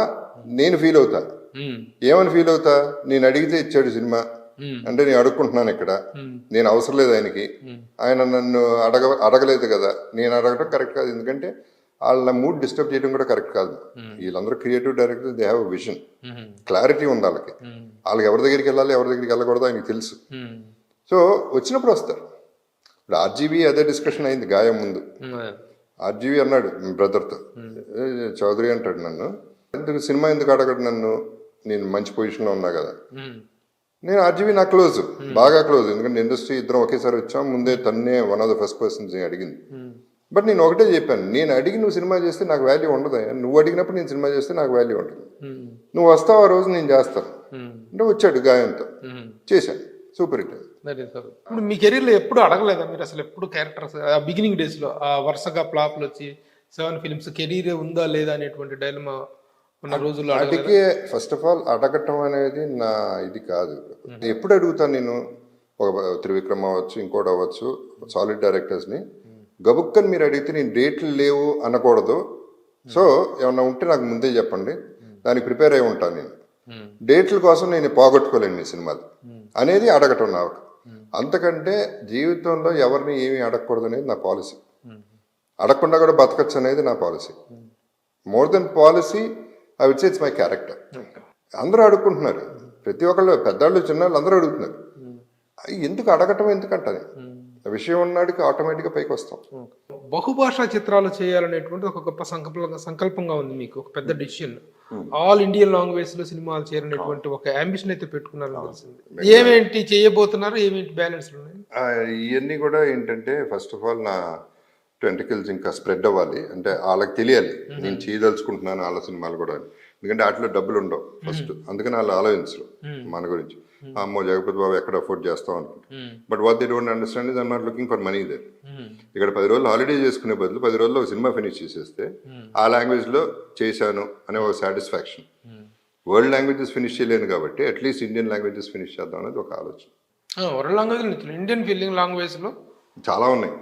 Speaker 3: నేను ఫీల్ అవుతా. ఏమని ఫీల్ అవుతా? నేను అడిగితే ఇచ్చాడు సినిమా అంటే నేను అడుక్కుంటున్నాను ఇక్కడ, నేను అవసరం లేదు ఆయనకి, ఆయన నన్ను అడగలేదు కదా, నేను అడగడం కరెక్ట్ కాదు. ఎందుకంటే వాళ్ళ మూడ్ డిస్టర్బ్ చేయడం కూడా కరెక్ట్ కాదు. వీళ్ళందరూ creative director, they have vision, clarity ఉంది వాళ్ళకి. వాళ్ళకి ఎవరి దగ్గరికి వెళ్ళాలి, ఎవరి దగ్గరికి వెళ్ళకూడదు ఆయనకి తెలుసు. సో వచ్చినప్పుడు వస్తారు. ఇప్పుడు ఆర్జీవీ అదే డిస్కషన్ అయింది గాయం ముందు. ఆర్జీవీ అన్నాడు బ్రదర్తో, చౌదరి అంటాడు నన్ను, ఎందుకు సినిమా ఎందుకు అడగడు నన్ను, నేను మంచి పొజిషన్లో ఉన్నా కదా. నేను ఆర్జీవీ నా క్లోజ్, బాగా క్లోజ్, ఎందుకంటే ఇండస్ట్రీ ఇద్దరం ఒకేసారి వచ్చాం. ముందే తన్నే one of the first persons అడిగింది. బట్ నేను ఒకటే చెప్పాను, నేను అడిగి నువ్వు సినిమా చేస్తే నాకు వాల్యూ ఉండదు. నువ్వు అడిగినప్పుడు నేను సినిమా చేస్తే నాకు వాల్యూ ఉంటుంది. నువ్వు వస్తావు ఆ రోజు నేను చేస్తాను అంటే వచ్చాడు గాయంతో, చేశాను, సూపర్ హిట్.
Speaker 2: ఇప్పుడు మీ కెరీర్లో ఎప్పుడు అడగలేదా మీరు అసలు? ఎప్పుడు క్యారెక్టర్స్ బిగినింగ్ డేస్లో వరుసగా ఫ్లాప్లు వచ్చి 7 ఫిల్మ్స్ కెరీరే ఉందా లేదా అనేటువంటి డైలమా ఉన్న రోజుల్లో
Speaker 3: అడిగే? ఫస్ట్ ఆఫ్ ఆల్ అడగటం అనేది నా ఇది కాదు. ఎప్పుడు అడుగుతాను నేను, ఒక త్రివిక్రమ్ అవ్వచ్చు, ఇంకోటి అవ్వచ్చు, సాలిడ్ డైరెక్టర్స్ని గబుక్కని మీరు అడిగితే నేను డేట్లు లేవు అనకూడదు. సో ఏమన్నా ఉంటే నాకు ముందే చెప్పండి, దానికి ప్రిపేర్ అయి ఉంటాను. నేను డేట్ల కోసం నేను పోగొట్టుకోలేను మీ సినిమాలు అనేది అడగటం నాకు. అంతకంటే జీవితంలో ఎవరిని ఏమీ అడగకూడదు అనేది నా పాలసీ. అడగకుండా కూడా బతకచ్చు అనేది నా policy. More than policy, I would say it's my character. అందరూ అడుగుకుంటున్నారు, ప్రతి ఒక్కళ్ళు, పెద్దవాళ్ళు చిన్నవాళ్ళు అందరూ అడుగుతున్నారు. ఎందుకు అడగటం ఎందుకంటే విషయం ఉన్నాడికి ఆటోమేటిక్గా పైకి వస్తాం.
Speaker 2: బహుభాషా చిత్రాలు చేయాలనేటువంటి ఒక గొప్ప సంకల్పంగా ఉంది మీకు, ఒక పెద్ద డిసిషన్. ఆల్ ఇండియన్ లాంగ్వేజ్ లో సినిమాలు చేయాలనేటువంటి ఒక అంబిషన్ అయితే పెట్టుకున్నారని తెలిసింది. ఏమేంటి చేయబోతున్నారు, ఏమేంటి బ్యాలెన్స్ ఉన్నాయి?
Speaker 3: ఇవన్నీ కూడా ఏంటంటే, ఫస్ట్ ఆఫ్ ఆల్ నా టెంటికల్స్ ఇంకా స్ప్రెడ్ అవ్వాలి. అంటే వాళ్ళకి తెలియాలి నేను చేయదలుచుకుంటున్నాను వాళ్ళ సినిమాలు కూడా. ఎందుకంటే వాటిలో డబ్బులు ఉండవు ఫస్ట్, అందుకని వాళ్ళు ఆలోచించరు మన గురించి. అమ్మో జగపతి బాబు ఎక్కడ అఫోర్డ్ చేస్తాం అనుకుంటా. But what they don't understand is I'm not looking for money there. ఇక్కడ 10 రోజులు హాలిడే చేసుకునే బదులు 10 రోజుల్లో ఒక సినిమా ఫినిష్ చేసేస్తే ఆ లాంగ్వేజ్లో చేశాను అనే ఒక సాటిస్ఫాక్షన్. వరల్డ్ లాంగ్వేజెస్ ఫినిష్ చేయలేను కాబట్టి అట్లీస్ట్ ఇండియన్ లాంగ్వేజెస్ ఫినిష్ చేద్దాం అనేది ఒక ఆలోచన.
Speaker 2: World language, Indian filling language లో
Speaker 3: చాలా ఉన్నాయి,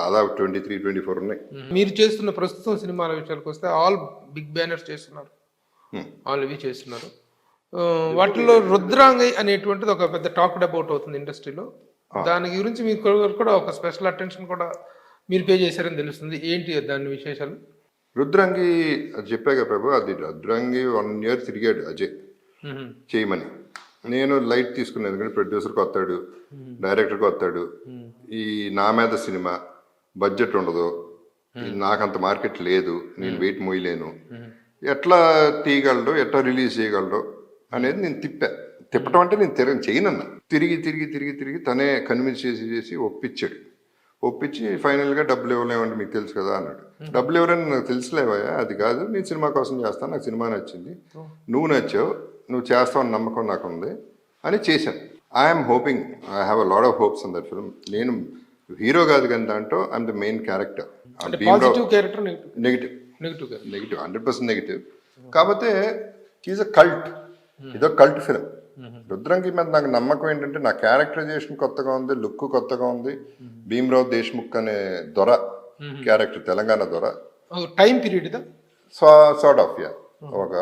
Speaker 3: దాదాపు 23-24 ఉన్నాయి.
Speaker 2: మీరు చేస్తున్న ప్రస్తుతం సినిమాల విషయానికి వస్తే ఆల్ బిగ్ బ్యానర్స్ చేస్తున్నారు, ఆల్ ఇవి చేస్తున్నారు. వాటిలో రుద్రాంగి అనేటువంటిది ఒక పెద్ద టాక్డ్ అబౌట్ అవుతుంది ఇండస్ట్రీలో. దాని గురించి మీకు కూడా ఒక స్పెషల్ అటెన్షన్ కూడా మీరు పే చేశారని తెలుస్తుంది. ఏంటి దాని విశేషాలు?
Speaker 3: రుద్రాంగి చెప్పాగా ప్రభు, అది రుద్రాంగి 1 year తిరిగాడు అజయ్ చేయమని. నేను లైట్ తీసుకున్నాను, ఎందుకంటే ప్రొడ్యూసర్కి వస్తాడు, డైరెక్టర్కి వస్తాడు. ఈ నా మీద సినిమా బడ్జెట్ ఉండదు, నాకంత మార్కెట్ లేదు, నేను వెయిట్ మోయలేను, ఎట్లా తీయగలడు, ఎట్లా రిలీజ్ చేయగలడు అనేది నేను తిప్పటం అంటే నేను చేయనన్నా. తిరిగి తనే కన్విన్స్ చేసి ఒప్పించి ఫైనల్గా డబ్బులు ఇవ్వలేమంటే మీకు తెలుసు కదా అన్నాడు. డబ్బులు ఎవరైనా నాకు తెలుసులేవయ్యా, అది కాదు, నేను సినిమా కోసం చేస్తాను, నాకు సినిమా నచ్చింది, నువ్వు నచ్చావు, నువ్వు చేస్తావు అని నమ్మకం నాకు ఉంది అని చేశాను. I'm hoping, I have a lot of hopes in that film. నేను హీరో కాదు కానీ దాంట్లో I'm the main character. Negative 100% negative. కాకపోతే ఈజ్ అ కల్ట్, ఇదో కల్ట్ ఫిల్మ్. రుద్రంగి మీద నాకు నమ్మకం ఏంటంటే నా క్యారెక్టరైజేషన్ కొత్తగా ఉంది, లుక్ కొత్తగా ఉంది. భీమ్రావ్ దేశ్ముఖ్ అనే దొర క్యారెక్టర్ తెలంగాణ ద్వారా
Speaker 2: టైం పీరియడ్ ఇదా
Speaker 3: సార్ట్ ఆఫ్ యా ఒక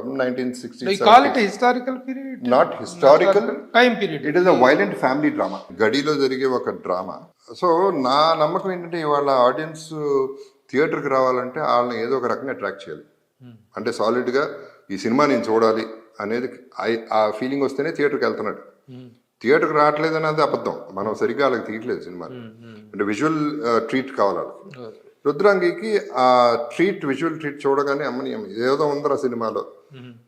Speaker 3: 1960
Speaker 2: call it historical period
Speaker 3: not historical
Speaker 2: time period.
Speaker 3: It is a violent family drama, గడిలో జరిగే ఒక డ్రామా. సో నా నమ్మకం ఏంటంటే ఇవాళ ఆడియన్స్ థియేటర్కి రావాలంటే వాళ్ళని ఏదో ఒక రకంగా అట్రాక్ట్ చేయాలి. అంటే సాలిడ్గా ఈ సినిమా నేను చూడాలి అనేది ఆ ఫీలింగ్ వస్తేనే థియేటర్కి వెళ్తున్నాడు. థియేటర్కి రావట్లేదు అనేది అబద్ధం, మనం సరిగ్గా వాళ్ళకి తీయట్లేదు సినిమాలు. అంటే విజువల్ ట్రీట్ కావాలి వాళ్ళకి. రుద్రాంగికి ఆ ట్రీట్, విజువల్ ట్రీట్ చూడగానే అమ్మని ఏదో ఉందరా సినిమాలో,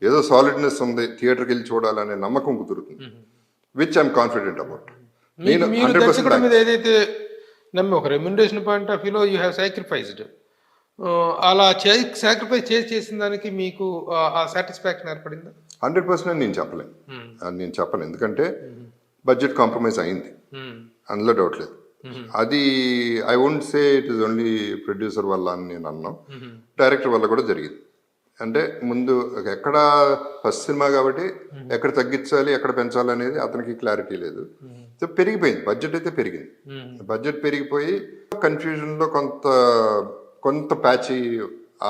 Speaker 3: ఏదో సాలిడ్నెస్ ఉంది, థియేటర్కి వెళ్ళి చూడాలనే నమ్మకం కుదురుతుంది, విచ్ ఐఎమ్ కాన్ఫిడెంట్ అబౌట్. నేను
Speaker 2: మీరు
Speaker 3: 100%
Speaker 2: దర్శకుడి మీద ఏదైతే నమ్మి ఒక రెమ్యునరేషన్ పాయింట్ ఆఫ్ వ్యూలో యూ హ్యావ్ సాక్రిఫైస్డ్, అలా సాక్రిఫైస్ చేసిన దానికి మీకు ఆ సాటిస్ఫాక్షన్ ఏర్పడిందా?
Speaker 3: 100% నేను చెప్పలేను, నేను చెప్పను. ఎందుకంటే బడ్జెట్ కాంప్రమైజ్ అయింది, అందులో డౌట్ లేదు. అది I won't say it is only producer వల్ల అని నేను అన్నాను, డైరెక్టర్ వల్ల కూడా జరిగింది. అంటే ముందు ఎక్కడ ఫస్ట్ సినిమా కాబట్టి ఎక్కడ తగ్గించాలి ఎక్కడ పెంచాలి అనేది అతనికి క్లారిటీ లేదు. సో పెరిగిపోయింది, బడ్జెట్ అయితే పెరిగింది. బడ్జెట్ పెరిగిపోయి కన్ఫ్యూజన్లో కొంత ప్యాచీ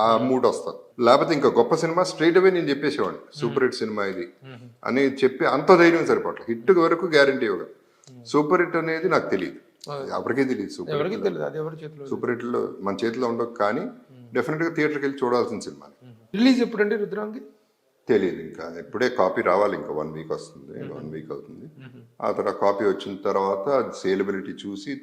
Speaker 3: ఆ మూడ్ వస్తుంది. లేకపోతే ఇంకా గొప్ప సినిమా స్ట్రైట్ అవే నేను చెప్పేసేవాడిని సూపర్ హిట్ సినిమా ఇది అని చెప్పి, అంత ధైర్యం సరిపోవట్లేదు. హిట్ వరకు గ్యారంటీ ఇవ్వగలరు, సూపర్ హిట్ అనేది నాకు తెలియదు, ఎవరికీ తెలియదు. సూపర్ హిట్ లో మన చేతిలో ఉండవు, కానీ డెఫినెట్ గా థియేటర్కి వెళ్ళి చూడాల్సిన సినిమా.
Speaker 2: రిలీజ్ ఎప్పుడండి రుద్రాంగి?
Speaker 3: తెలియదు, ఇంకా ఇప్పుడే కాపీ రావాలి, ఇంకా 1 వీక్ వస్తుంది, 1 వీక్ అవుతుంది. ఆ తర్వాత కాపీ వచ్చిన తర్వాత సేలబిలిటీ చూసి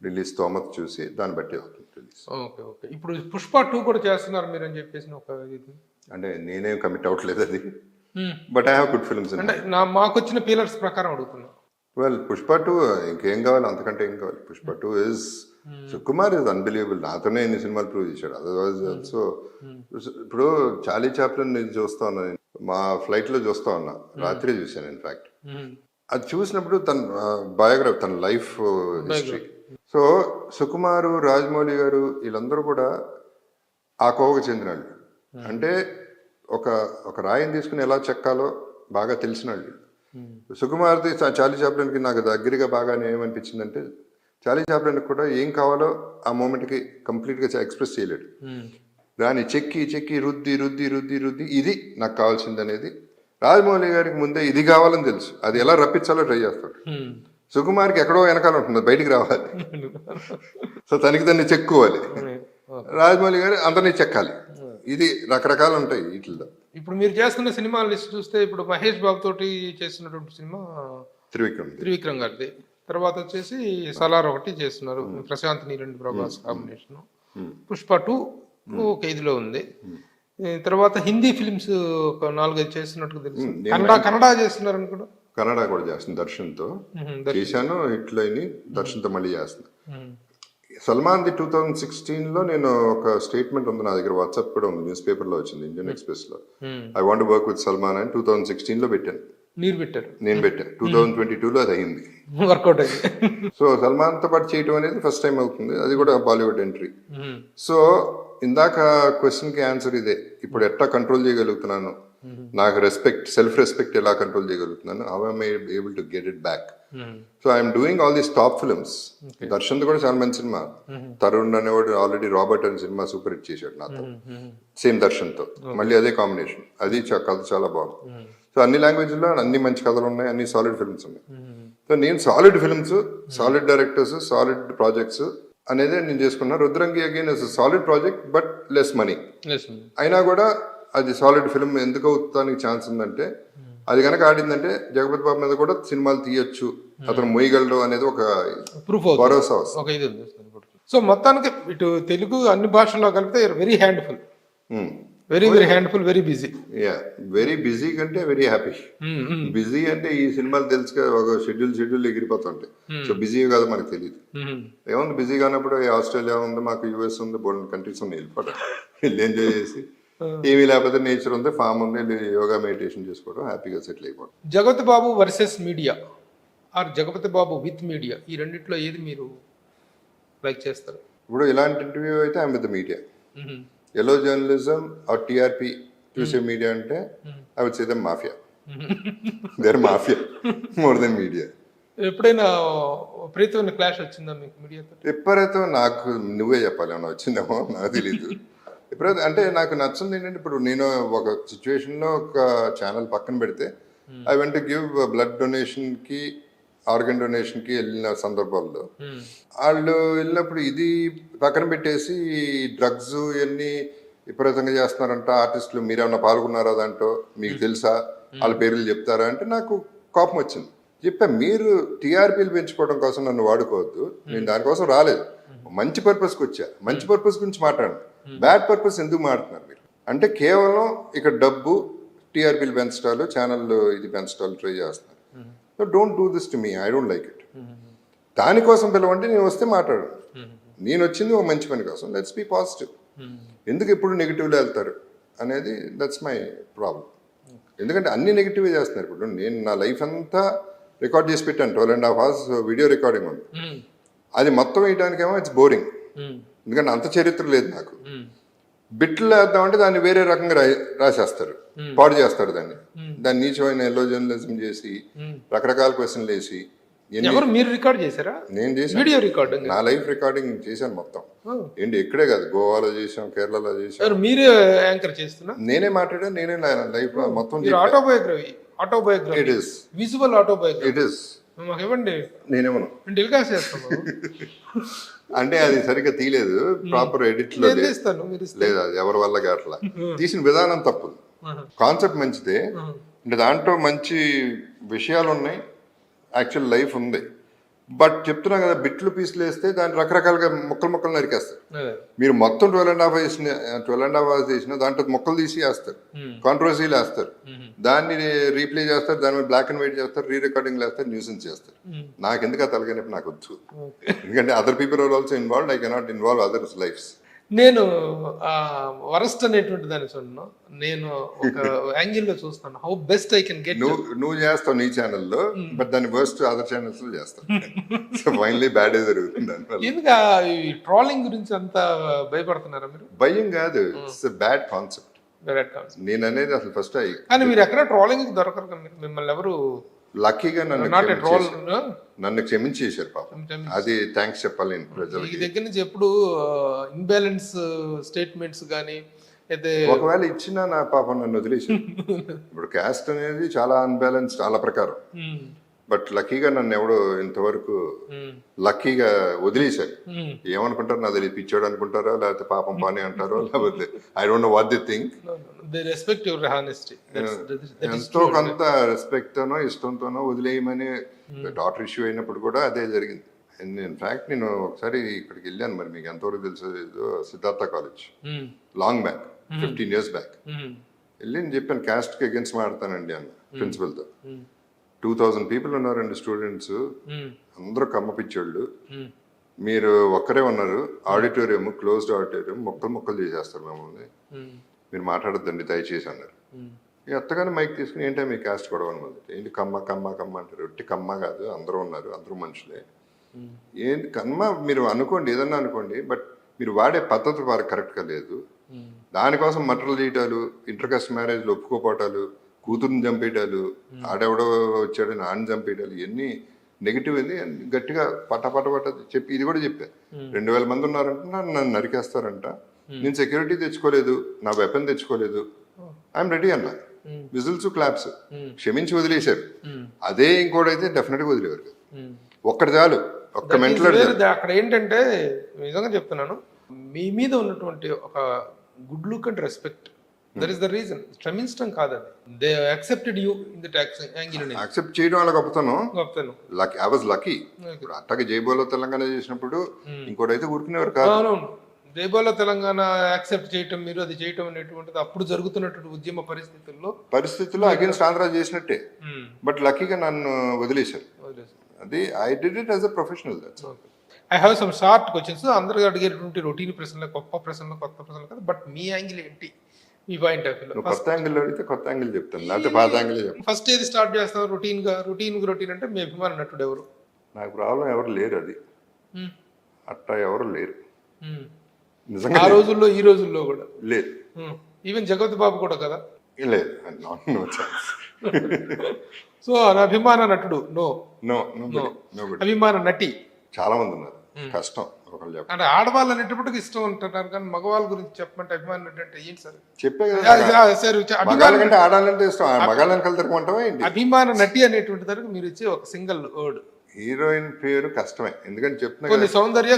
Speaker 3: రిలీజ్ స్తోమత చూసి దాన్ని బట్టి అవుతుంది రిలీజ్.
Speaker 2: Okay okay. ఇప్పుడు పుష్ప 2 కూడా చేస్తున్నారు మీరు అని చెప్పేసి ఒక ఇది,
Speaker 3: అంటే నేనేం కమిట్ అవ్వట్లేదు అది, but I have good films.
Speaker 2: అంటే మాకు వచ్చిన పీలర్స్ ప్రకారం అడుగుతున్నా.
Speaker 3: వెల్ పుష్ప 2 ఇంకేం కావాలి, అంతకంటే ఏం కావాలి. Pushpa 2 is Sukumar is unbelievable. నాతోనే ఎన్ని సినిమాలు ప్రూవ్ చేశాడు. అదర్వైజ్ ఆల్సో ఇప్పుడు చార్లీ చాప్లిన్ నేను చూస్తా ఉన్నా, మా ఫ్లైట్ లో చూస్తా ఉన్నా, రాత్రి చూశాను ఇన్ఫాక్ట్. అది చూసినప్పుడు తన బయోగ్రఫీ, తన life history. So Sukumar, Rajamouli గారు వీళ్ళందరూ కూడా ఆ కోవకు చెందిన వాళ్ళు. అంటే ఒక రాయిని తీసుకుని ఎలా చెక్కాలో బాగా తెలిసిన వాళ్ళు. సుకుమార్ది చార్లీ చాప్లిన్కి నాకు దగ్గరగా బాగా ఏమనిపించిందంటే, చార్లీ చాప్లిన్కి కూడా ఏం కావాలో ఆ మూమెంట్కి కంప్లీట్గా ఎక్స్ప్రెస్ చేయలేడు. దాన్ని చెక్కి రుద్ది రుద్ది రుద్ది రుద్ది ఇది నాకు కావాల్సింది అనేది రాజమౌళి గారికి ముందే ఇది కావాలని తెలుసు, అది ఎలా రప్పించాలో ట్రై చేస్తాడు. సుకుమార్కి ఎక్కడో వెనకాల ఉంటుంది, బయటికి రావాలి. సో తనకి దాన్ని చెక్కుకోవాలి, రాజమౌళి గారు అందరినీ చెక్కాలి. ఇది రకరకాలు ఉంటాయి వీటిల్లో.
Speaker 2: ఇప్పుడు మీరు చేస్తున్న సినిమా లిస్ట్ చూస్తే ఇప్పుడు మహేష్ బాబు తోటి చేస్తున్నటువంటి సినిమా త్రివిక్రమ్ గారిది, తర్వాత వచ్చేసి సలార్ ఒకటి చేస్తున్నారు, ప్రశాంత్ నీల్ ప్రభాస్ కాంబినేషన్. పుష్ప 2 ఒక ఇదిలో ఉంది. తర్వాత హిందీ ఫిలిమ్స్ ఒక 4-5 చేస్తున్నట్టు తెలుసు. కన్నడ చేస్తున్నారు అనుకుంటా.
Speaker 3: కన్నడ కూడా చేస్తుంది, దర్శన్తో చేశాను, హిట్లో అయిన దర్శన్తో మళ్ళీ చేస్తున్నా. సల్మాన్ది 2016లో నేను ఒక స్టేట్మెంట్ ఉంది నా దగ్గర, వాట్సాప్ కూడా ఉంది, న్యూస్ పేపర్లో వచ్చింది, ఇండియన్ ఎక్స్ప్రెస్ లో. I want work with Salman అని 2016లో పెట్టాను.
Speaker 2: మీరు పెట్టారు?
Speaker 3: నేను పెట్టాను. 2022లో అది అయింది,
Speaker 2: వర్కౌట్ అయింది.
Speaker 3: సో సల్మాన్ తో పాటు చేయటం అనేది ఫస్ట్ టైం అవుతుంది, అది కూడా బాలీవుడ్ ఎంట్రీ. సో ఇందాక క్వశ్చన్ కి ఆన్సర్ ఇదే, ఇప్పుడు ఎట్లా కంట్రోల్ చేయగలుగుతున్నాను, నాకు సెల్ఫ్ రెస్పెక్ట్ ఎలా కంట్రోల్ చేయగలుగుతున్నాను, how am I able to get it back. So I'm doing all these top films. Darshan కూడా చాలా మంచి సినిమా, తరుణ్ అనేవాడు ఆల్రెడీ రాబర్ట్ అనే సినిమా సూపర్ హిట్ చేశాడు నాతో, సేమ్ దర్శన్తో, మళ్ళీ అదే కాంబినేషన్, అది కథ చాలా బాగుంది. సో అన్ని లాంగ్వేజ్లో అన్ని మంచి కథలు ఉన్నాయి, అన్ని సాలిడ్ ఫిల్మ్స్ ఉన్నాయి. సో నేను solid films, solid directors, solid projects అనేది నేను చేసుకున్నా. Rudrangi again is solid project but less money, అయినా కూడా అది సాలిడ్ ఫిల్మ్. ఎందుకు అవుతానికి ఛాన్స్ ఉందంటే, అది కనుక ఆడిందంటే జగపతి బాబు మీద కూడా సినిమాలు తీయొచ్చు, అతను మొయ్యగలడు అనేది ఒక
Speaker 2: ప్రూఫ్,
Speaker 3: భరోసా.
Speaker 2: సో మొత్తానికి ఇటు తెలుగు అన్ని భాషల్లో కలిపితే very handful, very handful, very busy.
Speaker 3: Very busy కంటే వెరీ హ్యాపీ. బిజీ అంటే ఈ సినిమాలు తెలుసు, ఒక షెడ్యూల్ ఎగిరిపోతుంటాయి. సో బిజీ కాదు మనకు తెలియదు. ఏముంది బిజీ కానప్పుడు ఆస్ట్రేలియా ఉంది, మాకు యూఎస్ ఉంది, బోల్డ్ కంట్రీస్ ఉంది, వెళ్ళిపోవడం, వెళ్ళి ఎంజాయ్ చేసి, ఏమీ లేకపోతే నేచర్ ఉంది, ఫామ్ ఉంది, యోగా మెడిటేషన్ చేసుకోవడం, హ్యాపీగా సెటిల్ అయిపోవడం.
Speaker 2: Jagapathi Babu versus media or Jagapathi Babu with media, ఈ రెండిట్లో ఏది మీరు లైక్ చేస్తారు?
Speaker 3: ఇప్పుడు ఇలాంటి ఇంటర్వ్యూ అయితే I'm with the media. Yellow journalism or TRP చూసే మీడియా అంటే I would say them mafia. Their mafia more than media.
Speaker 2: ఎప్పుడైనా విపరీతమైన క్లాష్ వచ్చిందా మీకు మీడియాతో?
Speaker 3: ఎప్పుడైతే నాకు నువ్వే చెప్పాలి ఏమన్నా వచ్చిందేమో నాకు తెలీదు. ఎప్పుడైతే అంటే నాకు నచ్చింది ఏంటంటే ఇప్పుడు నేను ఒక సిచ్యువేషన్లో ఒక ఛానల్ పక్కన పెడితే I went to give blood డొనేషన్కి ఆర్గన్ డొనేషన్కి వెళ్ళిన సందర్భాల్లో వాళ్ళు వెళ్ళినప్పుడు ఇది పక్కన పెట్టేసి డ్రగ్స్ ఇవన్నీ విపరీతంగా చేస్తున్నారంట ఆర్టిస్టులు, మీరేమన్నా పాల్గొన్నారా దాంట్లో, మీకు తెలుసా, వాళ్ళ పేర్లు చెప్తారా అంటే నాకు కోపం వచ్చింది. చెప్పా మీరు టీఆర్పీలు పెంచుకోవడం కోసం నన్ను వాడుకోవద్దు, నేను దానికోసం రాలేదు, మంచి పర్పస్కి వచ్చా, మంచి పర్పస్ గురించి మాట్లాడండి, బ్యాడ్ పర్పస్ ఎందుకు మాట్లాడుతున్నారు మీరు అంటే కేవలం ఇక్కడ డబ్బు టీఆర్పీలు పెంచడాలు ఛానల్ ఇది పెంచడాలు ట్రై చేస్తున్నారు. So don't do this to me, I don't like it. దానికోసం పిలవంటే నేను వస్తే మాట్లాడు, నేను వచ్చింది ఒక మంచి పని కోసం, లెట్స్ బీ పాజిటివ్. ఎందుకు ఎప్పుడు నెగిటివ్లో వెళ్తారు అనేది దట్స్ మై ప్రాబ్లం. ఎందుకంటే అన్ని నెగిటివే చేస్తున్నారు. ఇప్పుడు నేను నా లైఫ్ అంతా రికార్డ్ చేసి పెట్టాను, 12.5 hours వీడియో రికార్డింగ్ ఉంది. అది మొత్తం వేయడానికేమో ఇట్స్ బోరింగ్, ఎందుకంటే అంత చరిత్ర లేదు నాకు. బిట్లు వేద్దామంటే దాన్ని వేరే రకంగా రాసేస్తారు, పాడు చేస్తారు దాన్ని నీచమైన ఎల్లో జర్నలిజం చేసి రకరకాల క్వశ్చన్లు వేసి.
Speaker 2: మీరు రికార్డ్ చేశారా?
Speaker 3: నేను చేశాను,
Speaker 2: వీడియో రికార్డింగ్,
Speaker 3: నా లైఫ్ రికార్డింగ్ చేశాను మొత్తం. ఏంటి ఇక్కడే కాదు, గోవాలో చేసాం, కేరళలో చేసాం.
Speaker 2: మీరే యాంకర్ చేస్తున్నా,
Speaker 3: నేనే మాట్లాడా, నేనే లైఫ్ లో మొత్తం.
Speaker 2: Autobiography
Speaker 3: it is
Speaker 2: visual autobiography.
Speaker 3: It is
Speaker 2: మాకు ఇవ్వండి,
Speaker 3: నేనేమను
Speaker 2: టెలికాస్ట్ చేస్తాం.
Speaker 3: అంటే అది సరిగ్గా తీయలేదు, ప్రాపర్ ఎడిట్ లో లేదు, అది ఎవరి వల్ల అట్లా తీసిన విధానం తప్పు. కాన్సెప్ట్ మంచిదే, అంటే దాంట్లో మంచి విషయాలు ఉన్నాయి, యాక్చువల్ లైఫ్ ఉంది. బట్ చెప్తున్నా కదా, బిట్లు పీసులు వేస్తే దాన్ని రకరకాలుగా ముక్కలు నరికేస్తారు. మీరు మొత్తం 12.5 hours చేసిన దాంట్లో మొక్కలు తీసి వేస్తారు, కాంట్రవర్సీలు వేస్తారు, దాన్ని రీప్లే చేస్తారు, దాని మీద బ్లాక్ అండ్ వైట్ చేస్తారు, రీ రికార్డింగ్ వేస్తారు, న్యూసెన్స్ చేస్తారు. నాకు ఎందుకు ఆ తలకాయ నాకు వచ్చు, ఎందుకంటే other people are also involved, I cannot involve others lifes.
Speaker 2: నేను వరస్ట్ అనేటువంటి దాన్ని చూడను, నేను ఒక యాంగిల్ లో చూస్తాను, how best I can get.
Speaker 3: నువ్వు చేస్తావు నీ ఛానల్లో, బట్ దాన్ని వర్స్ట్ అదర్ ఛానల్స్ లో చేస్తావు. సో ఫైనలీ బ్యాడ్ జరుగుతుంది.
Speaker 2: ఎందుకు ఈ ట్రోలింగ్ గురించి అంత భయపడుతున్నారా మీరు?
Speaker 3: భయం కాదు, ఇట్స్ బ్యాడ్ కాన్సెప్ట్. నేను అనేది అసలు ఫస్ట్
Speaker 2: కానీ మీరు ఎక్కడ ట్రోలింగ్ దొరకరు, మిమ్మల్ని ఎవరు
Speaker 3: లక్కీగా నన్ను క్షమించేశారు పాపం, అది థ్యాంక్స్ చెప్పాలి ప్రజలకి.
Speaker 2: దగ్గర నుంచి ఎప్పుడు ఇన్బ్యాలెన్స్ స్టేట్మెంట్స్ కానీ అయితే
Speaker 3: ఒకవేళ ఇచ్చినా నా పాపం నన్ను వదిలేశారు. ఇప్పుడు క్యాస్ట్ అనేది చాలా అన్బ్యాలెన్స్ చాలా ప్రకారం, బట్ లక్కీగా నన్ను ఎవడో ఇంతవరకు లక్కీగా వదిలేశారు. ఏమనుకుంటారు నాకు తెలియదు, పిచ్చోడు అనుకుంటారో లేకపోతే పాపం పాని అంటారో, లేకపోతే I don't know what they think. ఎంతో కొంత రెస్పెక్ట్ తోనో ఇష్టంతోనో వదిలేయమని. డాటర్ ఇష్యూ అయినప్పుడు కూడా అదే జరిగింది. ఇన్ఫాక్ట్ నేను ఒకసారి ఇక్కడికి వెళ్ళాను, మరి మీకు ఎంతవరకు తెలుసు, Siddhartha college long back 15 years back వెళ్ళి నేను చెప్పాను, క్యాస్ట్ కి అగేన్స్ట్ మాడతానండి అన్న ప్రిన్సిపల్ తో. 2000 people ఉన్నారండి స్టూడెంట్స్, అందరూ కమ్మ పిచ్చోళ్ళు, మీరు ఒక్కరే ఉన్నారు, ఆడిటోరియం క్లోజ్డ్ ఆడిటోరియం, మొక్కలు చేసేస్తారు మమ్మల్ని, మీరు మాట్లాడద్దండి దయచేసి అన్నారు. ఎత్తగానే మైక్ తీసుకుని ఏంటో మీ క్యాస్ట్ గొడవ అని మొదటి, ఏంటి కమ్మ అంటారు, ఒట్టి కమ్మ కాదు, అందరూ ఉన్నారు, అందరూ మనుషులే. ఏంటి కమ్మ మీరు అనుకోండి, ఏదన్నా అనుకోండి, బట్ మీరు వాడే పద్ధతి వారికి కరెక్ట్గా లేదు. దానికోసం మటర్లు చేయటాలు, ఇంటర్ కాస్ట్ మ్యారేజ్లు ఒప్పుకోపోవటాలు, కూతుర్ని చంపేయటాలు, ఆడెవడో వచ్చాడు నాన్న చంపేయటాలు, ఇవన్నీ నెగిటివ్ ఉంది. గట్టిగా పట్ట చెప్పి ఇది కూడా చెప్పా, 2000 మంది ఉన్నారంట, నన్ను నరికేస్తారంట, నేను సెక్యూరిటీ తెచ్చుకోలేదు, నా వెపన్ తెచ్చుకోలేదు, ఐఎమ్ రెడీ అన్నా. విజిల్స్ క్లాప్స్ క్షమించి వదిలేశారు. అదే ఇంకోటైతే డెఫినెట్ గా వదిలేవారు. ఒక్కటి చాలు, ఒక్క మెంటల్.
Speaker 2: అక్కడ ఏంటంటే నిజంగా చెప్తున్నాను, మీ మీద ఉన్నటువంటి ఒక good look and respect, that is the reason. క్షమించడం కాదండి, they accepted you in that angle.
Speaker 3: Accept చేయడం వాళ్ళ గొప్పతనం. Lucky, I was lucky. ఇప్పుడు అట్టగా జైబోలో తెలంగాణ చేసినప్పుడు ఇంకోటైతే ఊరుకునేవారు కాదు.
Speaker 2: జైబోలో తెలంగాణ యాక్సెప్ట్ చేయటం, మీరు అది చేయటం అనేటువంటిది అప్పుడు జరుగుతున్నటువంటి ఉద్యమ పరిస్థితుల్లో
Speaker 3: అగేన్స్ట్ ఆంధ్ర చేసినట్టే, బట్ లక్కీగా నన్ను వదిలేశారు. అది I did it as a professional.
Speaker 2: I have some short questions. అందరూ అడిగేటువంటి రొటీన్ ప్రశ్నలు, కొత్త ప్రశ్నలు కదా, బట్ మీ యాంగిల్ ఏంటి, మీ పాయింట్ ఆఫ్ వ్యూ?
Speaker 3: కొత్త యాంగిల్ అడిగితే కొత్త యాంగిల్ చెప్తాను, లేకపోతే పాత యాంగిల్ చెప్తాను.
Speaker 2: ఫస్ట్ ఏది స్టార్ట్ చేస్తాను? రొటీన్ అంటే మీ అభిమాన నటుడు ఎవరు?
Speaker 3: నాకు ప్రాబ్లం ఎవరు లేరు, అది అట్టా ఎవరు లేరు
Speaker 2: నిజంగా. ఆ రోజుల్లో ఈ రోజుల్లో కూడా
Speaker 3: లేదు.
Speaker 2: ఈవెన్ జగత్ బాబు కూడా కదా?
Speaker 3: లేదు, నో ఛాన్స్.
Speaker 2: సో అభిమాన నటుడు నో.
Speaker 3: No
Speaker 2: no.
Speaker 3: నో
Speaker 2: అభిమాన నటి
Speaker 3: చాలా మంది ఉన్నారు, కష్టం ఒకళ్ళు చెప్ప
Speaker 2: అంటే ఆడవాళ్ళు అనేటప్పటికి ఇష్టం ఉంటున్నారు, కానీ మగవాళ్ళ గురించి చెప్పమంటే అభిమాన నటి అంటే ఏంటి సార్?
Speaker 3: చెప్పే
Speaker 2: ఆ,
Speaker 3: కదా,
Speaker 2: సార్
Speaker 3: మగాళ్ళ కంటే ఆడాలంటే ఇష్టం, మగాళ్ళని కలుతరమంటావా ఏంటి?
Speaker 2: అభిమాన నటి అనేటువంటి దానికి మీరు ఇచ్చే ఒక సింగిల్ వర్డ్.
Speaker 3: హీరోయిన్ పేరు కష్టమే, ఎందుకంటే చెప్తున్నా
Speaker 2: కొన్ని
Speaker 3: కదా,
Speaker 2: సౌందర్య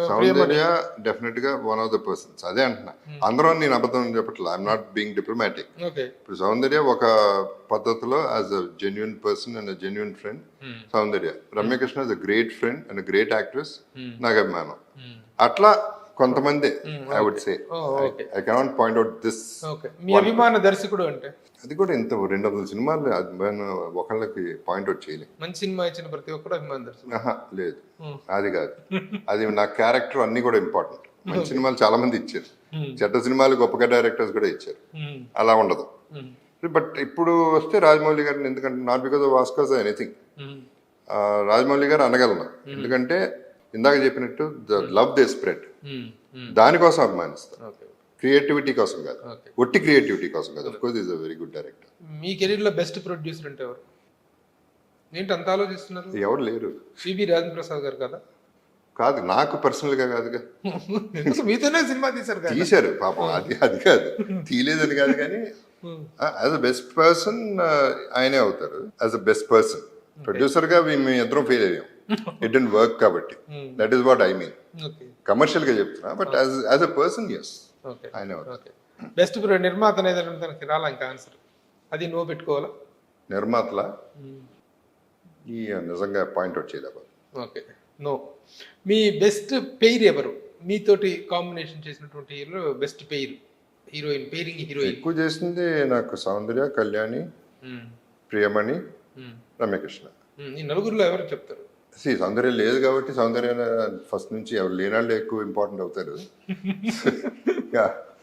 Speaker 3: సౌందర్య డెఫినెట్ గా వన్ ఆఫ్ ద పర్సన్స్. అదే అంటున్నా, అందరూ నేను అబద్ధం చెప్పట్లా, I'm not being diplomatic.
Speaker 2: Okay.
Speaker 3: ఇప్పుడు సౌందర్య ఒక పద్ధతిలో as a genuine person and genuine friend Soundarya. Ramyakrishna is a great friend and great actress, నాకు అభిమానం. అట్లా కొంతమంది I would say, I cannot point out this.
Speaker 2: Okay. మీ అభిమాన దర్శకుడు అంటే?
Speaker 3: అది కూడా ఇంత 200 సినిమాలు ఒకళ్ళకి పాయింట్ అవుట్ చేయలేదు.
Speaker 2: మంచి సినిమా ఇచ్చిన ప్రతి ఒక్కరు అభిమాన దర్శకుడు?
Speaker 3: లేదు, అది కాదు. అది నా క్యారెక్టర్ అన్ని కూడా ఇంపార్టెంట్. మంచి సినిమాలు చాలా మంది ఇచ్చారు, చెడ్డ సినిమాలు గొప్పగా డైరెక్టర్స్ కూడా ఇచ్చారు, అలా ఉండదు. బట్ ఇప్పుడు వస్తే రాజమౌళి గారిని, ఎందుకంటే not because of Oscars anything, Rajamouli గారు అనగలను. ఎందుకంటే ఇందాక చెప్పినట్టు ద లవ్ దే స్ప్రెడ్, దానికోసం అభిమానిస్తాను, క్రియేటివిటీ కోసం కాదు, ఒట్టి క్రియేటివిటీ కోసం కాదు. Of course is a very good director.
Speaker 2: Me career లో బెస్ట్ ప్రొడ్యూసర్ అంటే ఎవరు? ఏంటి అంత ఆలోచిస్తున్నారు?
Speaker 3: ఎవరు లేరు.
Speaker 2: సిబి రాజేంద్ర ప్రసాద్ గారు కదా?
Speaker 3: కాదు, నాకు పర్సనల్ గా కాదుగా,
Speaker 2: మీతోనే సినిమా తీశారు కదా.
Speaker 3: తీశారు పాపం, అది కాదు, తీయలేదని కాదు, కానీ యాజ్ అ బెస్ట్ పర్సన్ ఆయనే అవుతారు. As a best person producer గా మేము ఇద్దరం ఫెయిల్ అయ్యాం, ఇట్ డెంట్ వర్క్ కాబట్టి. That is what I mean. Commercial గా చెప్తున్నా, బట్ యాజ్ అ పర్సన్ ఎస్ ఆయనే అవుతారు.
Speaker 2: బెస్ట్ నిర్మాత అనేది తనకి రాలా ఇంకా ఆన్సర్, అది నో పెట్టుకోవాలా?
Speaker 3: నిర్మాతల ఈ నిజంగా పాయింట్ అవుట్ చేయలేకపోతే.
Speaker 2: Okay, no. మీ బెస్ట్ పెయిర్ ఎవరు? మీతోటి కాంబినేషన్ చేసినటువంటి hero best pair, heroine pairing, heroine
Speaker 3: ఎక్కువ చేసింది నాకు సౌందర్య, కళ్యాణి, ప్రియమణి, రమ్యకృష్ణ.
Speaker 2: ఈ నలుగురిలో ఎవరు చెప్తారు?
Speaker 3: సౌందర్య లేదు కాబట్టి సౌందర్య ఫస్ట్ నుంచి ఎవరు లేనాళ్ళు ఎక్కువ ఇంపార్టెంట్ అవుతారు.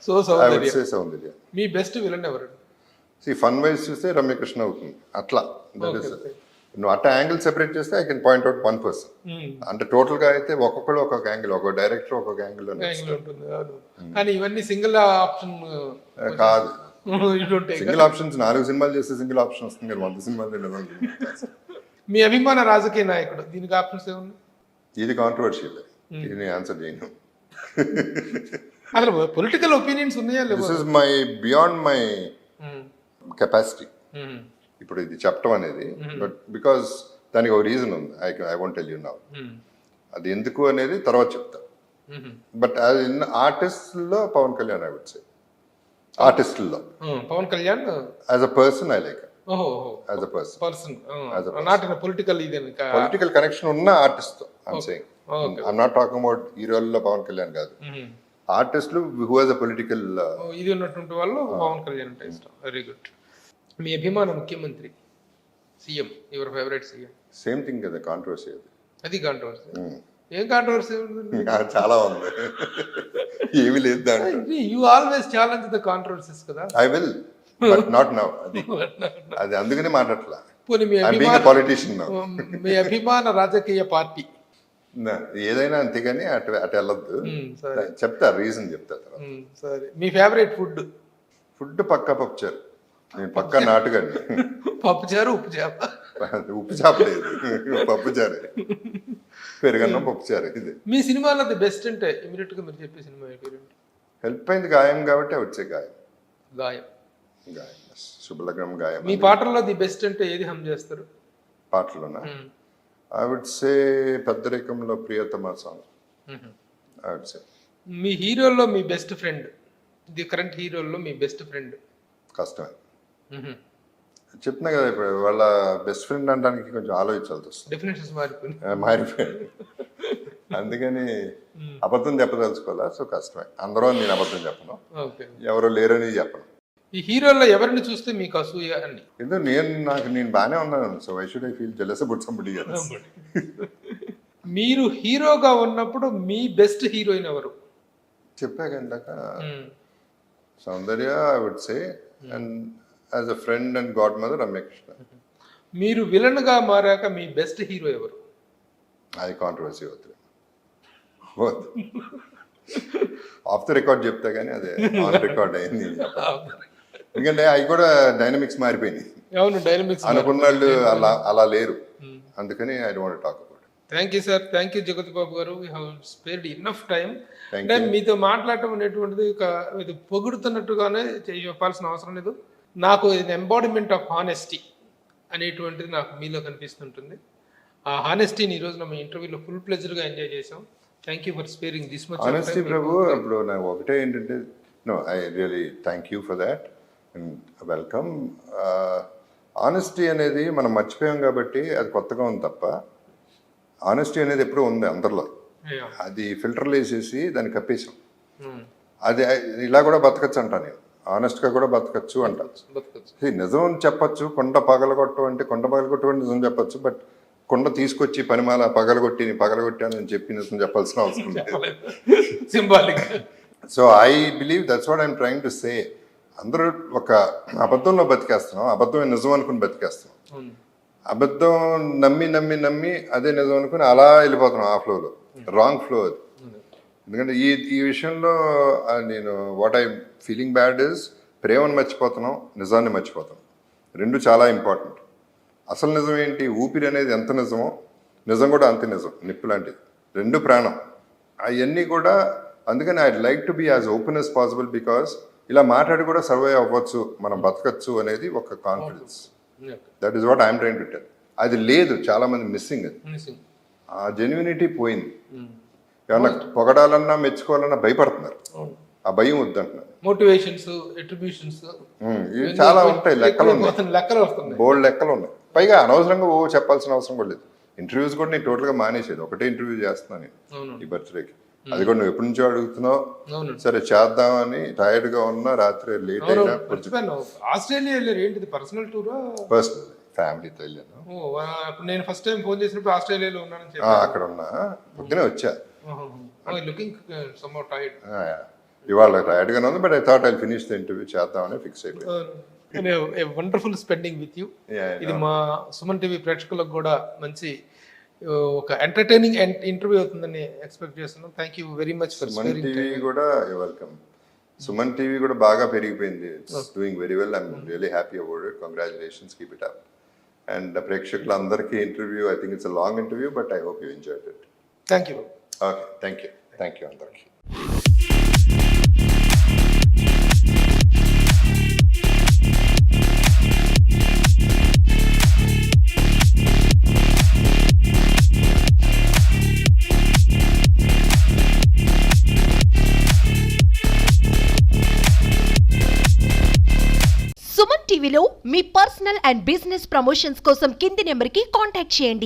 Speaker 2: సో
Speaker 3: సౌందర్య.
Speaker 2: మీ బెస్ట్ విలన్ ఎవరు?
Speaker 3: ఫన్ వైజ్ చూస్తే రమ్యకృష్ణ అవుతుంది. అట్లా నువ్వు అట్లా యాంగిల్ సెపరేట్ చేస్తే I can point out one person. అంటే టోటల్ గా అయితే ఒక్కొక్కడు ఒక్కొక్క యాంగిల్, ఒక డైరెక్టర్ ఒక్కొక్క యాంగిల్
Speaker 2: ఉంటుంది. కానీ ఇవన్నీ సింగిల్ ఆప్షన్
Speaker 3: కాదు. సింగిల్ ఆప్షన్స్ 4 సినిమాలు చేస్తే సింగిల్ ఆప్షన్ వస్తుంది కదా, 100 సినిమాలు.
Speaker 2: మీ అభిమాన రాజకీయ నాయకుడు, దీనికి ఆప్షన్స్ ఏముంది?
Speaker 3: ఇది కాంట్రవర్షియల్, ఇది ఆన్సర్ చేయను.
Speaker 2: అసలు పొలిటికల్ ఒపీనియన్స్ ఉన్నాయా?
Speaker 3: This is my beyond my capacity ఇప్పుడు ఇది చెప్పడం అనేది. బట్ బికాస్ దానికి ఒక రీజన్ ఉంది, I want tell you now. అది ఎందుకు అనేది తర్వాత చెప్తా. బట్ ఇన్ ఆర్టిస్ట్లో Pawan Kalyan, I would say ఆర్టిస్ట్లో
Speaker 2: Pawan Kalyan
Speaker 3: as a person I like.
Speaker 2: As a person, not in political
Speaker 3: political connection ఉన్న ఆర్టిస్ట్ తో I'm saying. I'm not talking about హీరోల్లో పవన్ కళ్యాణ్ కాదు, ఆర్టిస్టులు హూ హాజ్ అ పొలిటికల్
Speaker 2: ఇది ఉన్నటువంటి వాళ్ళు పవన్ కళ్యాణ్ అంటే ఇష్టం. Very good. మీ అభిమాన ముఖ్యమంత్రి, CM, your favourite CM?
Speaker 3: Same thing కదా, కాంట్రవర్సీ
Speaker 2: అది కాంట్రవర్సీ. ఏం కాంట్రవర్సీ?
Speaker 3: చాలా ఉంది, ఏమీ లేదు దాంట్లో.
Speaker 2: You always challenge the controversies కదా.
Speaker 3: I will, but not now. అది అందుకనే మాట్లాడట్లా.
Speaker 2: పోనీ
Speaker 3: పొలిటీషియన్
Speaker 2: మీ అభిమాన రాజకీయ పార్టీ?
Speaker 3: ఏదైనా అంతేగాని అటు వెళ్ళొద్దు. చెప్తా, రీజన్ చెప్తా.
Speaker 2: సరే. మీ ఫేవరెట్ ఫుడ్?
Speaker 3: ఫుడ్ పక్కా పప్పుచారు. నేను పక్కా నాటుగాని.
Speaker 2: పప్పుచారు, ఉప్పు చేప?
Speaker 3: ఉప్పు చేప లేదు, పప్పుచారే, పెరుగన్నం పప్పుచారు. ఇది
Speaker 2: మీ సినిమాలో ది బెస్ట్ అంటే ఇమీడియట్ గా మీరు చెప్పే సినిమా పేరు?
Speaker 3: హెల్ప్ అయింది గాయం కాబట్టి వచ్చే గాయం.
Speaker 2: గాయం,
Speaker 3: గాయం, శుభలగ్నం, గాయం.
Speaker 2: మీ పాటల్లో ది బెస్ట్ అంటే ఏది హమ్ చేస్తారు?
Speaker 3: పాటలోనా? ఐ వుడ్ సే పెద్దరికంలో Priyathama song I would say.
Speaker 2: మీ హీరోల్లో మీ బెస్ట్ ఫ్రెండ్, ది కరెంట్ హీరోల్లో మీ బెస్ట్ ఫ్రెండ్?
Speaker 3: కష్టమే చెప్తున్నా కదా, ఇప్పుడు వాళ్ళ బెస్ట్ ఫ్రెండ్ అనడానికి కొంచెం ఆలోచించాల్సి వస్తుంది.
Speaker 2: డెఫినేషన్స్
Speaker 3: మారిపోయాయి. అందుకని అబద్ధం చెప్పదలుచుకోవాలా, సో కష్టమే. అందరూ నేను అబద్ధం చెప్పను, ఎవరో లేరని చెప్పను.
Speaker 2: ఈ హీరోల్లో ఎవరిని చూస్తే మీకు అసూయ అని?
Speaker 3: ఎందుకు నేను బాగానే ఉన్నాను, so why should I feel jealous about somebody else?
Speaker 2: మీరు హీరోగా ఉన్నప్పుడు మీ బెస్ట్ హీరోయిన్ ఎవరు?
Speaker 3: చెప్పాక ఇందాక Soundarya I would say, and as a friend and god mother Ramyakrishna.
Speaker 2: మీరు విలన్ గా మారాక మీ బెస్ట్ హీరో ఎవరు?
Speaker 3: అది కాంట్రవర్సీ అవుతుంది, ఆఫ్ ద రికార్డ్ చెప్తా కానీ అదే ఆన్ రికార్డ్ అయింది. ఎందుకంటే అవి కూడా డైనమిక్స్ మారిపోయినాయి.
Speaker 2: అవును, డైనమిక్స్.
Speaker 3: అనుకున్న వాళ్ళు అలా లేరు, అందుకని I don't talk about.
Speaker 2: Thank you sir, thank you జగత్ బాబు గారు. We have spared enough time.
Speaker 3: Thank
Speaker 2: అంటే మీతో మాట్లాడటం అనేటువంటిది ఇది పొగుడుతున్నట్టుగానే చెప్పాల్సిన అవసరం లేదు. నాకు ఇది ఎంబాడిమెంట్ ఆఫ్ హానెస్టీ అనేటువంటిది నాకు మీలో కనిపిస్తుంటుంది. ఆ హానెస్టీని ఈరోజు நம்ம ఇంటర్వ్యూలో ఫుల్ ప్లెజర్గా ఎంజాయ్ చేసాం. Thank you for sparing this much
Speaker 3: honesty Prabhu. ఇప్పుడు నాకు ఒకటే ఏంటంటే, no I really thank you for that and welcome. Honesty అనేది మనం మర్చిపోయాం కాబట్టి అది కొత్తగా ఉంది తప్ప, ఆనెస్టీ అనేది ఎప్పుడూ ఉంది అందరిలో. అది ఫిల్టర్లు వేసేసి దాన్ని కప్పేసాం. అది ఇలా కూడా బతకచ్చు అంట, నేను ఆనెస్ట్గా కూడా బతకచ్చు అంట. నిజం చెప్పచ్చు, కొండ పగలగొట్టు అంటే కొండ పగలగొట్టు నిజం చెప్పచ్చు, బట్ కొండ తీసుకొచ్చి పనిమాల పగలగొట్టాను అని చెప్పి నిజం చెప్పాల్సిన అవసరం లేదు.
Speaker 2: Symbolic.
Speaker 3: So I believe that's what I'm trying to సే. అందరూ ఒక అబద్ధంలో బతికేస్తున్నాం, అబద్ధమే నిజం అనుకుని బతికేస్తున్నాం. అబద్ధం నమ్మి నమ్మి నమ్మి అదే నిజం అనుకుని అలా వెళ్ళిపోతున్నాం ఆ ఫ్లోలో. రాంగ్ ఫ్లో అది. ఎందుకంటే ఈ విషయంలో నేను what I feeling bad is ప్రేమను మర్చిపోతున్నాం, నిజాన్ని మర్చిపోతున్నాం. రెండు చాలా ఇంపార్టెంట్. అసలు నిజం ఏంటి? ఊపిరి అనేది ఎంత నిజమో నిజం కూడా అంతే నిజం. నిప్పు లాంటిది, రెండు ప్రాణం. అవన్నీ కూడా అందుకని I like to be as open as possible, because ఇలా మాట్లాడి కూడా సర్వైవ్ అవ్వచ్చు, మనం బతకచ్చు అనేది ఒక confidence. That is what I'm trying to tell. అది లేదు, చాలా మంది మిస్సింగ్ అది. ఆ జెన్యూనిటీ పోయింది. ఏమన్నా పొగడాలన్నా మెచ్చుకోవాలన్నా భయపడుతున్నారు. ఆ భయం వద్దంటున్నారు.
Speaker 2: మోటివేషన్స్, అట్రిబ్యూషన్స్
Speaker 3: ఇవి చాలా ఉంటాయి, లెక్కలు
Speaker 2: వస్తున్నాయి,
Speaker 3: బోల్డ్ లెక్కలు ఉన్నాయి. పైగా అనవసరంగా చెప్పాల్సిన అవసరం కూడా లేదు. ఇంటర్వ్యూస్ కూడా నేను టోటల్గా మానేసేది. ఒకటే ఇంటర్వ్యూ చేస్తున్నాను నేను ఈ బర్త్డేకి. అది కూడా నువ్వు ఎప్పటి నుంచో అడుగుతున్నావు, సరే చేద్దామని టైర్డ్గా ఉన్నా, రాత్రి లేట్ అయినా.
Speaker 2: ఆస్ట్రేలియా వెళ్ళారు, ఏంటిది పర్సనల్ టూరా?
Speaker 3: పర్సనల్, ఫ్యామిలీతో వెళ్ళాను.
Speaker 2: నేను ఫస్ట్ టైం ఫోన్ చేసినప్పుడు ఆస్ట్రేలియాలో ఉన్నానని
Speaker 3: అక్కడ ఉన్నా, పొద్దునే వచ్చా.
Speaker 2: Looking somehow tired.
Speaker 3: ఇవాళ టైర్డ్గానే ఉంది, but I thought I finish the interview చేద్దామని ఫిక్స్ అయిపోయింది.
Speaker 2: Wonderful spending with you. ఇది మా సుమన్ టీవీ ప్రేక్షకులకు కూడా మంచి ఒక ఎంటర్టైనింగ్ ఇంటర్వ్యూ అవుతుందని ఎక్స్పెక్ట్ చేస్తున్నాం. Thank you very much for
Speaker 3: Suman TV కూడా వెల్కమ్. సుమన్ టీవీ కూడా బాగా పెరిగిపోయింది. It's doing very well. I'm really happy about it. Congratulations, keep it up. And ప్రేక్షకులందరికీ interview, I think it's a long interview, but I hope you enjoyed it.
Speaker 2: Thank you.
Speaker 3: Okay, thank you అందరికీ.
Speaker 4: సుమన్ టీవీలో మీ personal and business promotions కోసం కింది నెంబర్కి contact చేయండి.